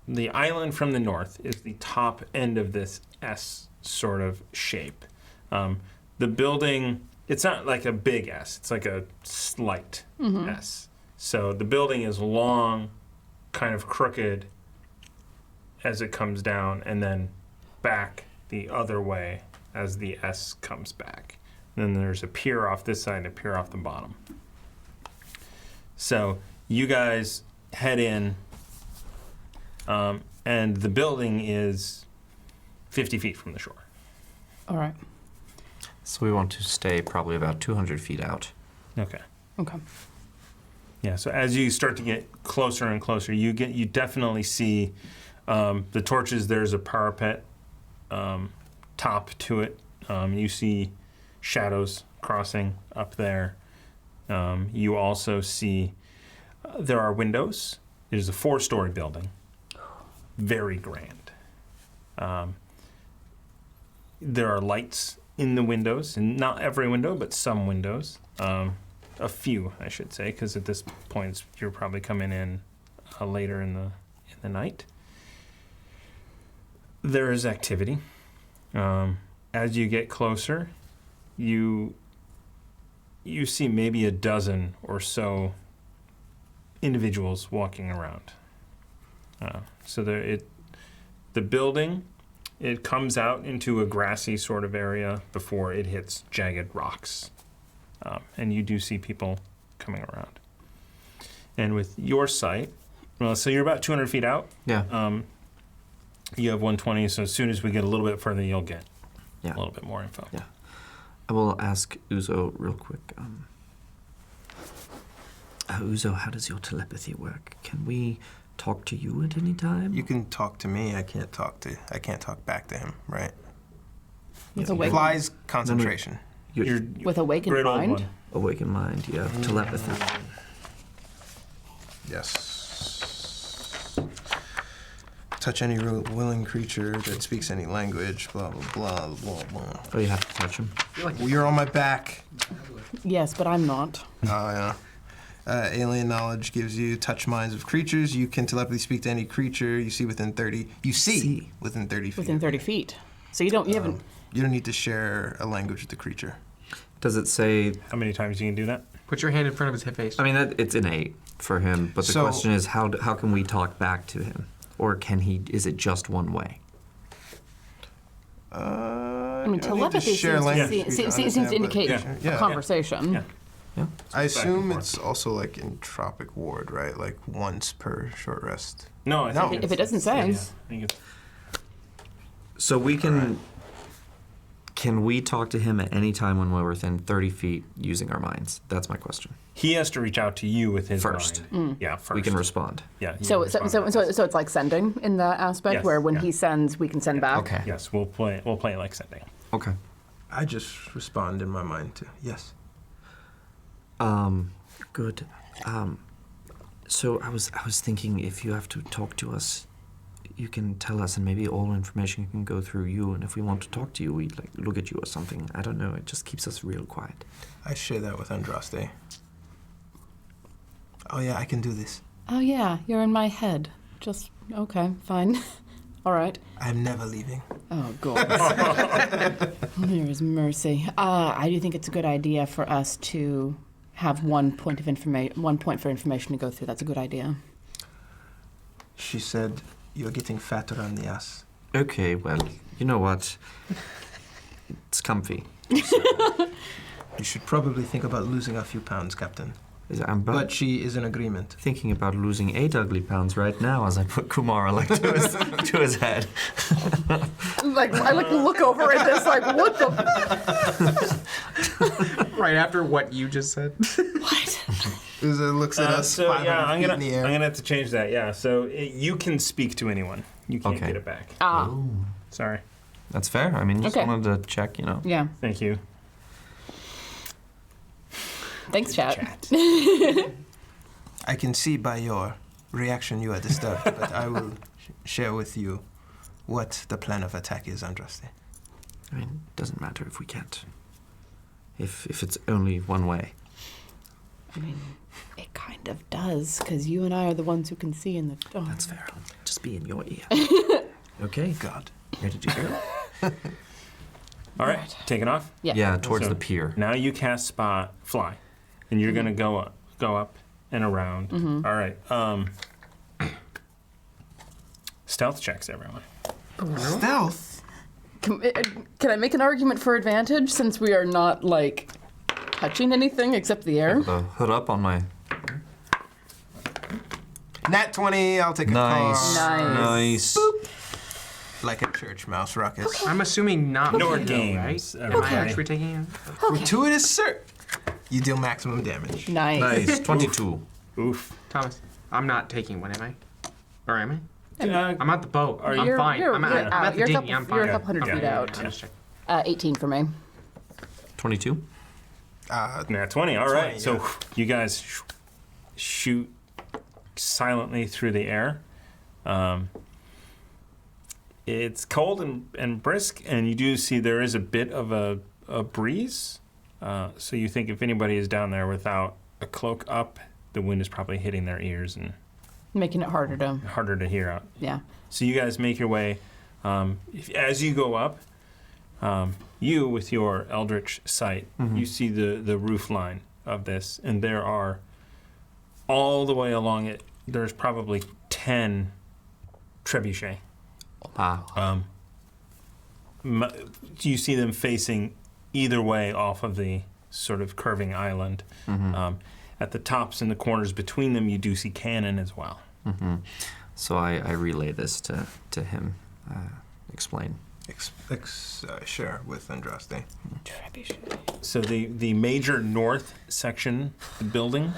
the island from the north is the top end of this S sort of shape. The building, it's not like a big S, it's like a slight S. So the building is long, kind of crooked as it comes down, and then back the other way as the S comes back. Then there's a pier off this side and a pier off the bottom. So you guys head in, and the building is 50 feet from the shore. All right. So we want to stay probably about 200 feet out. Okay. Okay. Yeah. So as you start to get closer and closer, you definitely see the torches. There's a parapet top to it. You see shadows crossing up there. You also see there are windows. It is a 4-story building. Very grand. There are lights in the windows, and not every window, but some windows. A few, I should say, because at this point you're probably coming in later in the night. There is activity. As you get closer, you see maybe a dozen or so individuals walking around. So the building, it comes out into a grassy sort of area before it hits jagged rocks. And you do see people coming around. And with your sight, well, so you're about 200 feet out. Yeah. You have 120, so as soon as we get a little bit further, you'll get Yeah. a little bit more info. Yeah. I will ask Uzo real quick. Uzo, how does your telepathy work? Can we talk to you at any time? You can talk to me. I can't talk back to him, right? With awakened, Flies concentration. You're with awakened great old mind. one. Awakened mind, you have telepathy. Yes. Touch any willing creature that speaks any language. Blah blah blah blah blah. Oh, you have to touch him. Well, you're on my back. Yes, but I'm not. Oh yeah. Alien knowledge gives you touch minds of creatures. You can telepathically speak to any creature you see within 30. You see within 30 feet. Within 30 feet. So you haven't. You don't need to share a language with the creature. Does it say? How many times you can do that? Put your hand in front of his face. I mean, it's innate for him, but the So- question is, how can we talk back to him, or can he? Is it just one way? I mean, telepathy seems to indicate Yeah. a conversation. Yeah. Yeah. I assume forth. it's also like entropic ward, right? Like once per short rest. No, I No. think If it doesn't say. I think it's So we can. Can we talk to him at any time when we're within 30 feet using our minds? That's my question. he has to reach out to you with his First. mind. Yeah, first. We can respond. Yeah. you So, can so, respond so, back. so it's like sending in that aspect, Yes, where when yeah. he sends, we can send back. Okay. Yes, we'll play it like sending. Okay. I just respond in my mind to yes. Good. So I was thinking, if you have to talk to us, you can tell us, and maybe all information can go through you. And if we want to talk to you, we like look at you or something. I don't know. It just keeps us real quiet. I share that with Andraste. Oh yeah, I can do this. Oh yeah, you're in my head. Just okay, fine. All right. I'm never leaving. Oh God. There is mercy. I do think it's a good idea for us to have one point for information to go through. That's a good idea. She said you're getting fatter on the ass. Okay. Well, you know what? It's comfy. You should probably think about losing a few pounds, Captain. I'm But she is in agreement. thinking about losing 8 ugly pounds right now as I put Kumara like to his head. Like I look over at this like what the Right after what you just said. what? Uza looks at us. So 500 yeah, feet in the air. I'm gonna have to change that. Yeah, so you can speak to anyone. You can't Okay. get it back. Ah, Sorry. That's fair. I mean, just Okay. wanted to check, you know. Yeah. Thank you. Thanks, chat. I can see by your reaction you are disturbed, but I will share with you what the plan of attack is, Andraste. I mean, it doesn't matter if we can't. If it's only one way. I mean, it kind of does, because you and I are the ones who can see in the dark. That's fair. Just be in your ear. Okay. God. Ready to go? All right, taking off. Yeah. Yeah, towards So, the pier. Now you cast spot fly, and you're gonna go up and around. All right. Stealth checks, everyone. Stealth? Can I make an argument for advantage since we are not, like, touching anything except the air? The hood up on my... Nat 20, I'll take a Nice. card. Nice. Like a church mouse rocket. I'm assuming not Nord me, though, games, right? Am everybody. I actually taking it? Gratuitous, sir. You deal maximum damage. Nice. Nice. 22. Oof. Thomas, I'm not taking one, am I? Or am I? Uh, I'm at the boat. Are I'm you- fine. You're I'm out. at the You're a dinghy. couple- I'm fine. you're a couple hundred Yeah. feet out. I'm just checking. 18 for me. 22. Nat 20. All right. 20, So yeah. you guys shoot silently through the air. It's cold and brisk, and you do see there is a bit of a breeze. So you think if anybody is down there without a cloak up, the wind is probably hitting their ears and Making it harder to, harder to hear out. yeah. So you guys make your way. As you go up, you, with your eldritch sight, you see the roof line of this, and there are, all the way along it, there's probably 10 trebuchet. Wow. You see them facing either way off of the sort of curving island. At the tops and the corners between them, you do see cannon as well. So I relay this to him. Explain. Share with Andraste. So the major north section, the building,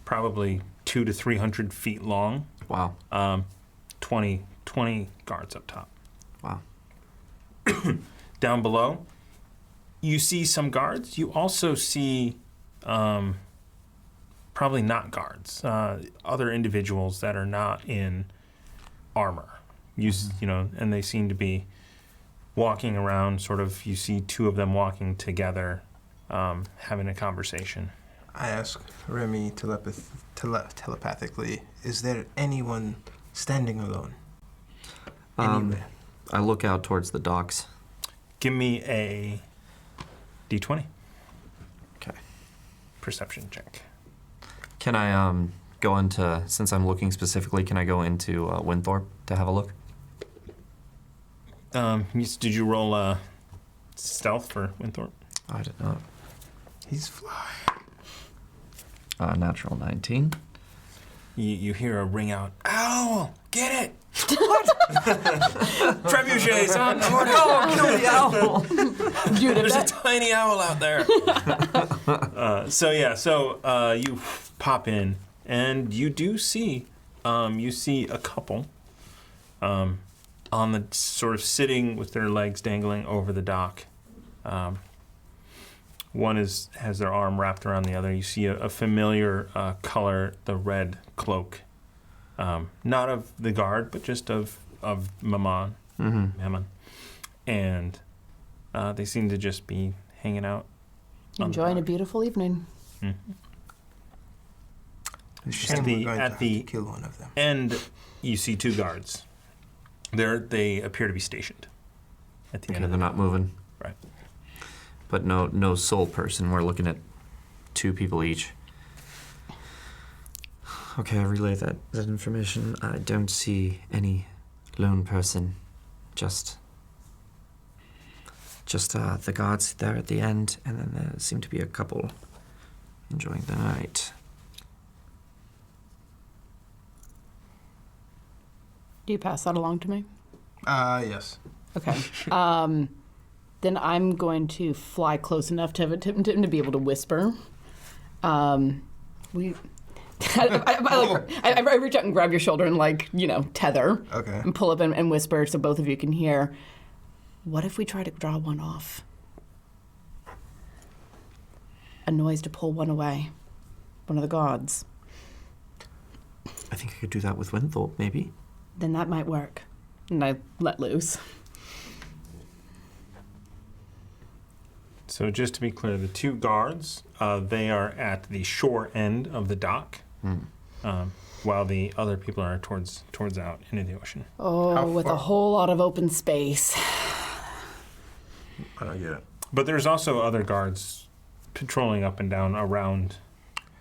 probably 200 to 300 feet long, Wow. 20 guards up top. Wow. Down below, you see some guards. You also see probably not guards, other individuals that are not in armor. You know, and they seem to be walking around. Sort of, you see two of them walking together, having a conversation. I ask Remy telepathically, is there anyone standing alone? Anywhere? I look out towards the docks. Give me a D20 Okay. perception check. Can I go into, since I'm looking specifically, can I go into Winthorpe to have a look? Did you roll stealth for Winthorpe? I did not. He's flying. Natural 19. You hear a ring out. Owl! Get it! What? Trebuchets on the Kill the owl! There's a tiny owl out there. So you pop in, and you do see, a couple, on the sort of sitting with their legs dangling over the dock. One has their arm wrapped around the other. You see a familiar color, the red cloak, not of the guard, but just of Mammon. Mammon, and they seem to just be hanging out. on the Enjoying a dock. beautiful evening. Shame the- we're going to at have the- to kill one of them. And you see two guards. They appear to be stationed at the Okay, end of they're the not moving. Right. But no sole person. We're looking at 2 people each. Okay, I relay that information. I don't see any lone person. Just the guards there at the end, and then there seem to be a couple enjoying the night. Do you pass that along to me? Yes. Okay. Then I'm going to fly close enough to be able to whisper. I reach out and grab your shoulder and, like, tether. Okay. And pull up and whisper so both of you can hear. What if we try to draw one off? A noise to pull one away. One of the gods. I think I could do that with Winthorpe, maybe. Then that might work. And I let loose. So just to be clear, the two guards, they are at the shore end of the dock, while the other people are towards out into the ocean. Oh, with a whole lot of open space. I don't get it. But there's also other guards patrolling up and down around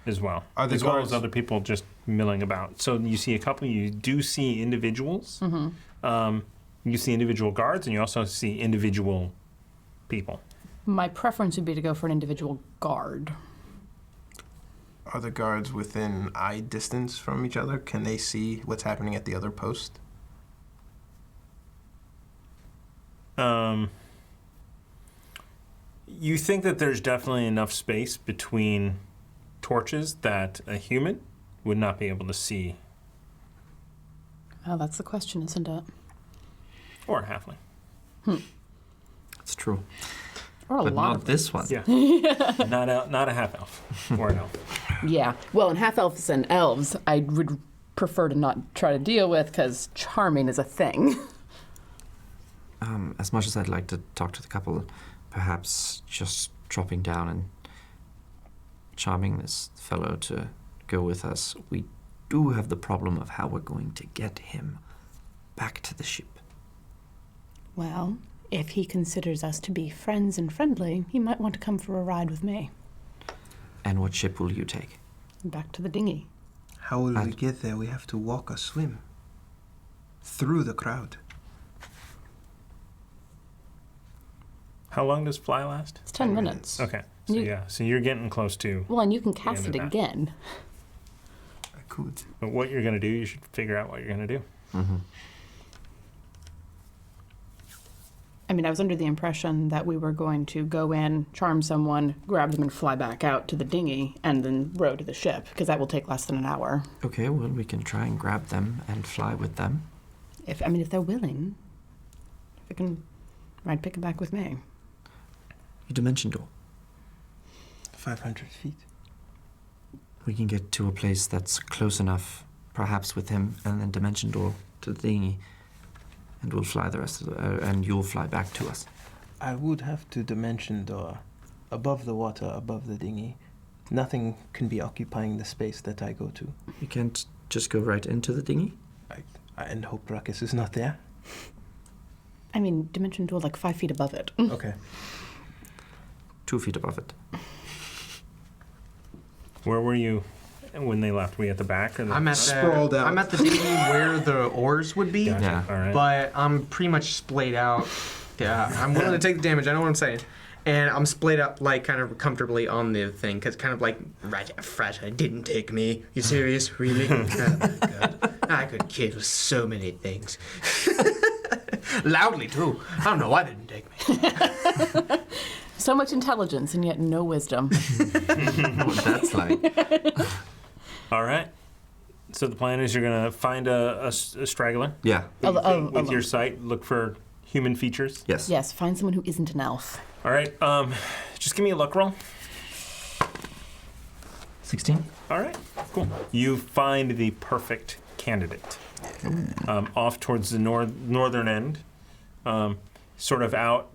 as well. Are the as well guards- as other people just milling about. So you see a couple, you do see individuals. You see individual guards, and you also see individual people. My preference would be to go for an individual guard. Are the guards within eye distance from each other? Can they see what's happening at the other post? You think that there's definitely enough space between torches that a human would not be able to see, Oh, that's the question, isn't it? or a halfling. That's true. Or a But lot not of this one. Yeah, not a half elf or an elf. Yeah. Well, in half elves and elves, I would prefer to not try to deal with because charming is a thing. As much as I'd like to talk to the couple, perhaps just dropping down and charming this fellow to go with us. We do have the problem of how we're going to get him back to the ship. Well, if he considers us to be friends and friendly, he might want to come for a ride with me. And what ship will you take? Back to the dinghy. How will we get there? We have to walk or swim. Through the crowd. How long does fly last? It's 10 minutes. Okay, so so you're getting close to. Well, and you can cast end it of that. again. I could. But what you're gonna do, you should figure out what you're gonna do. I mean, I was under the impression that we were going to go in, charm someone, grab them, and fly back out to the dinghy, and then row to the ship, because that will take less than an hour. Okay, well, we can try and grab them and fly with them. If they're willing, if I can ride pick-a-back with me. Your dimension door. 500 feet. We can get to a place that's close enough, perhaps with him, and then dimension door to the dinghy, and we'll fly the rest of and you'll fly back to us. I would have to dimension door above the water, above the dinghy. Nothing can be occupying the space that I go to. You can't just go right into the dinghy? And hope Ruckus is not there. I mean, dimension door like 5 feet above it. Okay. 2 feet above it. Where were you when they left? Were you at the back or the I'm at Sprawled out. I'm at the dinghy where the oars would be, Gotcha. Yeah. All right. but I'm pretty much splayed out. Yeah, I'm willing to take the damage. I know what I'm saying. And I'm splayed up, like, kind of comfortably on the thing, because kind of like, Frata didn't take me. You serious? Really? Oh, my God. I could kill so many things. Loudly, too. I don't know why they didn't take me. So much intelligence and yet no wisdom. What that's like. All right. So the plan is you're gonna find a straggler. Yeah. With your sight, look for human features. Yes. Yes, find someone who isn't an elf. All right. Just give me a luck roll. 16? All right. Cool. You find the perfect candidate. Off towards the northern end, sort of out.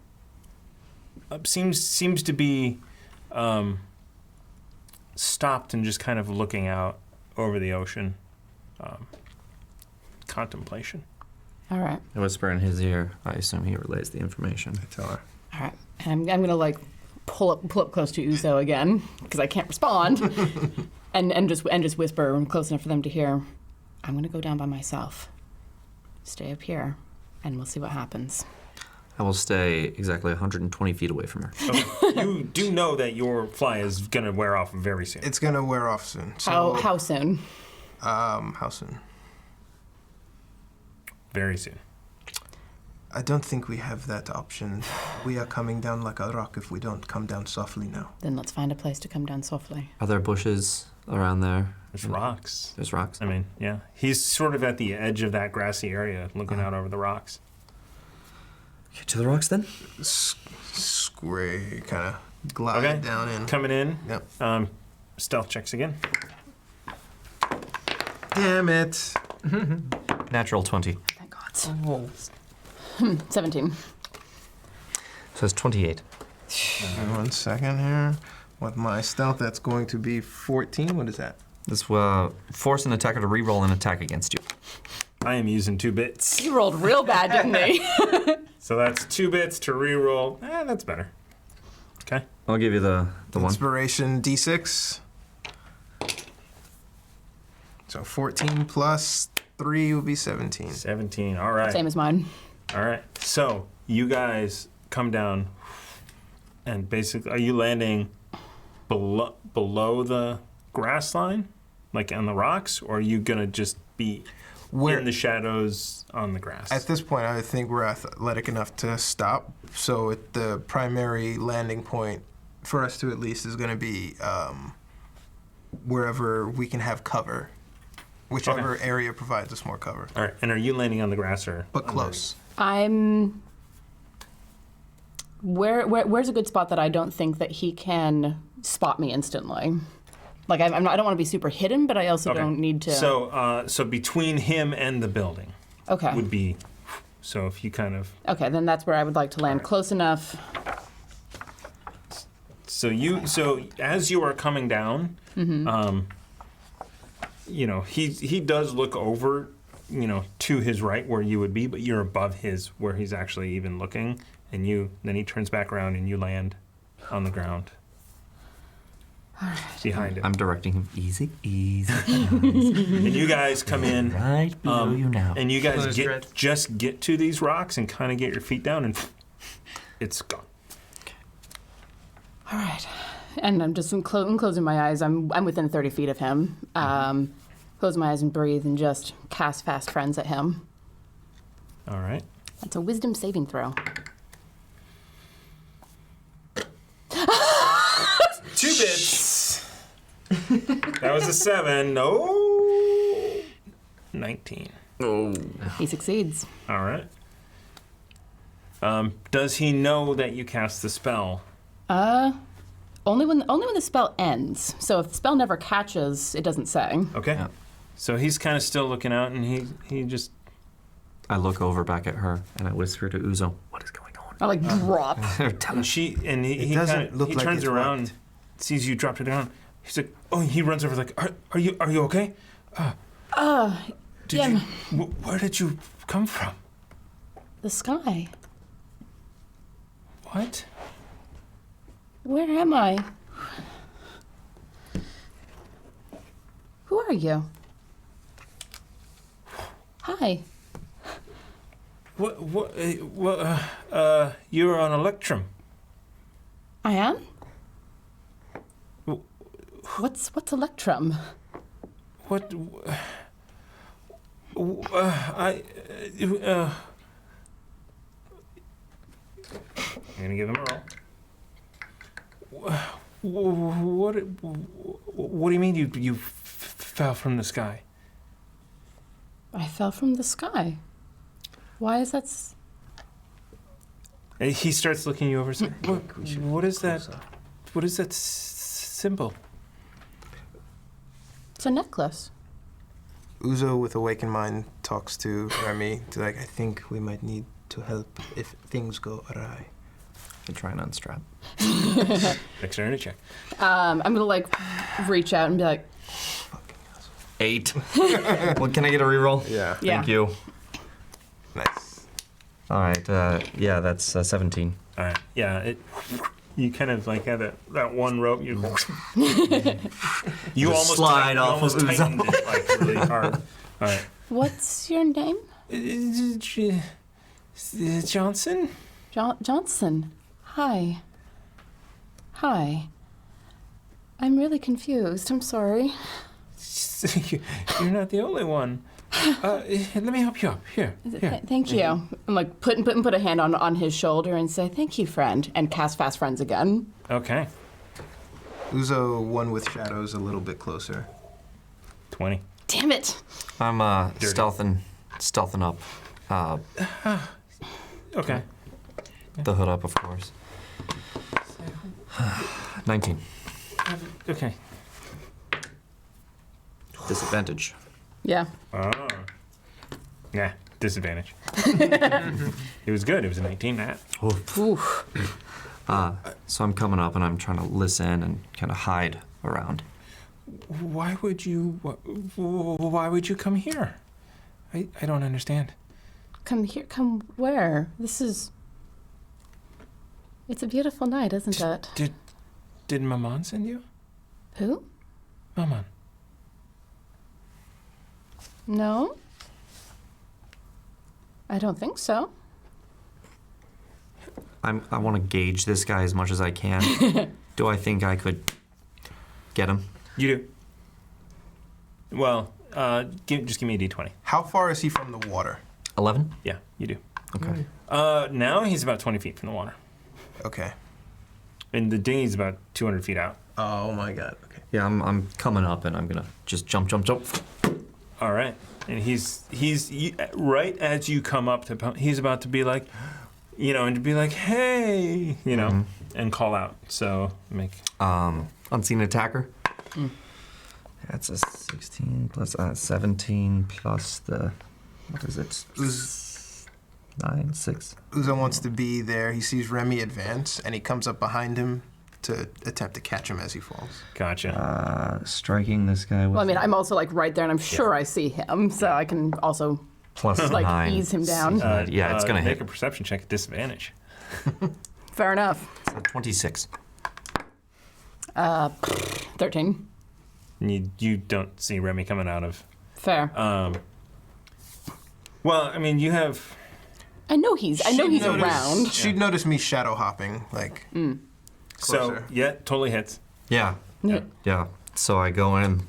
Seems to be stopped and just kind of looking out over the ocean. Contemplation. All right. I whisper in his ear. I assume he relays the information. I tell her. All right. And I'm gonna like pull up close to Uzo again because I can't respond, and just whisper close enough for them to hear. I'm gonna go down by myself. Stay up here, and we'll see what happens. I will stay exactly 120 feet away from her. Okay. You do know that your fly is gonna wear off very soon. It's gonna wear off soon. So, How soon? how soon? Very soon. I don't think we have that option. We are coming down like a rock if we don't come down softly now. Then let's find a place to come down softly. Are there bushes around there? There's rocks. There's rocks. I mean, yeah. He's sort of at the edge of that grassy area, looking out over the rocks. Okay, to the rocks then? Square, kind of glide Okay. down in. Coming in. Yep. Stealth checks again. Damn it. Natural 20. Thank God. Oh. 17. So it's 28. 1 second here. With my stealth, that's going to be 14. What is that? This will force an attacker to reroll an attack against you. I am using 2 bits. He rolled real bad, didn't he? So that's 2 bits to reroll. That's better. Okay. I'll give you the one. Inspiration D6. So 14 plus 3 will be 17. 17. All right. Same as mine. All right. So you guys come down, and basically, are you landing below the grass line, like on the rocks, or are you gonna just be in the shadows on the grass? At this point, I think we're athletic enough to stop. So the primary landing point for us to at least is going to be wherever we can have cover, whichever area provides us more cover. All right. And are you landing on the grass or? But close. I'm. Where's a good spot that I don't think that he can spot me instantly? Like I'm not, I don't want to be super hidden, but I also don't need to. So between him and the building Okay. would be. So if you kind of. Okay, then that's where I would like to land, close enough. So as you are coming down, you know, he does look over, you know, to his right where you would be, but you're above his where he's actually even looking, and then he turns back around and you land on the ground. Behind him. I'm directing him. Easy, easy. And you guys come in. Right below you now. And you guys Close dread. just get to these rocks and kind of get your feet down, and it's gone. All right. And I'm just closing my eyes. I'm within 30 feet of him. Close my eyes and breathe and just cast Fast Friends at him. All right. That's a wisdom saving throw. 2 bits. That was a 7. No. 19. Oh. He succeeds. All right. Does he know that you cast the spell? Only when the spell ends. So if the spell never catches, it doesn't say. Okay. Yeah. So he's kind of still looking out, and he just. I look over back at her and I whisper to Uzo, "What is going on?" I like drop. Tell And us. he It doesn't kinda, look he like turns it around, worked. sees you drop to the ground. He's like, oh, he runs over like, are you okay? Did yeah. you? Where did you come from? The sky. What? Where am I? Who are you? Hi. What? You're on Electrum. I am? W- What's Electrum? What? I'm gonna give him a roll. What do you mean you fell from the sky? I fell from the sky. Why is that? And he starts looking you over. So, what is that? What is that symbol? It's a necklace. Uzo, with Awakened Mind, talks to Remy. To like, I think we might need to help if things go awry. I try and unstrap. Dexterity check. I'm gonna like reach out and be like, 8. Well, can I get a reroll? Yeah. yeah. Thank you. Nice. All right. Yeah, that's 17. All right. Yeah. You kind of like had that one rope. You almost slide you off of almost Uzo. tightened it like really hard. All right. What's your name? Johnson. Johnson. Hi. Hi. I'm really confused. I'm sorry. You're not the only one. Let me help you up. Here. Thank you. I'm like put a hand on his shoulder and say, "Thank you, friend," and cast Fast Friends again. Okay. Uzo, one with shadows, a little bit closer. 20. Damn it! I'm stealthing up. Okay. The hood up, of course. 19. Okay. Disadvantage. Yeah. Oh. Yeah, disadvantage. It was good. It was a 19, Matt. Oof. So I'm coming up and I'm trying to listen and kind of hide around. Why would you come here? I don't understand. Come here. Come where? It's a beautiful night, isn't it? Did Maman send you? Who? Maman. No. I don't think so. I want to gauge this guy as much as I can. Do I think I could get him? You do. Well, just give me a d20. How far is he from the water? 11? Yeah, you do. Okay. Now he's about 20 feet from the water. Okay. And the dinghy's about 200 feet out. Oh my god. Okay. Yeah, I'm coming up and I'm gonna just jump. All right. And he's right as you come up to, he's about to be like, and to be like, hey, and call out. So make. Unseen attacker. That's a 16 plus 17 plus the, what is it? 9, 6. Uzo wants to be there. He sees Remy advance, and he comes up behind him to attempt to catch him as he falls. Gotcha. Striking this guy with Well, I mean, I'm also like right there, and I'm sure I see him, so I can also plus like 9. ease him down. Yeah, it's gonna make hit. a perception check at disadvantage. Fair enough. So 26. 13. You don't see Remy coming out of. Fair. Well, I mean, you have. I know he's around. She'd notice me shadow hopping, like. So Closer. yeah, totally hits. Yeah. Yeah. So I go in,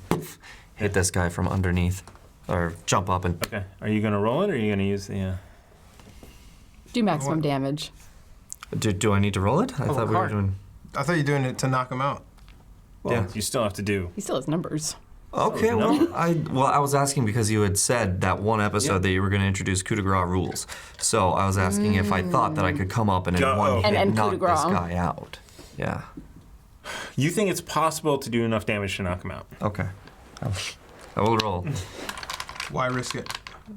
hit this guy from underneath, or jump up and. Okay. Are you gonna roll it, or are you gonna use the? Do maximum damage. Do I need to roll it? I thought we were hard. doing. I thought you were doing it to knock him out. Well, Yeah. you still have to do. He still has numbers. Okay, no. well, I was asking because you had said that one episode that you were going to introduce coup de grace rules. So I was asking if I thought that I could come up and in Go. one hit And coup knock de this grace. guy out. Yeah. You think it's possible to do enough damage to knock him out? Okay. I will roll. Why risk it?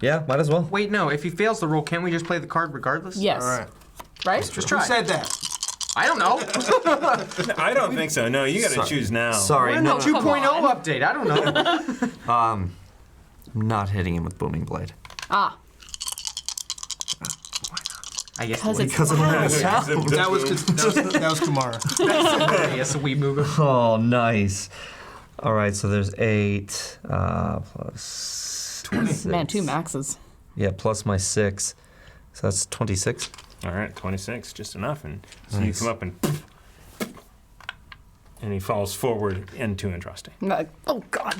Yeah, might as well. Wait, no. If he fails the roll, can't we just play the card regardless? Yes. All right. Right? Just Who try. said that? I don't know. I don't think so. No, you got to Sorry. choose now. Sorry, We're no, in the 2.0 update. I don't know. I'm not hitting him with booming blade. Ah. I guess Because it's Because of loud. the sound. That was Kumara. yes, we move it. Oh, nice. All right, so there's 8 plus 20. Man, 2 maxes. Yeah, plus my 6. So that's 26. All right, 26, just enough, and so Nice. you come up and he falls forward into Andraste. I'm like, oh God.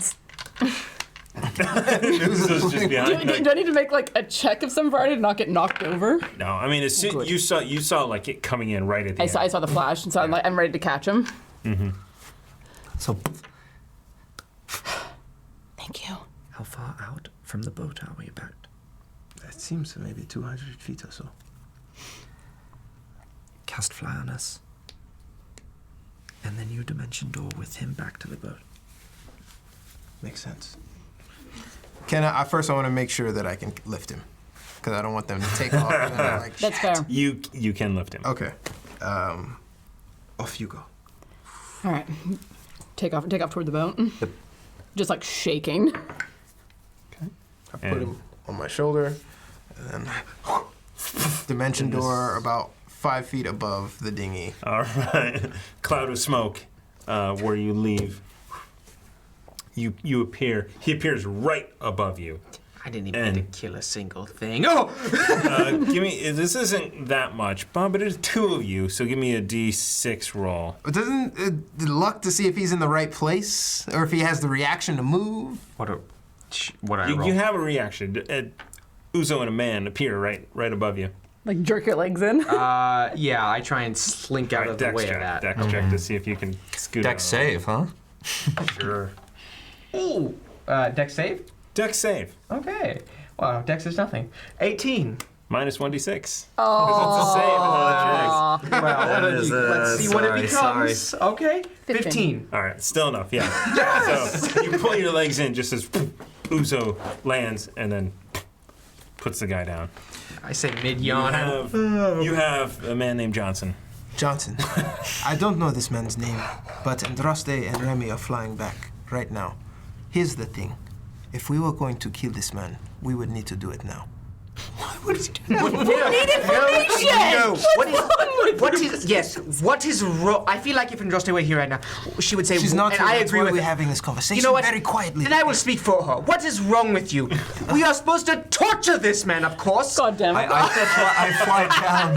Uzo's just behind. Do I need to make like a check of some variety to not get knocked over? No, I mean, as soon Good. you saw like it coming in right at the I end. saw the flash, and so I'm ready to catch him. So, Thank you. how far out from the boat are we about? That seems maybe 200 feet or so. Cast fly on us. And then you dimension door with him back to the boat. Makes sense. Can I first? I want to make sure that I can lift him, because I don't want them to take off. And then I'm like, That's fair. You can lift him. okay. Off you go. All right. Take off toward the boat. Yep. Just like shaking. I put him on my shoulder, and then dimension door about 5 feet above the dinghy. All right. Cloud of smoke, where you leave. You appear. He appears right above you. I didn't even And- get to kill a single thing. Oh! Give me. This isn't that much, but it is 2 of you. So give me a D6 roll. Doesn't the luck to see if he's in the right place or if he has the reaction to move? What a What I roll? You have a reaction. Uzo and a man appear right above you. Like jerk your legs in. Yeah, I try and slink out of the way of that. Dex check to see if you can scoot Dex out. save, huh? Sure. Ooh, Dex save? Dex save. Okay. Wow, Dex is nothing. 18. Minus 1d6. Oh. It's a save. Well, That is, let's see what it becomes. sorry. Okay, 15. All right, still enough, yeah. So you pull your legs in just as Uzo lands and then puts the guy down. I say mid-yawn. You have a man named Johnson. Johnson. I don't know this man's name, but Andraste and Remy are flying back right now. Here's the thing. If we were going to kill this man, we would need to do it now. What is what is wrong? I feel like if Andraste were here right now, she would say, She's not and here. I That's agree why with we're her. having this conversation You know what? very quietly. Then I will speak for her. What is wrong with you? We are supposed to torture this man, of course. God damn it. I fly down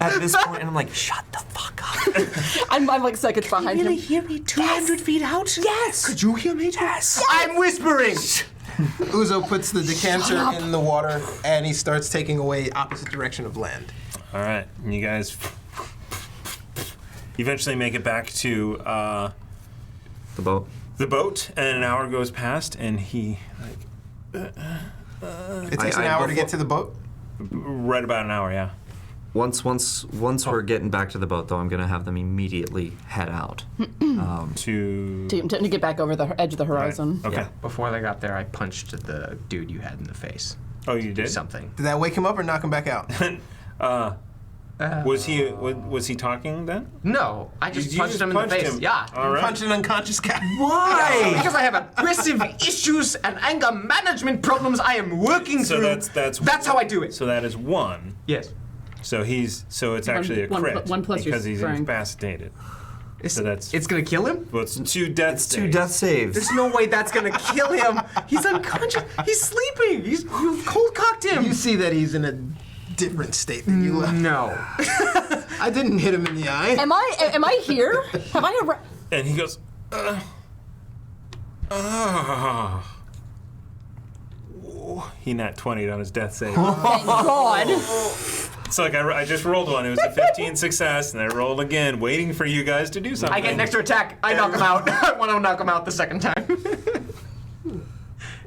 at this point, and I'm like, shut the fuck up. I'm like seconds behind him. hear me 200 feet out? Yes. Could you hear me? Yes. I'm whispering. Uzo puts the decanter in the water and he starts taking away opposite direction of land. All right, and you guys eventually make it back to The boat. the boat, and an hour goes past, and he, It takes an I- hour to before- get to the boat. right about an hour, yeah. Once we're getting back to the boat, though, I'm gonna have them immediately head out. To get back over the edge of the horizon. Okay. Yeah, before they got there, I punched the dude you had in the face. Oh, you did? Something. Did that wake him up or knock him back out? Was he talking then? No, I just You punched just him in the punched face. him. Yeah. All right. Punch an unconscious guy. Why? Because I have aggressive issues and anger management problems I am working So through. that's how I do it. So that is 1. Yes. So it's actually a one crit one plus your because he's strength. incapacitated. It's, So that's- it's gonna kill him? Well, it's 2 death It's saves. 2 death saves. There's no way that's gonna kill him. He's unconscious. He's sleeping. You cold cocked him. You see that he's in a different state than you left. No. I didn't hit him in the eye. Am I here? Have I ever? And he goes, He nat 20'd on his death save. Thank God. So like I just rolled one. It was a 15 success, and I rolled again, waiting for you guys to do something. I get an extra attack. I knock him out. I want to knock him out the second time.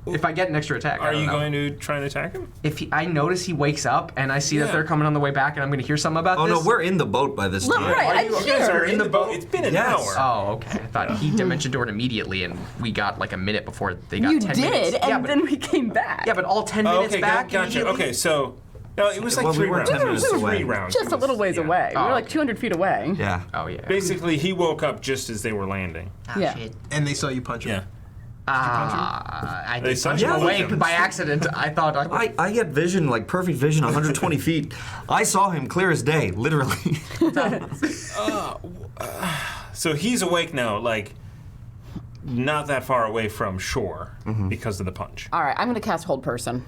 If I get an extra attack, I Are don't you know. going to try and attack him? If I notice he wakes up and I see Yeah. that they're coming on the way back and I'm going to hear something about Oh this. no, we're in the boat by this time. Right, I'm You guys are here. in the boat. It's been an Yes. hour. Oh, okay. I thought he dimension doored immediately and we got like a minute before they got You 10 did, minutes. and yeah, but, then we came back. yeah, but all 10 Oh, minutes okay, back. gotcha. immediately? Okay, so no, it was like Well, we 3 were rounds. 10 minutes It was away. 3 rounds. Just It a was- little ways yeah. away. We Oh, were like okay. 200 feet away. Yeah. Oh, yeah. Basically, he woke up just as they were landing. Yeah. And they saw you punch him. Yeah. I They did saw punch you him punch awake him. by accident. I thought I get vision, like perfect vision, 120 feet. I saw him clear as day, literally. So he's awake now, like not that far away from shore because of the punch. All right, I'm going to cast Hold Person.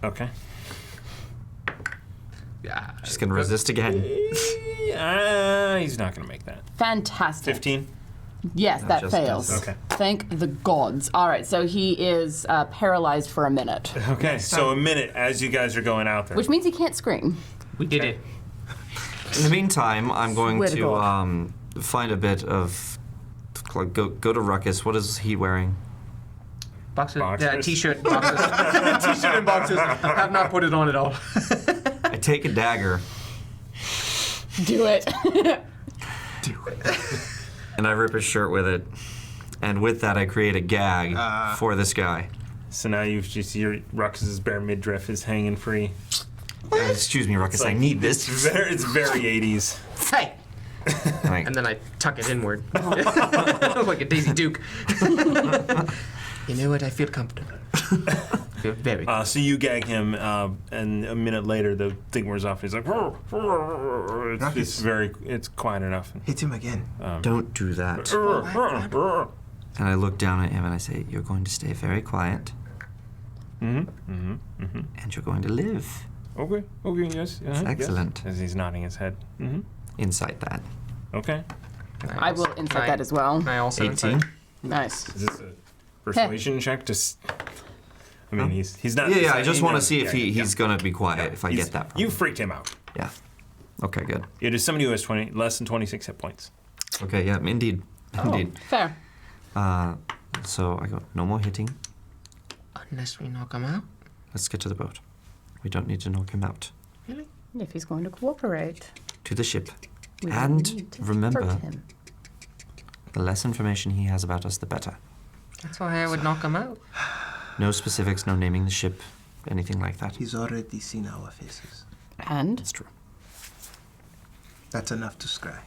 Okay. Yeah. Just gonna resist again. He's not gonna make that. Fantastic. 15. Yes, that just fails. does. Okay. Thank the gods. All right, so he is paralyzed for a minute, Okay, so a minute as you guys are going out there. which means he can't scream. We did it. In the meantime, I'm going Swear to to God. find a bit of go to Ruckus. What is he wearing? Boxers. Boxers. Yeah, t-shirt. Boxers. T-shirt and boxers. Have not put it on at all. I take a dagger Do it. and I rip his shirt with it, and with that I create a gag for this guy. So now you've just your Ruckus's bare midriff is hanging free. Excuse me, Ruckus. I need this. It's very 80s. Hey. Like, And then I tuck it inward. Like a Daisy Duke. You know what? I feel comfortable. Feel very. So you gag him, and a minute later the thing wears off. He's like, it's quiet enough. Hit him again. don't do that. And I look down at him and I say, "You're going to stay very quiet. And you're going to live." Okay, yes. excellent. Yes. As he's nodding his head. Inside that. Okay. I will insight that as well. Can I also 18. insight? Nice. Is this a persuasion check? I mean, he's not. Yeah, I he's just not- want to see if yeah, he's going to be quiet if I He's- get that from You him. freaked him out. Yeah. Okay, good. It is somebody who has less than 26 hit points. Okay, yeah, indeed. Indeed. Fair. So I got no more hitting. Unless we knock him out. Let's get to the boat. We don't need to knock him out. Really? If he's going to cooperate. To the ship. We don't And need to remember, hurt him. the less information he has about us, the better. That's why I would knock him out. No specifics, no naming the ship, anything like that. He's already seen our faces. And That's true. That's enough to scry.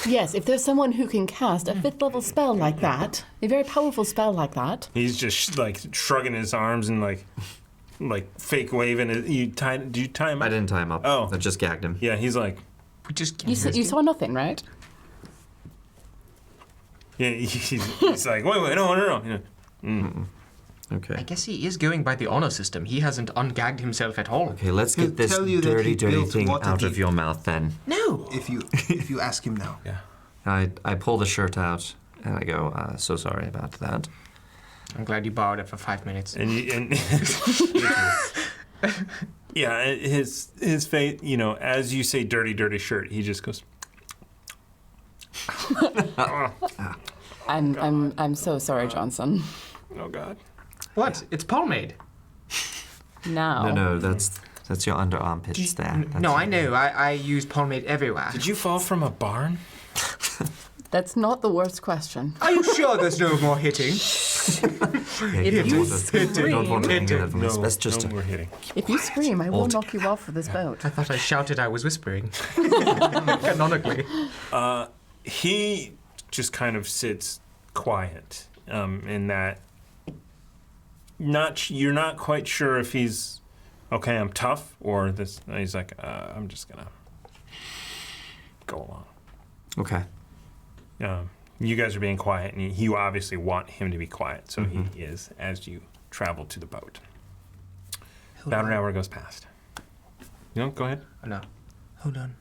yes, if there's someone who can cast a 5th level spell like that, a very powerful spell like that, He's just like shrugging his arms and like fake waving. Did you tie him up? I didn't tie him up. Oh. I just gagged him. Yeah, he's like, We just you saw nothing, right? yeah, he's like, wait, no. You know, Okay. I guess he is going by the honor system. He hasn't ungagged himself at all. Okay, let's He'll get this tell you that dirty, he dirty built thing out Waterdeep. of your mouth then. No. If you ask him now. Yeah. I pull the shirt out and I go, so sorry about that. I'm glad you borrowed it for 5 minutes. And yeah, his face, you know, as you say dirty shirt, he just goes, I'm so sorry, Johnson. oh God. What? It's pomade. Now. No, that's your under armpits there. That's No, I know. I use pomade everywhere. Did you fall from a barn? That's not the worst question. Are you sure there's no more hitting? Yeah, If you you don't want to hang that from us. No, That's just no more hitting. If you scream, I will Hold. knock you off of this boat. I thought I shouted I was whispering. Canonically. He just kind of sits quiet in that you're not quite sure if he's okay, I'm tough, or this. He's like, I'm just gonna go along. Okay. You guys are being quiet, and you obviously want him to be quiet, so he is as you travel to the boat. About an hour goes past. You know, go ahead. Oh, no. Hold on.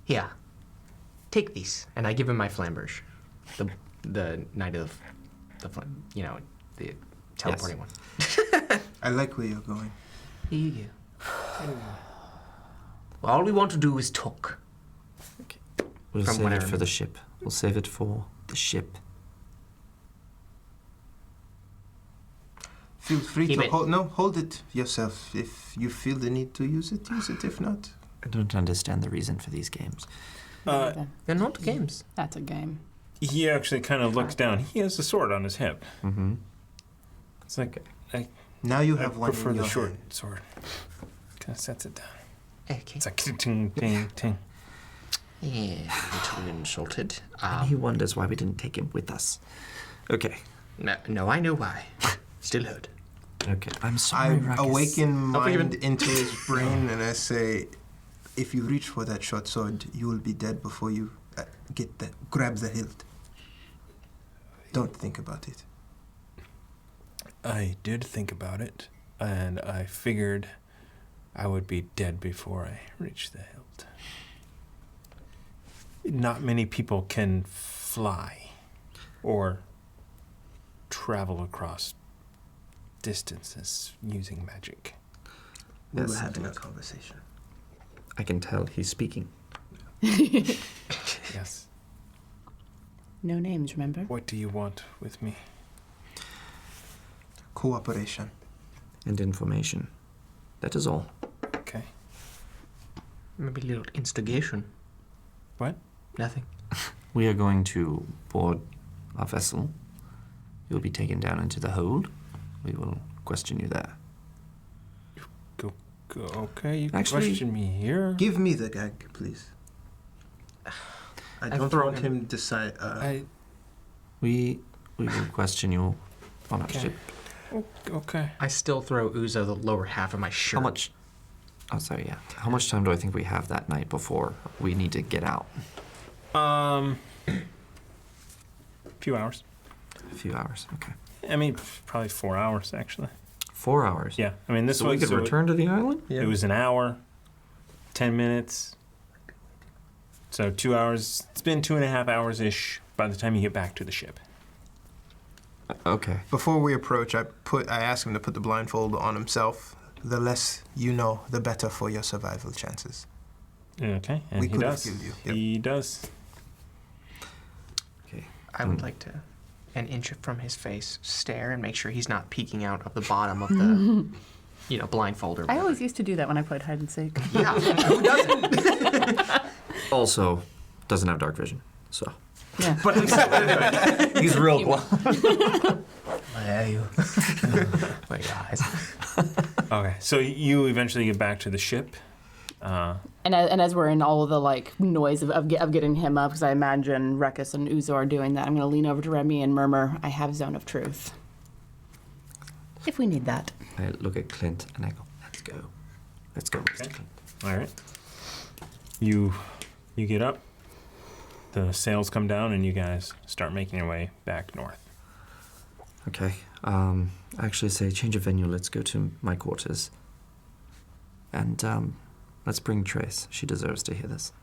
Here. Take these. And I give him my flamberge. The Knight of the Flame. You know, the teleporting one. I like where you're going. Here you go. Well, all we want to do is talk. We'll From save what I it for remember. the ship. We'll save it for the ship. Feel free Keep to it. hold it yourself. If you feel the need to use it, use it. If not, I don't understand the reason for these games. Then They're not games. that's a game. He actually kind of looks down. He has a sword on his hip. Mm-hmm. It's like I now you have one prefer in the your short hand. sword. Kind of sets it down. Okay. It's like ting ting ting. Yeah, a little insulted. And he wonders why we didn't take him with us. Okay. No, I know why. Still hurt. Okay. I'm I sorry, Ruckus. awaken think mind into his brain and I say, if you reach for that short sword, you will be dead before you grab the hilt. Don't think about it. I did think about it, and I figured I would be dead before I reached the hilt. Not many people can fly or travel across distances using magic. We were Yes, having a indeed. conversation. I can tell he's speaking. Yes. No names, remember? What do you want with me? Cooperation. And information. That is all. Okay. Maybe a little instigation. What? Nothing. We are going to board our vessel. You'll be taken down into the hold. We will question you there. Go, okay, you can Actually- question me here. Give me the gag, please. I I've don't thrown want him to decide. We will question you on our Okay. ship. Okay. I still throw Uzo the lower half of my shirt. How much? Oh, sorry. Yeah. How much time do I think we have that night before we need to get out? Few hours. A few hours. Okay. I mean, probably 4 hours actually. 4 hours. Yeah. I mean, this So we was could return to the island. It was an hour, 10 minutes. So 2 hours. It's been 2.5 hours ish by the time you get back to the ship. Okay. Before we approach, I ask him to put the blindfold on himself. The less you know, the better for your survival chances. Okay, and We he could have does. killed you. Yep. He does. Okay. I would like to, an inch from his face, stare and make sure he's not peeking out of the bottom of the, blindfold or I whatever. always used to do that when I played hide and seek. Yeah, who doesn't? Also, doesn't have dark vision, so. Yeah. But I'm still gonna do it. He's real blind. Where are you? My eyes. Okay, so you eventually get back to the ship. And as we're in all of the noise of getting him up, because I imagine Rekis and Uzo are doing that, I'm going to lean over to Remy and murmur, "I have Zone of Truth." If we need that. I look at Clint and I go, let's go. Let's go, Mr. Okay. Clint. All right. You get up. The sails come down, and you guys start making your way back north. Okay. I actually say change of venue. Let's go to my quarters. And let's bring Trace. She deserves to hear this.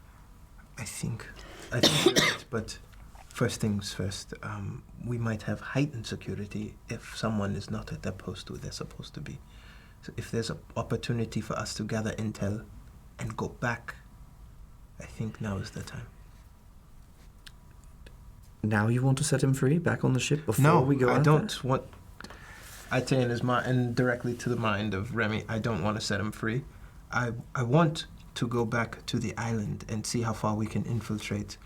I think you're right, but first things first, we might have heightened security if someone is not at their post where they're supposed to be. So if there's an opportunity for us to gather intel and go back, I think now is the time. Now you want to set him free back on the ship before we go I out don't want. I tell you in his mind, and directly to the mind of Remy, I don't want to set him free. I want to go back to the island and see how far we can infiltrate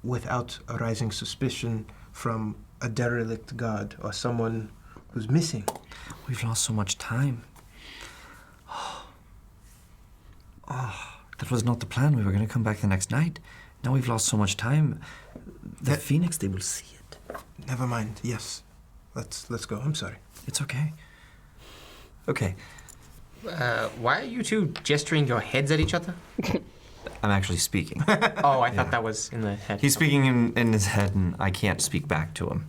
without arising suspicion from a derelict guard or someone who's missing. We've lost so much time. That was not the plan. We were going to come back the next night. Now we've lost so much time. The Phoenix, they will see it. Never mind. Yes, let's go. I'm sorry. It's okay. Okay, Why are you two gesturing your heads at each other? I'm actually speaking. Oh, I thought that was in the head. He's speaking in his head, and I can't speak back to him.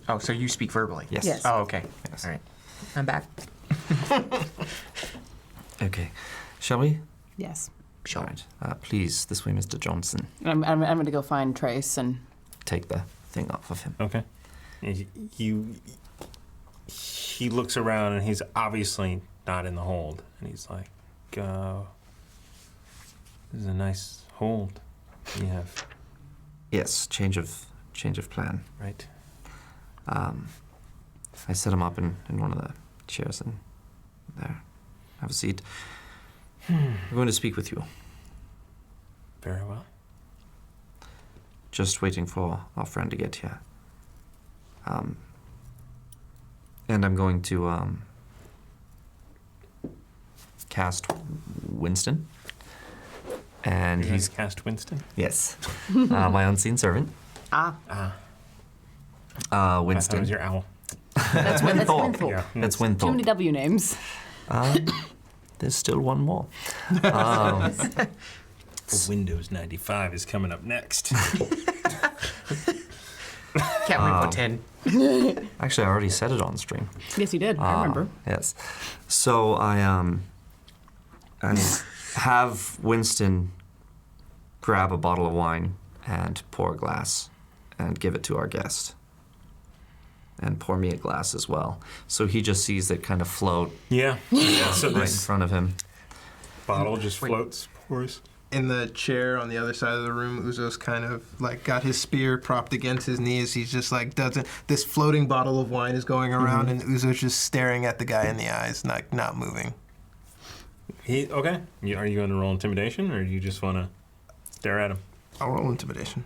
Oh, so you speak verbally? Yes. Yes. Oh, okay. Yes. All right. I'm back. Okay, shall we? Yes. Sure. All right. Please, this way, Mr. Johnson. I'm going to go find Trace and... Take the thing off of him. Okay. And he looks around, and he's obviously not in the hold. And he's like, this is a nice hold you have, Yes, change of plan. right? I set him up in one of the chairs and there. Have a seat. I'm going to speak with you. Very well. Just waiting for our friend to get here. And I'm going to cast Winston. And You're he's gonna cast Winston. yes, my unseen servant. Ah, I thought it Winston. was your owl. that's Winthorpe. Winthorpe. Yeah. That's Too many Winthorpe. W names. There's still one more. Windows 95 is coming up next. Can't wait for 10. Actually, I already said it on stream. Yes, you did. I remember. Yes. So I have Winston grab a bottle of wine and pour a glass and give it to our guest. And pour me a glass as well. So he just sees it kind of float Yeah. So right in this front of him. bottle just floats, pours. In the chair on the other side of the room, Uzo's kind of got his spear propped against his knees. He's just doesn't. This floating bottle of wine is going around, and Uzo's just staring at the guy in the eyes, not moving. Okay. Are you going to roll intimidation, or do you just want to stare at him? I'll roll intimidation.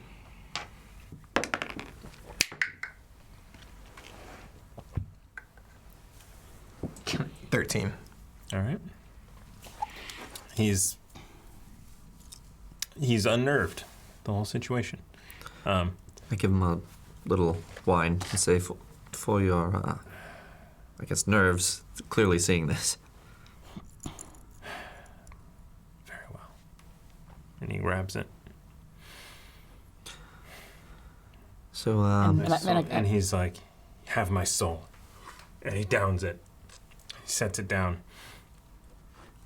13. All right. He's unnerved, the whole situation. I give him a little wine and say, for your, I guess, nerves, clearly seeing this. Very well. And he grabs it. So, And he's like, have my soul. And he downs it. He sets it down.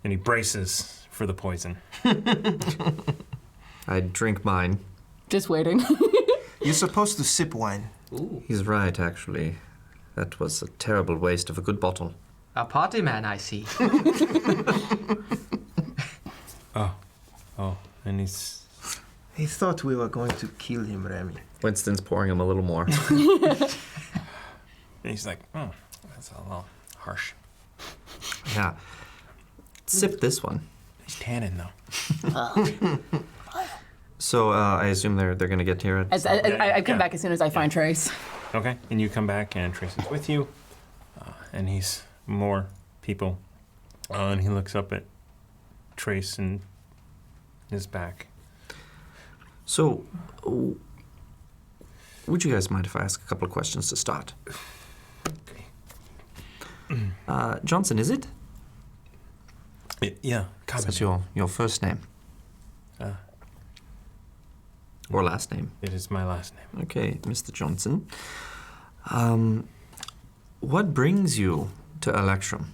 And he braces for the poison. I drink mine. Just waiting. You're supposed to sip wine. Ooh, He's right, actually. That was a terrible waste of a good bottle. a party man, I see. Oh, and he's He thought we were going to kill him, Remy. Winston's pouring him a little more. like, that's a little harsh. Yeah. Sip this one. He's tannin though. So I assume they're going to get here at... I come Yeah. back as soon as I find Trace. Okay, and you come back, and Trace is with you, and he's more people, and he looks up at Trace and his back. So, would you guys mind if I ask a couple of questions to start? Johnson, is it? Yeah, That's your first name. Or last name. It is my last name. Okay, Mr. Johnson. What brings you to Electrum?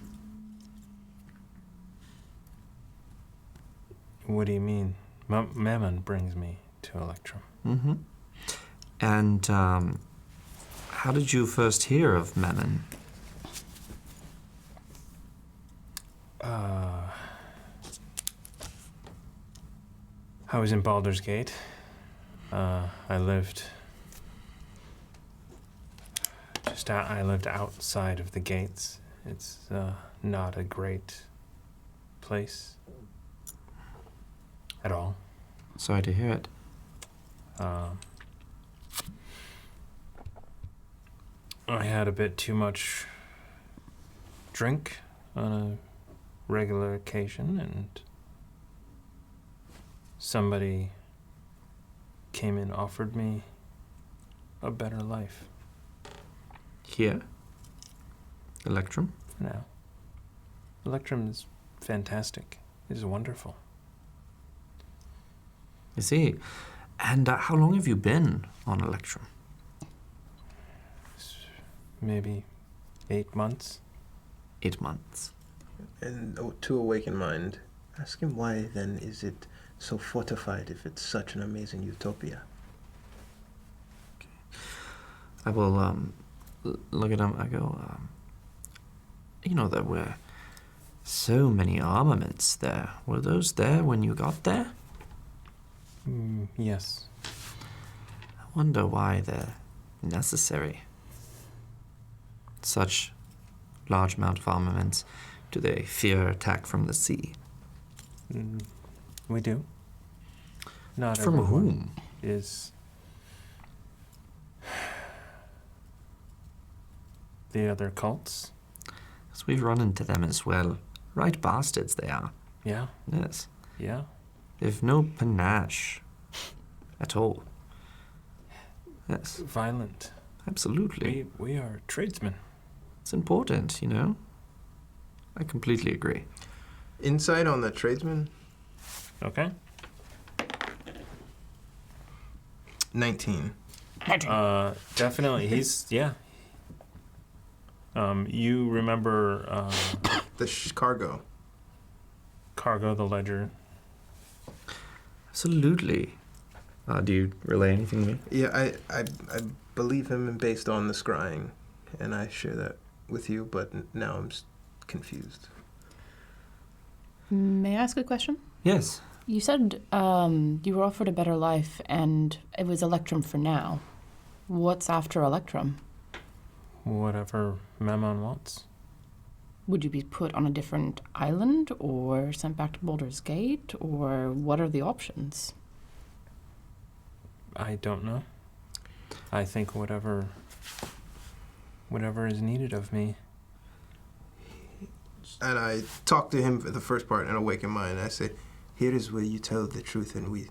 What do you mean? Mammon brings me to Electrum. Mm-hmm. And how did you first hear of Mammon? I was in Baldur's Gate. I lived I lived outside of the gates. It's not a great place at all. Sorry to hear it. I had a bit too much drink on a regular occasion, and somebody came and offered me a better life Here? Electrum? for now. Electrum is fantastic. It is wonderful. I see. And how long have you been on Electrum? It's maybe 8 months. 8 months. And to awaken mind, ask him why then is it so fortified if it's such an amazing utopia? I will look at him. I go, you know, there were so many armaments there. Were those there when you got there? Yes. I wonder why they're necessary. Such large amount of armaments. Do they fear attack from the sea? We do. Not From everyone whom? is the other cults. Because we've run into them as well. Right bastards they are. Yeah, Yes. yeah. They've no panache at all. Yes, Violent. absolutely. We are tradesmen. It's important, you know? I completely agree. Insight on the tradesman? Okay. 19. Definitely. He's yeah. You remember The cargo. Cargo the Ledger? Absolutely. Do you relay anything to me? Yeah, I believe him based on the scrying, and I share that with you, but now I'm confused. May I ask a question? Yes. You said you were offered a better life and it was Electrum for now. What's after Electrum? Whatever Mammon wants. Would you be put on a different island or sent back to Baldur's Gate? Or what are the options? I don't know. I think whatever is needed of me. And I talk to him for the first part and awaken mind. I say, here is where you tell the truth, and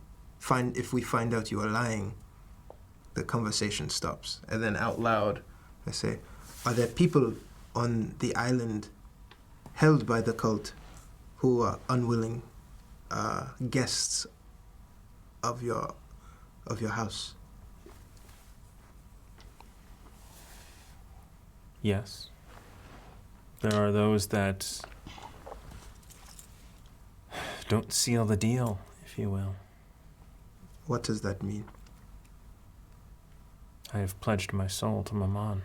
if we find out you are lying, the conversation stops. And then out loud, I say, are there people on the island held by the cult who are unwilling guests of your house? Yes. There are those that don't seal the deal, if you will. What does that mean? I have pledged my soul to Maman.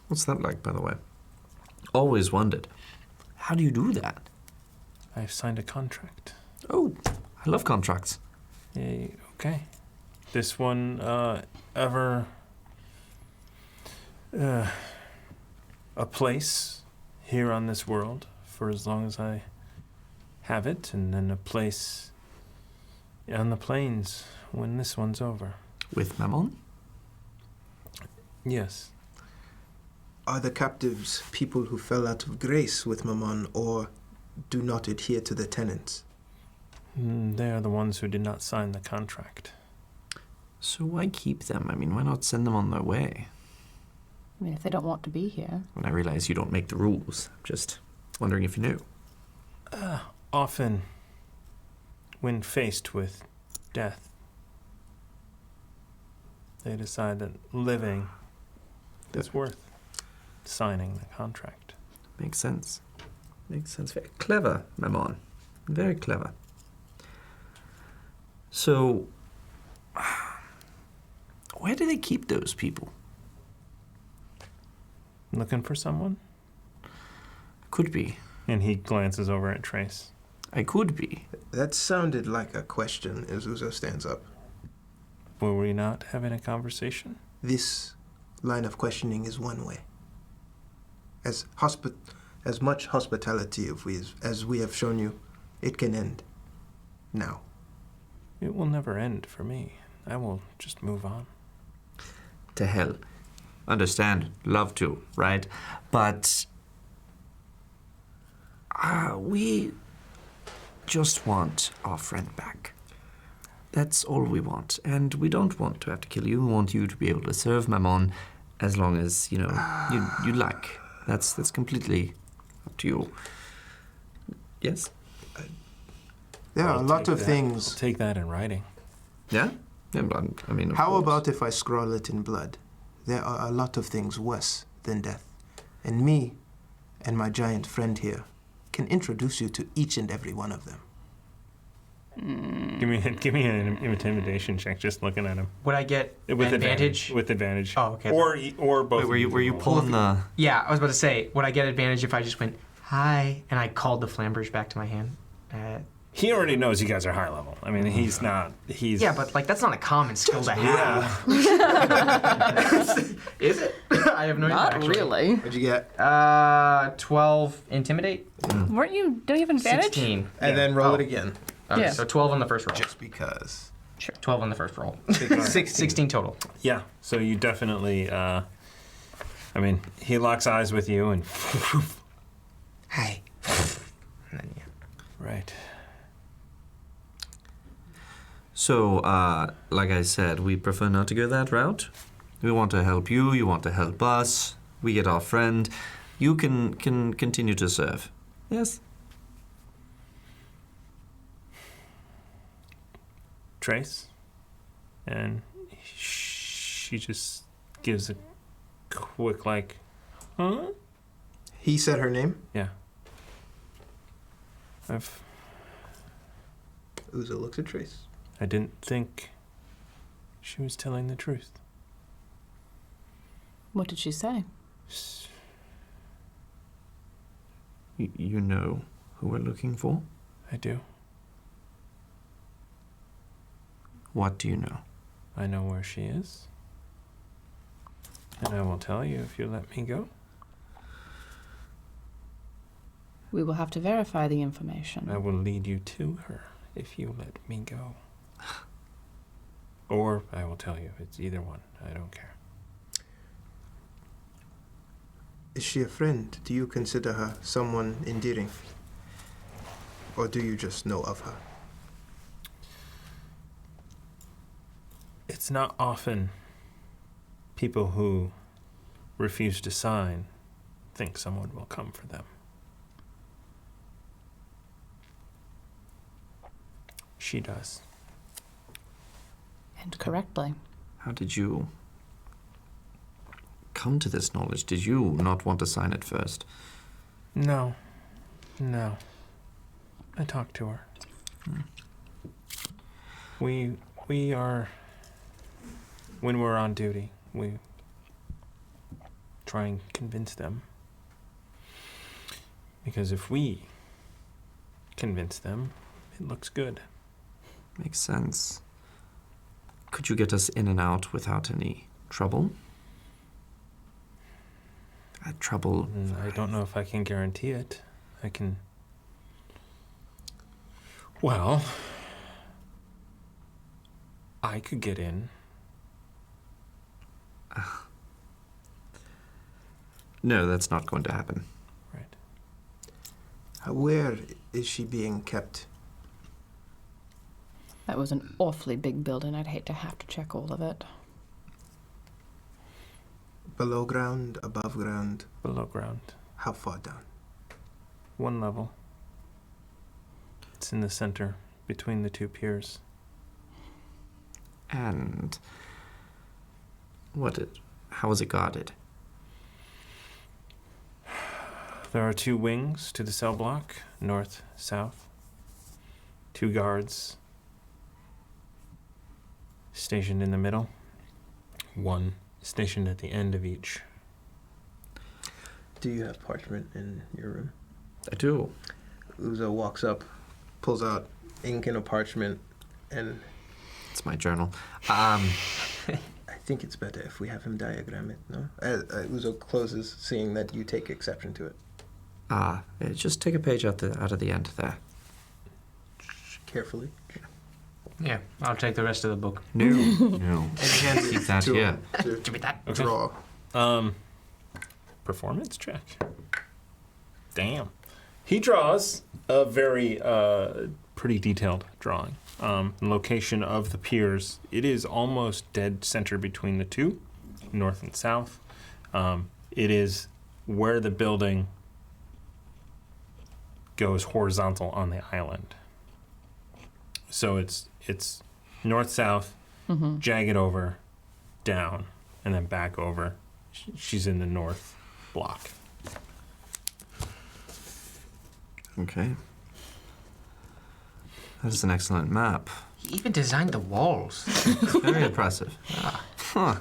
What's that like, by the way? Always wondered. How do you do that? I have signed a contract. Oh, I love contracts. Okay. This one, a place here on this world for as long as I have it, and then a place on the plains when this one's over. With Mammon? Yes. Are the captives people who fell out of grace with Mammon or do not adhere to the tenets? They are the ones who did not sign the contract. So why keep them? I mean, why not send them on their way? I mean, if they don't want to be here. When I realize you don't make the rules. I'm just wondering if you knew. Often, when faced with death, they decide that living is worth signing the contract. Makes sense. Makes sense. Very clever, Mammon. Very clever. So, where do they keep those people? Looking for someone? Could be. And he glances over at Trace. I could be. That sounded like a question. Azusa stands up. Were we not having a conversation? This line of questioning is one way. As much hospitality as we have shown you, it can end now. It will never end for me. I will just move on. To hell. Understand. Love to, right? But we just want our friend back. That's all we want. And we don't want to have to kill you. We want you to be able to serve Mammon as long as, you like. That's completely up to you. Yes? There are a lot of I'll things. take that in writing. Yeah? Yeah, but I mean, of How course. about if I scroll it in blood? There are a lot of things worse than death. And me and my giant friend here can introduce you to each and every one of them. Give me an intimidation check. Just looking at him Would I get with advantage? With advantage. Oh, okay. Or both. Wait, were you pulling the... Yeah, I was about to say, would I get advantage if I just went, hi, and I called the flamberge back to my hand? He already knows you guys are high level. I mean, he's not. He's. Yeah, but like that's not a common skill to have. Yeah. Is it? I have no idea. Not actually. really. What'd you get? 12 intimidate. Weren't you? Don't you have advantage? 16. And then roll it again. Okay, Yeah. So 12 on the first roll. Just because. 12 on the first roll. 16 total. Yeah. So you definitely. I mean, he locks eyes with you and. Hi. And then, yeah. Right. So, like I said, we prefer not to go that route. We want to help you, you want to help us. We get our friend. You can continue to serve. Yes? Trace. And she just gives a quick, like, huh? He said her name? Yeah. Uzo looks at Trace. I didn't think she was telling the truth. What did she say? You know who we're looking for? I do. What do you know? I know where she is. And I will tell you if you let me go. We will have to verify the information. I will lead you to her if you let me go. Or I will tell you. It's either one. I don't care. Is she a friend? Do you consider her someone endearing? Or do you just know of her? It's not often people who refuse to sign think someone will come for them. She does. And correctly. How did you come to this knowledge? Did you not want to sign it first? No. I talked to her. We are, when we're on duty, we try and convince them. Because if we convince them, it looks good. Makes sense. Could you get us in and out without any trouble? Trouble. I don't know if I can guarantee it. I can. Well, I could get in. No, that's not going to happen. Right. Where is she being kept? That was an awfully big building. I'd hate to have to check all of it. Below ground, above ground? Below ground. How far down? 1 level. It's in the center, between the 2 piers. And how is it guarded? There are 2 wings to the cell block, north, south. 2 guards stationed in the middle. 1 stationed at the end of each. Do you have parchment in your room? I do. Uzo walks up, pulls out ink and a parchment, and It's my journal. I think it's better if we have him diagram it, no? Uzo closes, seeing that you take exception to it. Just take a page out of the end there. Carefully. yeah, I'll take the rest of the book. No, no. And he hands Keep it that to here. him to Give me that. Okay. draw. Performance check. Damn. He draws a very pretty detailed drawing. Location of the piers. It is almost dead center between the 2, north and south. It is where the building goes horizontal on the island. So it's north-south, jagged over, down, and then back over. She's in the north block. Okay. That is an excellent map. He even designed the walls. Very impressive. Huh.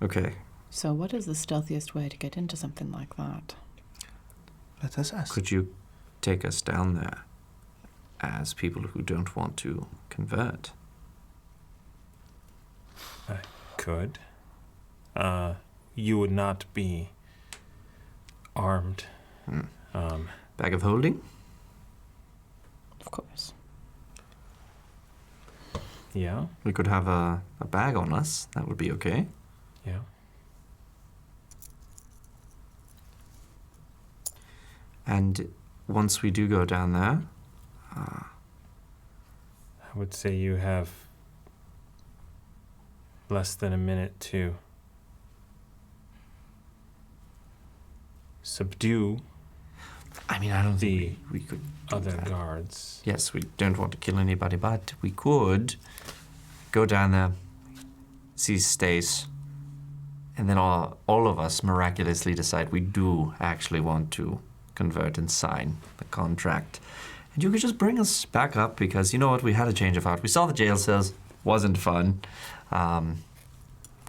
Okay. So, what is the stealthiest way to get into something like that? Let us ask. Could you take us down there as people who don't want to convert? I could. You would not be armed. Bag of holding? Of course. Yeah, We could have a bag on us. That would be okay. yeah. And once we do go down there, I would say you have less than a minute to subdue I mean, I don't the think we could do other that. guards. Yes, we don't want to kill anybody, but we could go down there, see Stace, and then all of us miraculously decide we do actually want to convert and sign the contract. And you could just bring us back up because, you know what, we had a change of heart. We saw the jail cells, wasn't fun.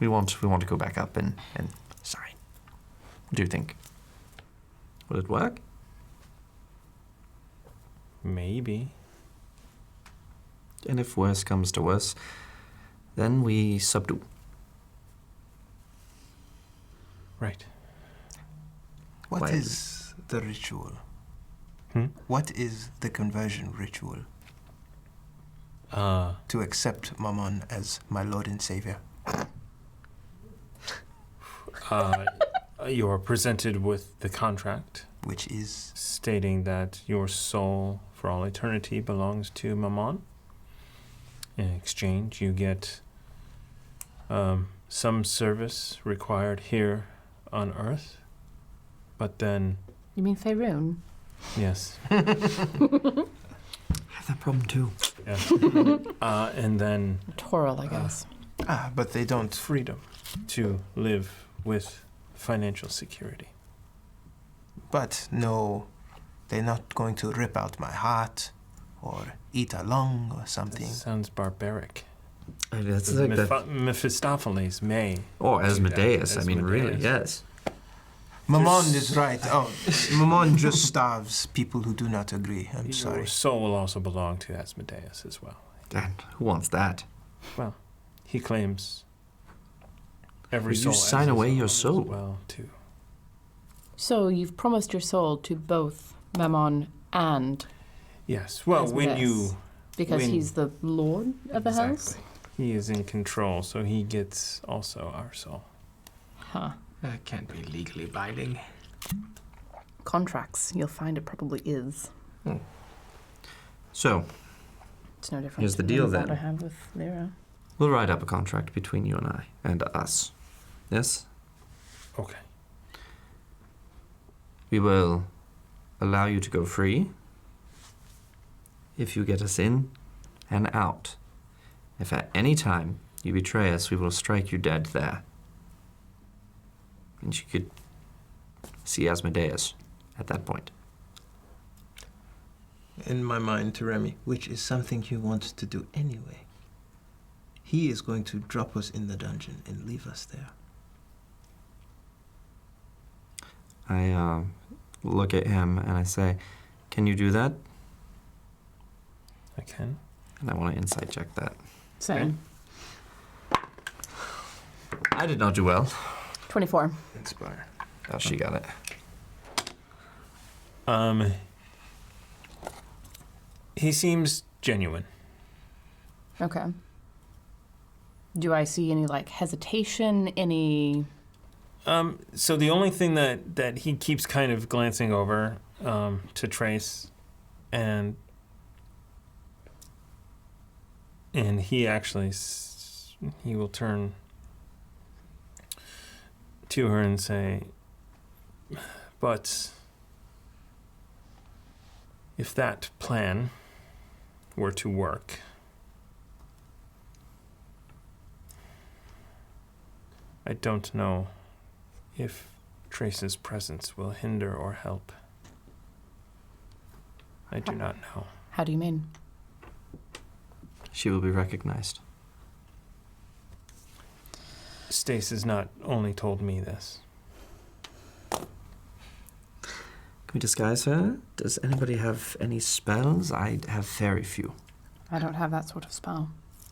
We want to go back up and sign. What do you think? Will it work? Maybe. And if worse comes to worse, then we subdue. Right. What Quietly. is the ritual? Hmm? What is the conversion ritual? To accept Mammon as my Lord and Savior. You are presented with the contract Which is stating that your soul for all eternity belongs to Mammon. In exchange, you get some service required here on Earth, but then, You mean Faerun? yes, I have that problem too. yeah. And then Toral, I guess. but they don't. freedom to live with financial security. But no, they're not going to rip out my heart or eat a lung or something. This sounds barbaric. That's like that. Mephistopheles may. Or do that. Asmodeus. I mean, really, Asmodeus. yes. Mammon is right. Oh, Mammon just starves people who do not agree. I'm Your sorry. soul will also belong to Asmodeus as well. And who wants that? Well, he claims every You soul. sign as his away own your as soul. Well, too. So you've promised your soul to both Mammon and Yes. Well, when Asmodeus. you because When- he's the lord of the house? he is in control, so he gets also our soul. Huh. That can't be legally binding. Contracts. You'll find it probably is. So, It's no different Here's the to deal, what then. I have with Lyra. we'll write up a contract between you and I, and us. Yes? Okay. We will allow you to go free if you get us in and out. If at any time you betray us, we will strike you dead there. And you could see Asmodeus at that point. In my mind, to Remy, which is something he wants to do anyway. He is going to drop us in the dungeon and leave us there. I look at him and I say, "Can you do that?" I can. And I want to insight check that. Same. I did not do well. 24. Inspire. Oh, she got it. He seems genuine. Okay. Do I see any, like, hesitation, any... So the only thing that he keeps kind of glancing over to Trace, and he actually he will turn to her and say, "But if that plan were to work, I don't know if Trace's presence will hinder or help. I do not know." How do you mean? She will be recognized. Stace has not only told me this. Can we disguise her? Does anybody have any spells? I have very few. I don't have that sort of spell.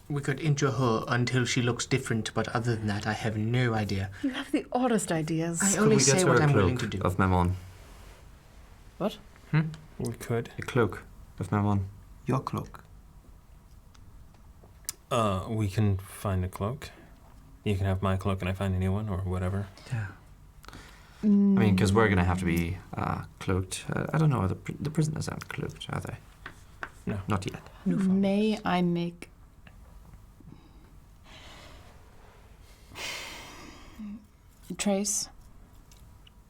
We could injure her until she looks different, but other than that, I have no idea. You have the oddest ideas. I Could only we get say her what a I'm willing cloak to do. of Mammon? What? We could. A cloak of Mammon. Your cloak. We can find a cloak. You can have my cloak and I find a new one or whatever. Yeah. I mean, because we're going to have to be cloaked. I don't know, the prisoners aren't cloaked, are they? No. Not yet. May I make... Trace,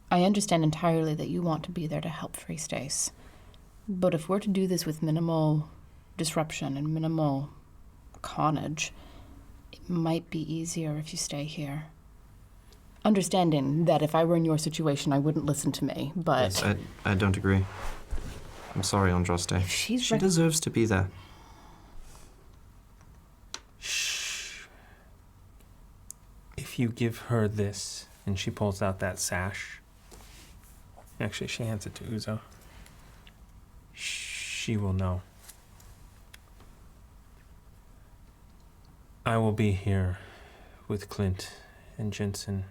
I understand entirely that you want to be there to help free Stace. But if we're to do this with minimal disruption and minimal carnage, it might be easier if you stay here. Understanding that if I were in your situation, I wouldn't listen to me, but... Yes, I don't agree. I'm sorry, Andraste. she's She deserves to be there. Shh. If you give her this, and she pulls out that sash. Actually, she hands it to Uzo. She will know. I will be here with Clint and Jensen,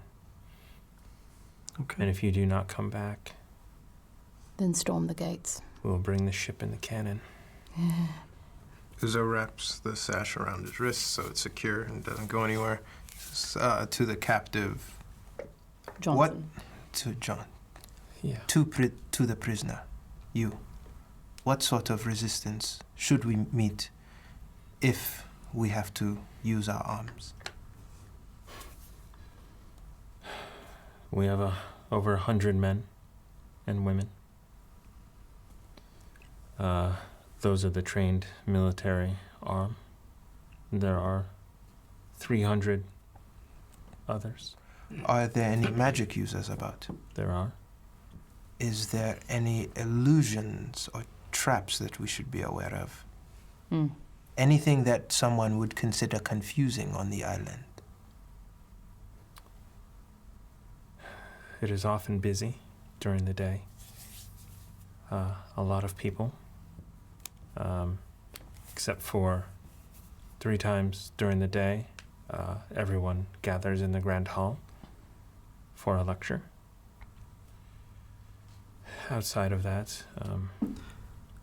Okay. and if you do not come back, Then storm the gates. we'll bring the ship in the cannon. Uzo wraps the sash around his wrist so it's secure and doesn't go anywhere. To the captive. Johnson. What? To John. Yeah. To the prisoner. You. What sort of resistance should we meet if we have to use our arms? We have over 100 men and women. Those are the trained military arm. There are 300 others. Are there any magic users about? There are. Is there any illusions or traps that we should be aware of? anything that someone would consider confusing on the island? It is often busy during the day. A lot of people, except for 3 times during the day, everyone gathers in the Grand Hall for a lecture. Outside of that,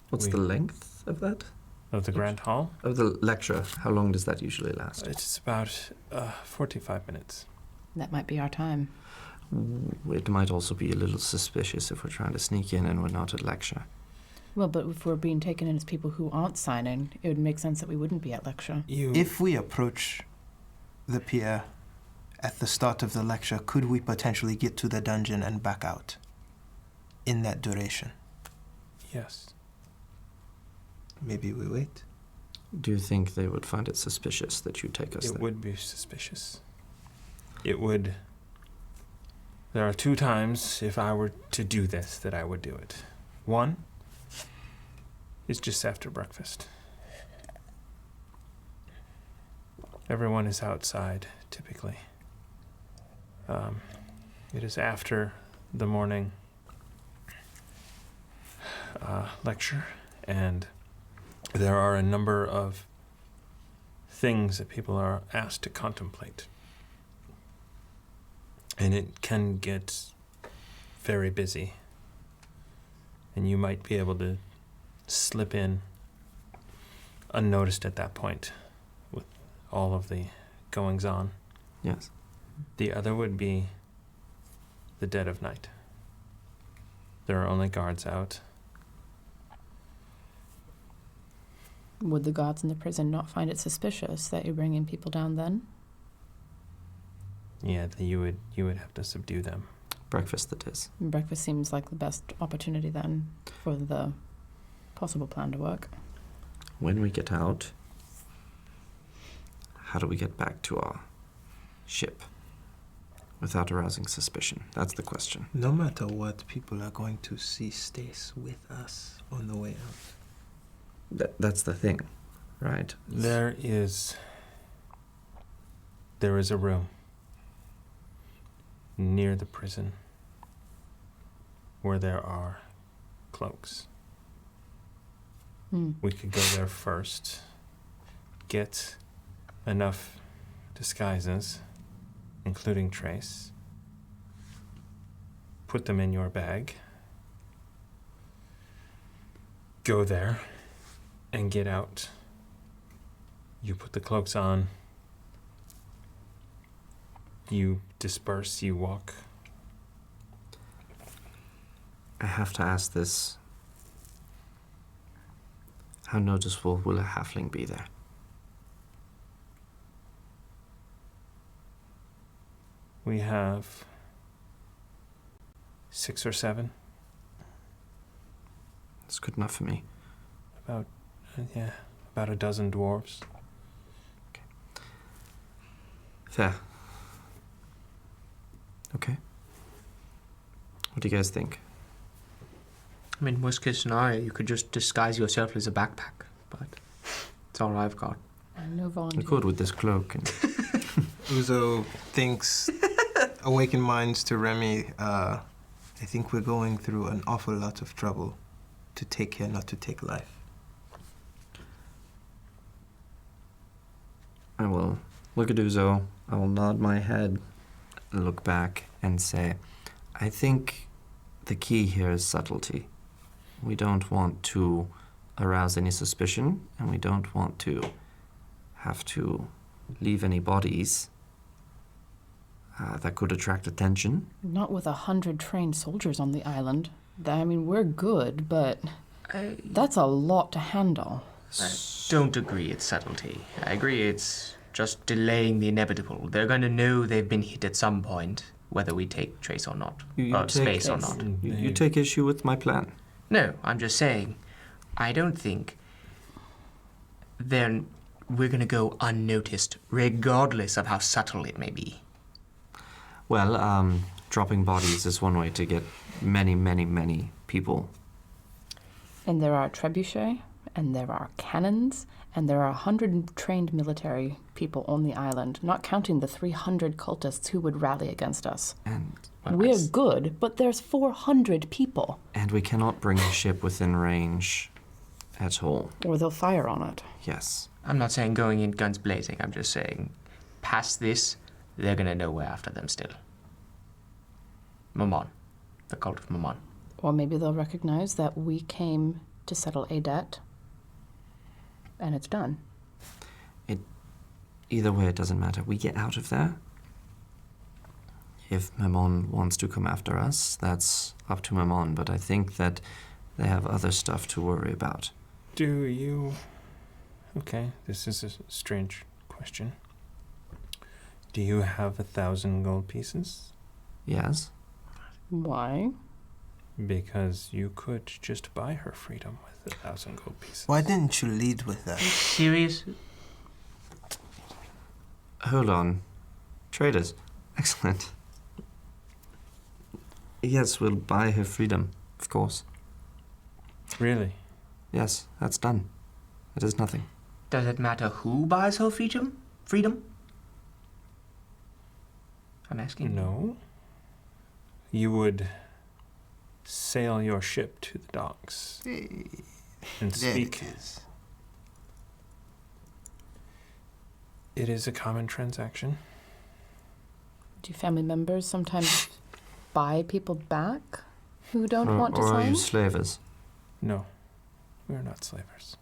What's the length of that? of the Grand Hall, Of the lecture? How long does that usually last? it's about 45 minutes. That might be our time. It might also be a little suspicious if we're trying to sneak in and we're not at lecture. Well, but if we're being taken in as people who aren't signing, it would make sense that we wouldn't be at lecture. If we approach the pier at the start of the lecture, could we potentially get to the dungeon and back out in that duration? Yes. Maybe we wait. Do you think they would find it suspicious that you take us It there? would be suspicious. It would. There are 2 times, if I were to do this, that I would do it. One is just after breakfast. Everyone is outside, typically. It is after the morning lecture, and there are a number of things that people are asked to contemplate. And it can get very busy. And you might be able to slip in unnoticed at that point with all of the goings on. Yes. The other would be the dead of night. There are only guards out. Would the guards in the prison not find it suspicious that you're bringing people down then? Yeah, you would have to subdue them. Breakfast, that is. Breakfast seems like the best opportunity then for the possible plan to work. When we get out, how do we get back to our ship without arousing suspicion? That's the question. No matter what, people are going to see Stace with us on the way out. That's the thing, right? There is a room near the prison where there are cloaks. We could go there first, get enough disguises, including Trace, put them in your bag, go there, and get out. You put the cloaks on, you disperse, you walk. I have to ask this. How noticeable will a halfling be there? We have 6 or 7, It's good enough for me. about a dozen dwarves. Fair. Okay. What do you guys think? I mean, worst case scenario, you could just disguise yourself as a backpack, but it's all I've got. No I volunteer. could with this cloak. And Uzo thinks, awaken minds to Remy, I think we're going through an awful lot of trouble to take care, not to take life. I will look at Uzo. I will nod my head, look back, and say, I think the key here is subtlety. We don't want to arouse any suspicion, and we don't want to have to leave any bodies that could attract attention. Not with 100 trained soldiers on the island. I mean, we're good, but that's a lot to handle. I don't agree it's subtlety. I agree it's just delaying the inevitable. They're going to know they've been hit at some point, whether we take Trace or not. Space or not. You take issue with my plan. No, I'm just saying, I don't think then we're going to go unnoticed, regardless of how subtle it may be. Well, dropping bodies is one way to get many, many, many people. And there are trebuchet, and there are cannons, And there are 100 trained military people on the island, not counting the 300 cultists who would rally against us. And We're good, but there's 400 people. and we cannot bring the ship within range at all. Or they'll fire on it. Yes. I'm not saying going in guns blazing. I'm just saying, past this, they're gonna know we're after them still. Mammon. The cult of Mammon. Or maybe they'll recognize that we came to settle a debt, and it's done. Either way, it doesn't matter. We get out of there. If Mammon wants to come after us, that's up to Mammon. But I think that they have other stuff to worry about. Do you... Okay, this is a strange question. Do you have 1,000 gold pieces? Yes? Why? Because you could just buy her freedom with 1,000 gold pieces. Why didn't you lead with that? Serious? Hold on. Traders. Excellent. Yes, we'll buy her freedom, of course. Really? Yes, that's done. It is nothing. Does it matter who buys her freedom? I'm asking. No. You would sail your ship to the docks and There speak. it is. It is a common transaction. Do family members sometimes buy people back who don't want to or are sign? you slavers? No, we are not slavers.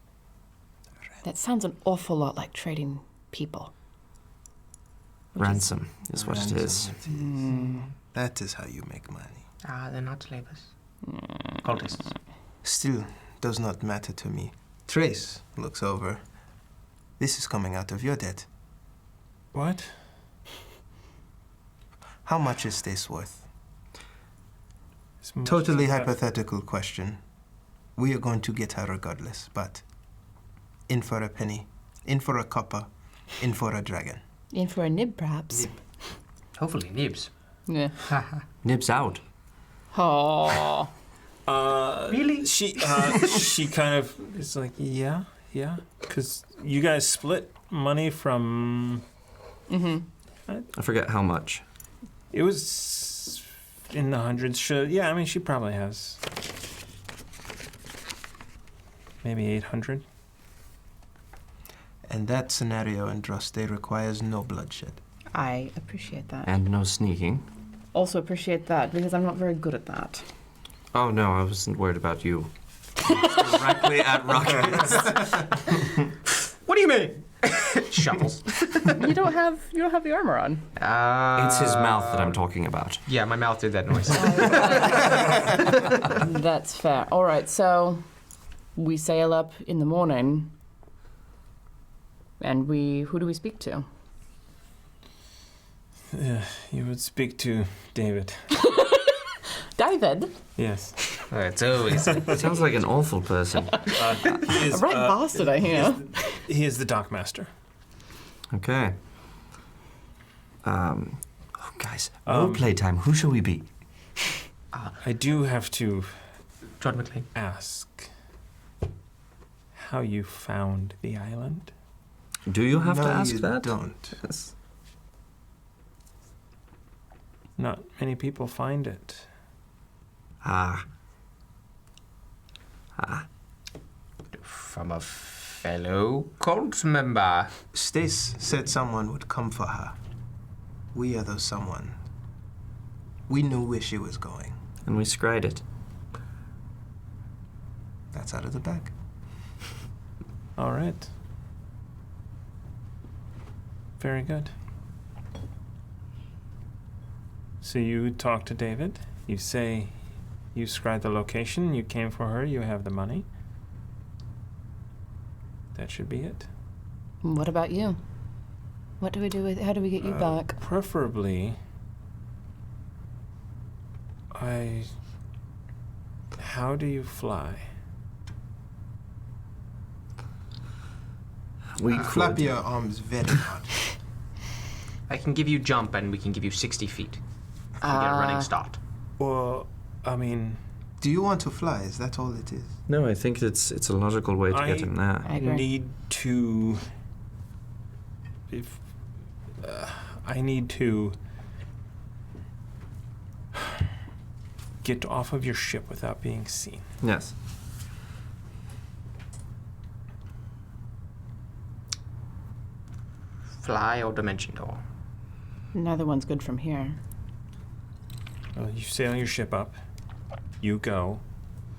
That sounds an awful lot like trading people. Which is- Ransom is what it is. That is how you make money. Ah, they're not slavers. Cultists. Still, does not matter to me. Trace looks over. This is coming out of your debt. What? How much is this worth? As much Totally as that- hypothetical question. We are going to get her regardless, but in for a penny, in for a copper, in for a dragon. In for a nib, perhaps. Hopefully, nibs. Yeah. Nibs out. Oh. Really? She kind of is like, yeah, because you guys split money from. I forget how much. It was in the hundreds. Yeah, I mean, she probably has maybe 800. And that scenario in Droste requires no bloodshed. I appreciate that. And no sneaking. Also appreciate that, because I'm not very good at that. Oh no, I wasn't worried about you. Directly at Rockets. What do you mean? Shuffles. You don't have the armor on. It's his mouth that I'm talking about. Yeah, my mouth did that noise. That's fair. All right, so we sail up in the morning, and who do we speak to? You would speak to David. David? Yes. It's always. Sounds like an awful person. He is, A right bastard, I hear. he is the dockmaster. Okay. Guys, role play time. Who shall we be? I do have to John McClane. ask how you found the island. Do you have no, to ask you that? don't. Yes. Not many people find it. From a fellow cult member. Stace said someone would come for her. We are the someone. We knew where she was going. And we scried it. That's out of the bag. All right. Very good. So you talk to David. You say you scried the location. You came for her. You have the money. That should be it. What about you? What do we do with? How do we get you back? Preferably, how do you fly? We Flap could. your arms very hard. I can give you jump and we can give you 60 feet. We get a running start. Well, I mean, Do you want to fly? Is that all it is? No, I think it's a logical way to get him there. I agree. need to. I need to get off of your ship without being seen. Yes. Fly or dimension door? Neither one's good from here. Well, you sail your ship up. You go.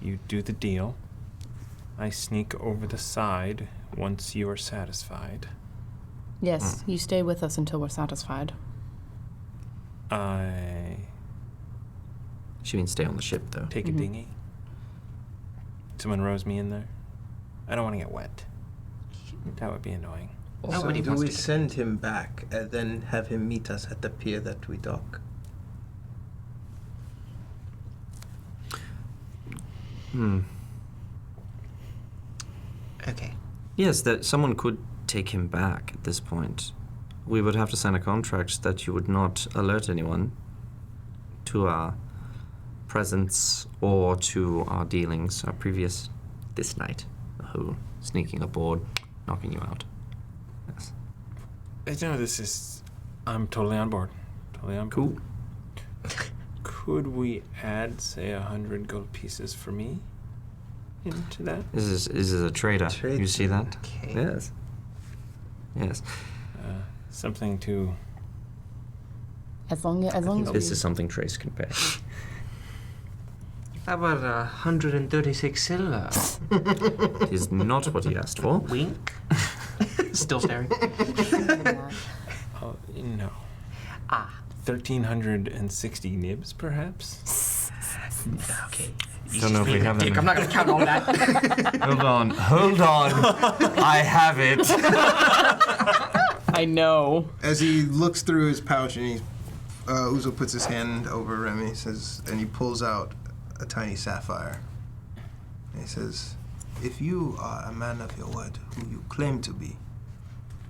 You do the deal. I sneak over the side once you are satisfied. Yes, you stay with us until we're satisfied. I She means stay on the ship, though. take a dinghy. Someone rows me in there. I don't want to get wet. That would be annoying. Nobody So do wants we to- send him back and then have him meet us at the pier that we dock? Okay. Yes, that someone could take him back at this point. We would have to sign a contract that you would not alert anyone to our presence or to our dealings, our previous this night, the whole sneaking aboard, knocking you out. Yes. No, this is. I'm totally on board. Totally on board. Cool. Could we add, say, 100 gold pieces for me into that? This is a trader. Trade You see that? Okay. Yes. Yes. Something to. As long as This we- is something Trace can pay. How about 136 silver? It is not what he asked for. Wink. Still staring. Oh, no. Ah. 1,360 nibs, perhaps? Okay. Don't know if we have Dick, them. I'm not gonna count all that. Hold on. I have it. I know. As he looks through his pouch and Uzo puts his hand over Remy, says, and he pulls out a tiny sapphire. And he says, "If you are a man of your word, who you claim to be,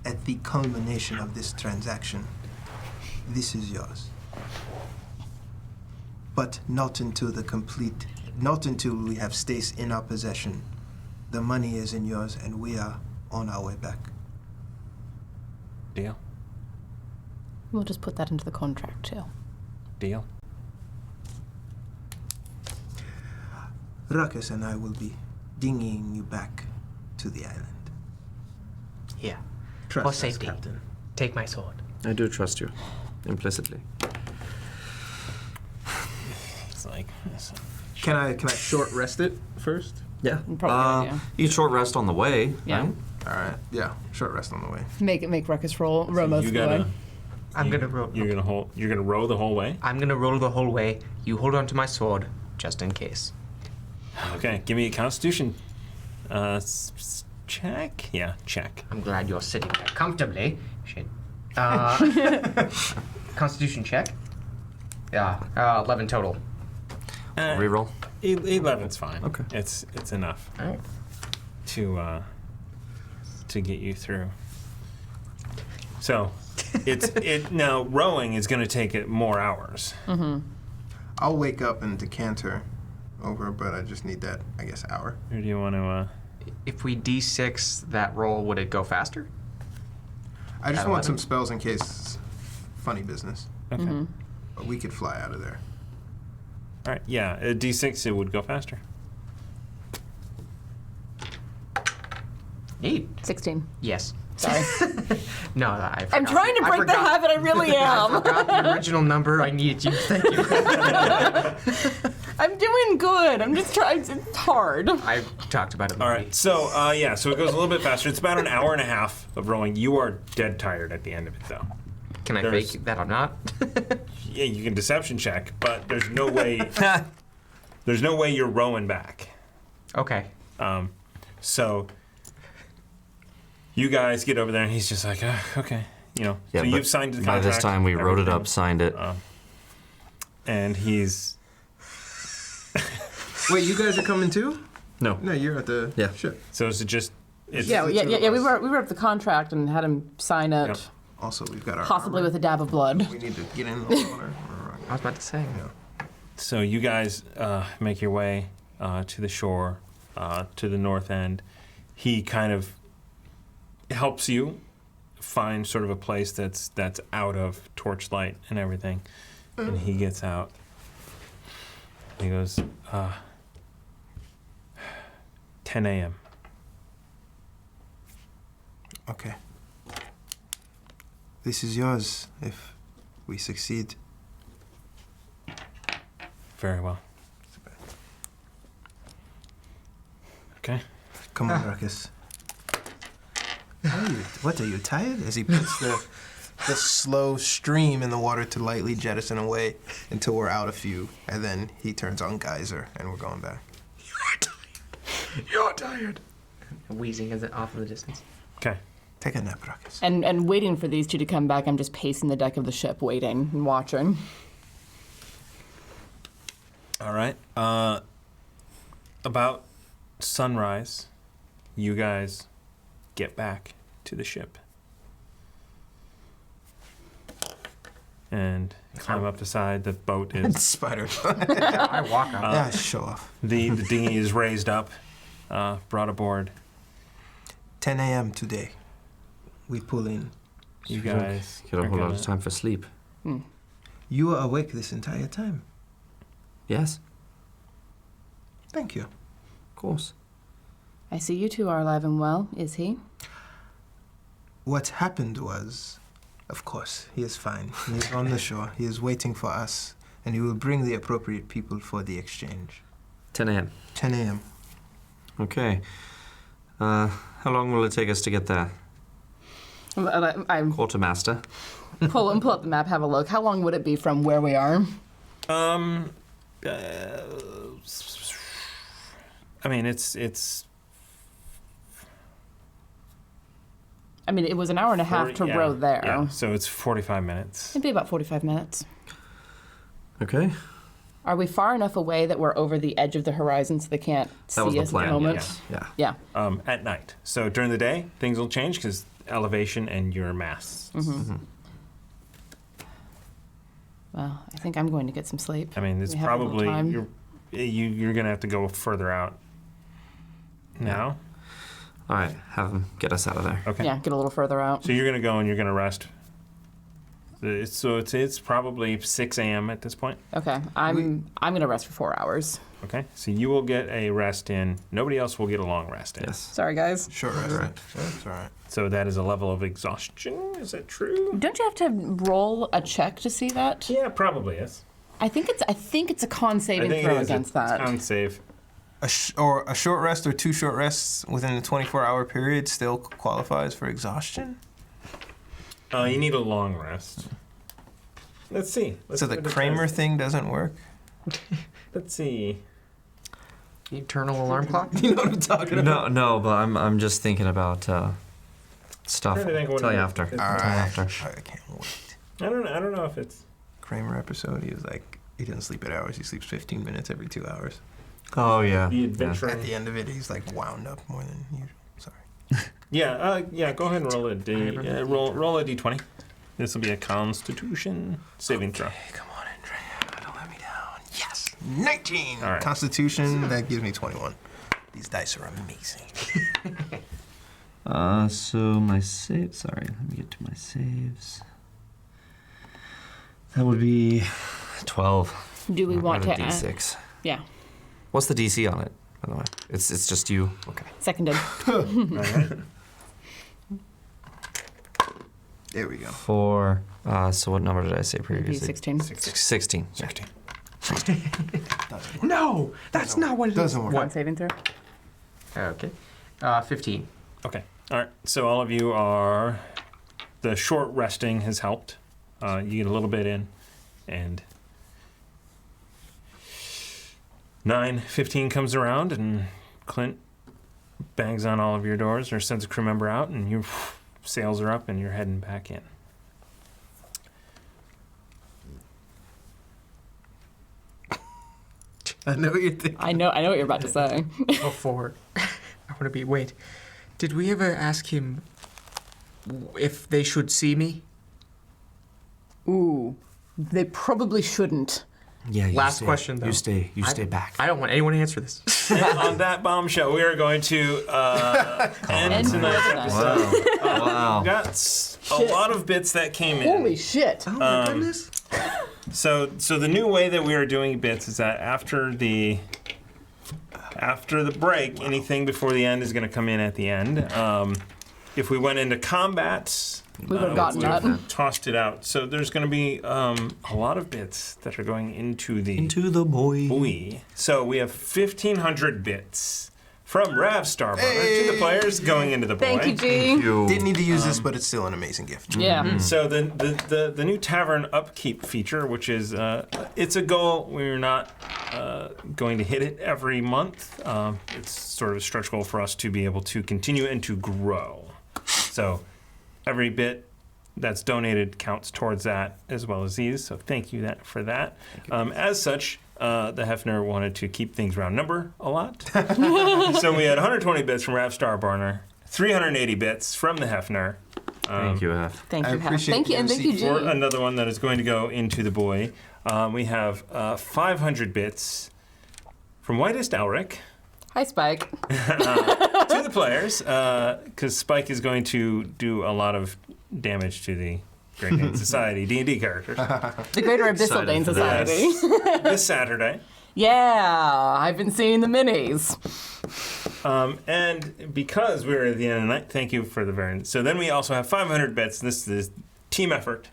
at the culmination of this transaction, this is yours. But not until we have Stace in our possession. The money is in yours, and we are on our way back." Deal? We'll just put that into the contract too. Deal? Ruckus and I will be dinghying you back to the island. Yeah. Trust For us, safety. Captain. Take my sword. I do trust you, implicitly. It's like. Can I short rest it first? Yeah. Probably, yeah. You short rest on the way, Yeah. right? All right. Yeah. Short rest on the way. Make Ruckus row most you of the gotta. way. I'm gonna roll. You're gonna row the whole way? I'm gonna roll the whole way. You hold on to my sword, just in case. Okay, give me a constitution check? Yeah, check. I'm glad you're sitting there comfortably. Shit. Constitution check. Yeah, 11 total. Reroll. 11's fine. Okay. It's enough All right. to get you through. So, now rowing is going to take it more hours. I'll wake up and decanter over, but I just need that, I guess, hour. Or do you want to? If we d6 that roll, would it go faster? I just At want 11? some spells in case it's funny business. Okay. But we could fly out of there. All right. Yeah, a D6 it would go faster. 8. 16. Yes. Sorry. No, I forgot. I'm trying to I break the forgot- habit. I really I am. forgot the original number. I needed you. Thank you. I'm doing good. I'm just trying. It's hard. I talked about it. All right. So so it goes a little bit faster. It's about an hour and a half of rowing. You are dead tired at the end of it, though. Can I There's- fake that I'm not? Yeah, you can deception check, but there's no way. There's no way you're rowing back. Okay. So you guys get over there, and he's just like, okay, Yeah, so but you've signed the by contract. this time, we wrote it up, everything. signed it. And he's Wait, you guys are coming too? No. No, you're at the Yeah. ship. so is it just? It's, Yeah, the yeah, two yeah. of yeah. us. We were up the contract and had him sign it, Yep. Also, we've got our possibly armor. with a dab of blood. We need to get in the water. I was about to say. So you guys make your way to the shore, to the north end. He kind of helps you find sort of a place that's out of torchlight and everything. And he gets out. He goes, 10 a.m. Okay. This is yours if we succeed. Very well. Okay. Come on, Ruckus. What are you tired? As he puts the slow stream in the water to lightly jettison away until we're out a few, and then he turns on geyser and we're going back. You're tired. Wheezing as it off in the distance. Okay. Take a nap, Ruckus. And waiting for these two to come back, I'm just pacing the deck of the ship, waiting and watching. All right. About sunrise, you guys get back to the ship and climb up the side. The boat is Spider. I walk out. Yeah, show off. the dinghy is raised up, brought aboard. 10 a.m. today. We pull in. You guys Get a are whole lot gonna- of time for sleep. You were awake this entire time. Yes, Thank you. of course. I see you two are alive and well. Is he? What happened was, of course, he is fine. He is on the shore. He is waiting for us, and he will bring the appropriate people for the exchange. 10 a.m. 10 a.m. Okay. How long will it take us to get there? I Quartermaster. pull up the map, have a look. How long would it be from where we are? I mean, it's I mean, it was an hour and a half to row there. Yeah, so it's 45 minutes. It'd be about 45 minutes. Okay. Are we far enough away that we're over the edge of the horizon so they can't That was see the us plan. at the moment? Yeah. Yeah. At night. So during the day, things will change because elevation and your masts. Well, I think I'm going to get some sleep. I mean, it's We have a little probably time. you're gonna have to go further out now. All right. Have them get us out of there. Okay. Yeah, get a little further out. So you're gonna go and you're gonna rest. It's probably 6 a.m. at this point. Okay, I'm gonna rest for 4 hours. Okay. So you will get a rest in. Nobody else will get a long rest in. Yes. Sorry, guys. Short rest. Right. That's all right. So that is a level of exhaustion. Is that true? Don't you have to roll a check to see that? Yeah, probably is. I think it's a con I saving think throw it is against a that. town save. Or a short rest or 2 short rests within a 24-hour period still qualifies for exhaustion? You need a long rest. Let's see. So the Kramer thing doesn't work? Let's see. Eternal alarm clock? You know what I'm talking about? No, but I'm just thinking about stuff. Trying to think I'll what tell you it- after. it's- All I'll tell you right. after. I can't wait. I don't know if it's. Kramer episode, he was like, he doesn't sleep at hours. He sleeps 15 minutes every 2 hours. Oh yeah. The Yeah. adventure. At the end of it, he's like wound up more than usual. Sorry. Yeah. Go ahead and roll a d. remember Roll a d20. This will be a Constitution saving throw. Hey, come on, Andrea. Don't let me down. Yes. 19. All right. Constitution, that gives me 21. These dice are amazing. So my save. Sorry, let me get to my saves. That would be 12. Do we want Out to of add? D6. Yeah, What's the DC on it? By the way, it's just you. Okay. seconded. All right. There we go. 4. So what number did I say previously? 16. 16. Yeah. 16. No! That's not what it is. Doesn't work. Con saving throw. Okay. 15. Okay. All right. So all of you are. The short resting has helped. You get a little bit in, and 9:15 comes around, and Clint bangs on all of your doors or sends a crew member out, and your sails are up, and you're heading back in. I know what you're thinking. I know what you're about to say. Before. I want to be. Wait. Did we ever ask him if they should see me? Ooh, they probably shouldn't. Yeah. Last stay, question, though. You stay back. I don't want anyone to answer this. And on that bombshell, we are going to end tonight's episode. Wow. We got a lot of bits that came in. Holy shit! Oh my goodness. So the new way that we are doing bits is that after the break, anything before the end is going to come in at the end. If we went into combat, We would have gotten that. tossed it out. So there's going to be a lot of bits that are going into the boy. buoy. So we have 1,500 bits from Rav Starburner to the players going into the buoy. Thank you, G. Didn't need to use this, but it's still an amazing gift. Yeah. So the new tavern upkeep feature, which is it's a goal. We're not going to hit it every month. It's sort of a stretch goal for us to be able to continue and to grow. So every bit that's donated counts towards that, as well as these. So thank you for that. As such, the Hefner wanted to keep things round number a lot. So we had 120 bits from Rav Starburner, 380 bits from the Hefner. Thank you, F. Thank I you, Hef. appreciate Thank you, the and thank you, MC G. For another one that is going to go into the buoy. We have 500 bits from Whitest Elric Hi, Spike. to the players, because Spike is going to do a lot lot of damage to the Great Dane Society D&D characters The Greater Abyssal Excited Dane for that. Society. this Saturday. Yeah, I've been seeing the minis. And because we're at the end of the night, thank you for the variant. So then we also have 500 bits. This is team effort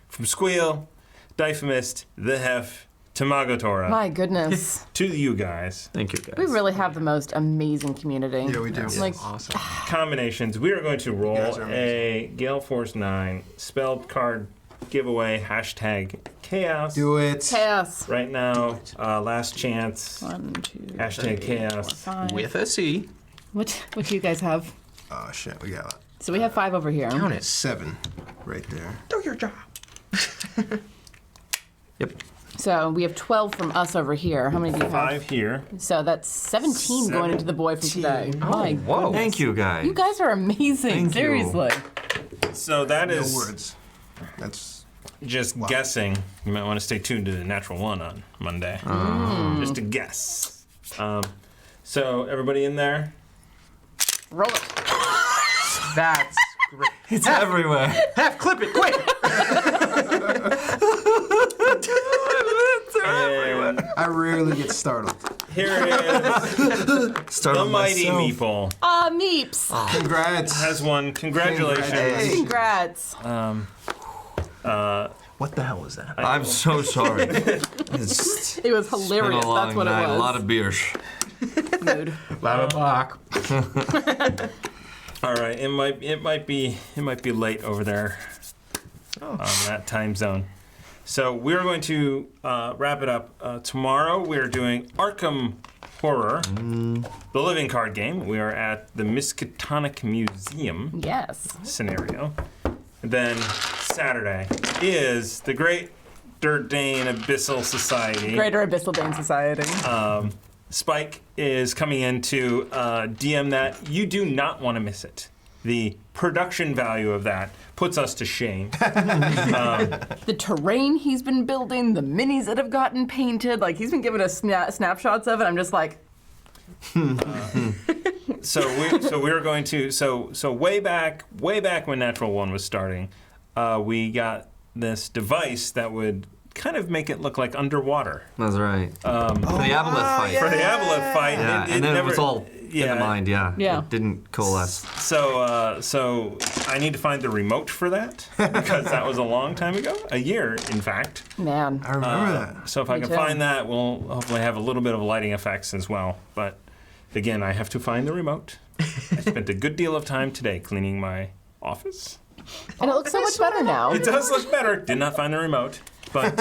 from Squeal, Difamist, The Hef, Tamagotora, My goodness. to you guys. Thank you, guys. We really have the most amazing community. Yeah, we do. Like, Awesome. Combinations. We are going to roll guys are a Gale Force 9 spelled card giveaway hashtag chaos. Do it. chaos. Right now, last chance. 1, 2, Hashtag 3, 4, chaos. 5. With a C. What do you guys have? Oh shit, we got So we have 5 over here. Count it. 7 right there. Do your job. Yep. So we have 12 from us over here. How many do you have? 5 here. So that's 17 going into the boy from today. My Whoa. Thank you, guys. You guys are amazing. Thank you. Seriously. So that No is words. That's just guessing. You might want to stay tuned to the natural one on Monday. Just a guess. So everybody in there? Roll it. That's great. It's everywhere. Half, clip it, quick. And I rarely get startled. here it is. Start The with mighty myself. Meeple Meeps. Congrats. has won. Congratulations. Hey. Congrats. What the hell was that? I'm so sorry. It's It was been hilarious. a long That's what night. it was. A lot of beers. Mood. Loud block. All right, it might be late over there on that time zone. So we're going to wrap it up tomorrow. We're doing Arkham Horror, the living card game. We are at the Miskatonic Museum Yes. scenario. And then Saturday is the Great Dane Abyssal Society. Greater Abyssal Dane Society. Spike is coming in to DM that. You do not want to miss it. The production value of that puts us to shame. The terrain he's been building, the minis that have gotten painted, like he's been giving us snapshots of it. I'm just like, So we're going to way back when Natural One was starting, we got this device that would kind of make it look like underwater. That's right. For the Aboleth fight. For the Aboleth fight, Yeah, and then it was all in the mind, yeah. Yeah. It didn't coalesce. So I need to find the remote for that because that was a long time ago, a year, in fact. man. I remember that. So if I Me can too. find that, we'll hopefully have a little bit of lighting effects as well. But again, I have to find the remote. I spent a good deal of time today cleaning my office. And it looks so much better now. It does look better. Did not find the remote, but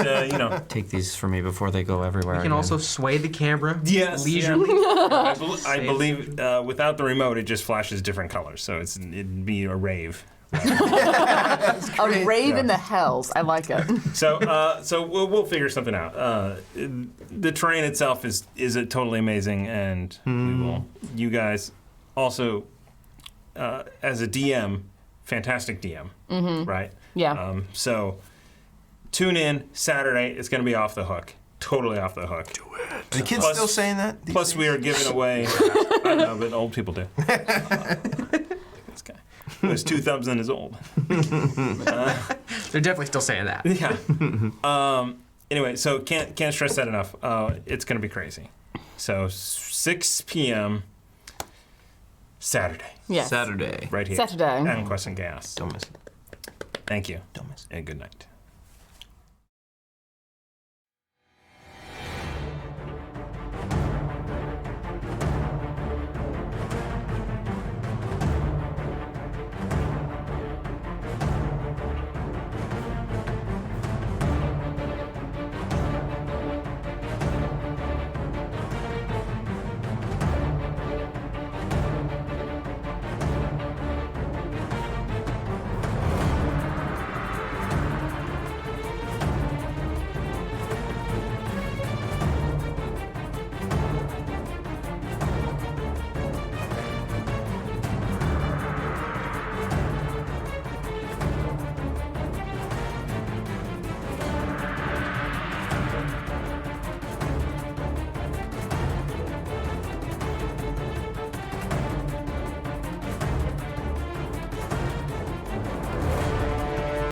Take these from me before they go everywhere. You can again. also sway the camera Yes, leisurely. I believe without the remote, it just flashes different colors, so it'd be a rave. A rave in the hells. I like it. So we'll figure something out. The terrain itself is totally amazing, and we will. You guys also, as a DM, fantastic DM, right? Yeah. So tune in Saturday. It's going to be off the hook. totally off the hook. The kids Plus- still saying that? these Plus, days? we are giving away. I know, but old people do. This guy, who has 2 thumbs and is old. They're definitely still saying that. Yeah. Anyway, so can't stress that enough. It's gonna be crazy. So 6 p.m. Saturday, Yes. Saturday. right here. Saturday. At Quest and Gas. Don't miss it. Thank you, Don't miss it. and good night.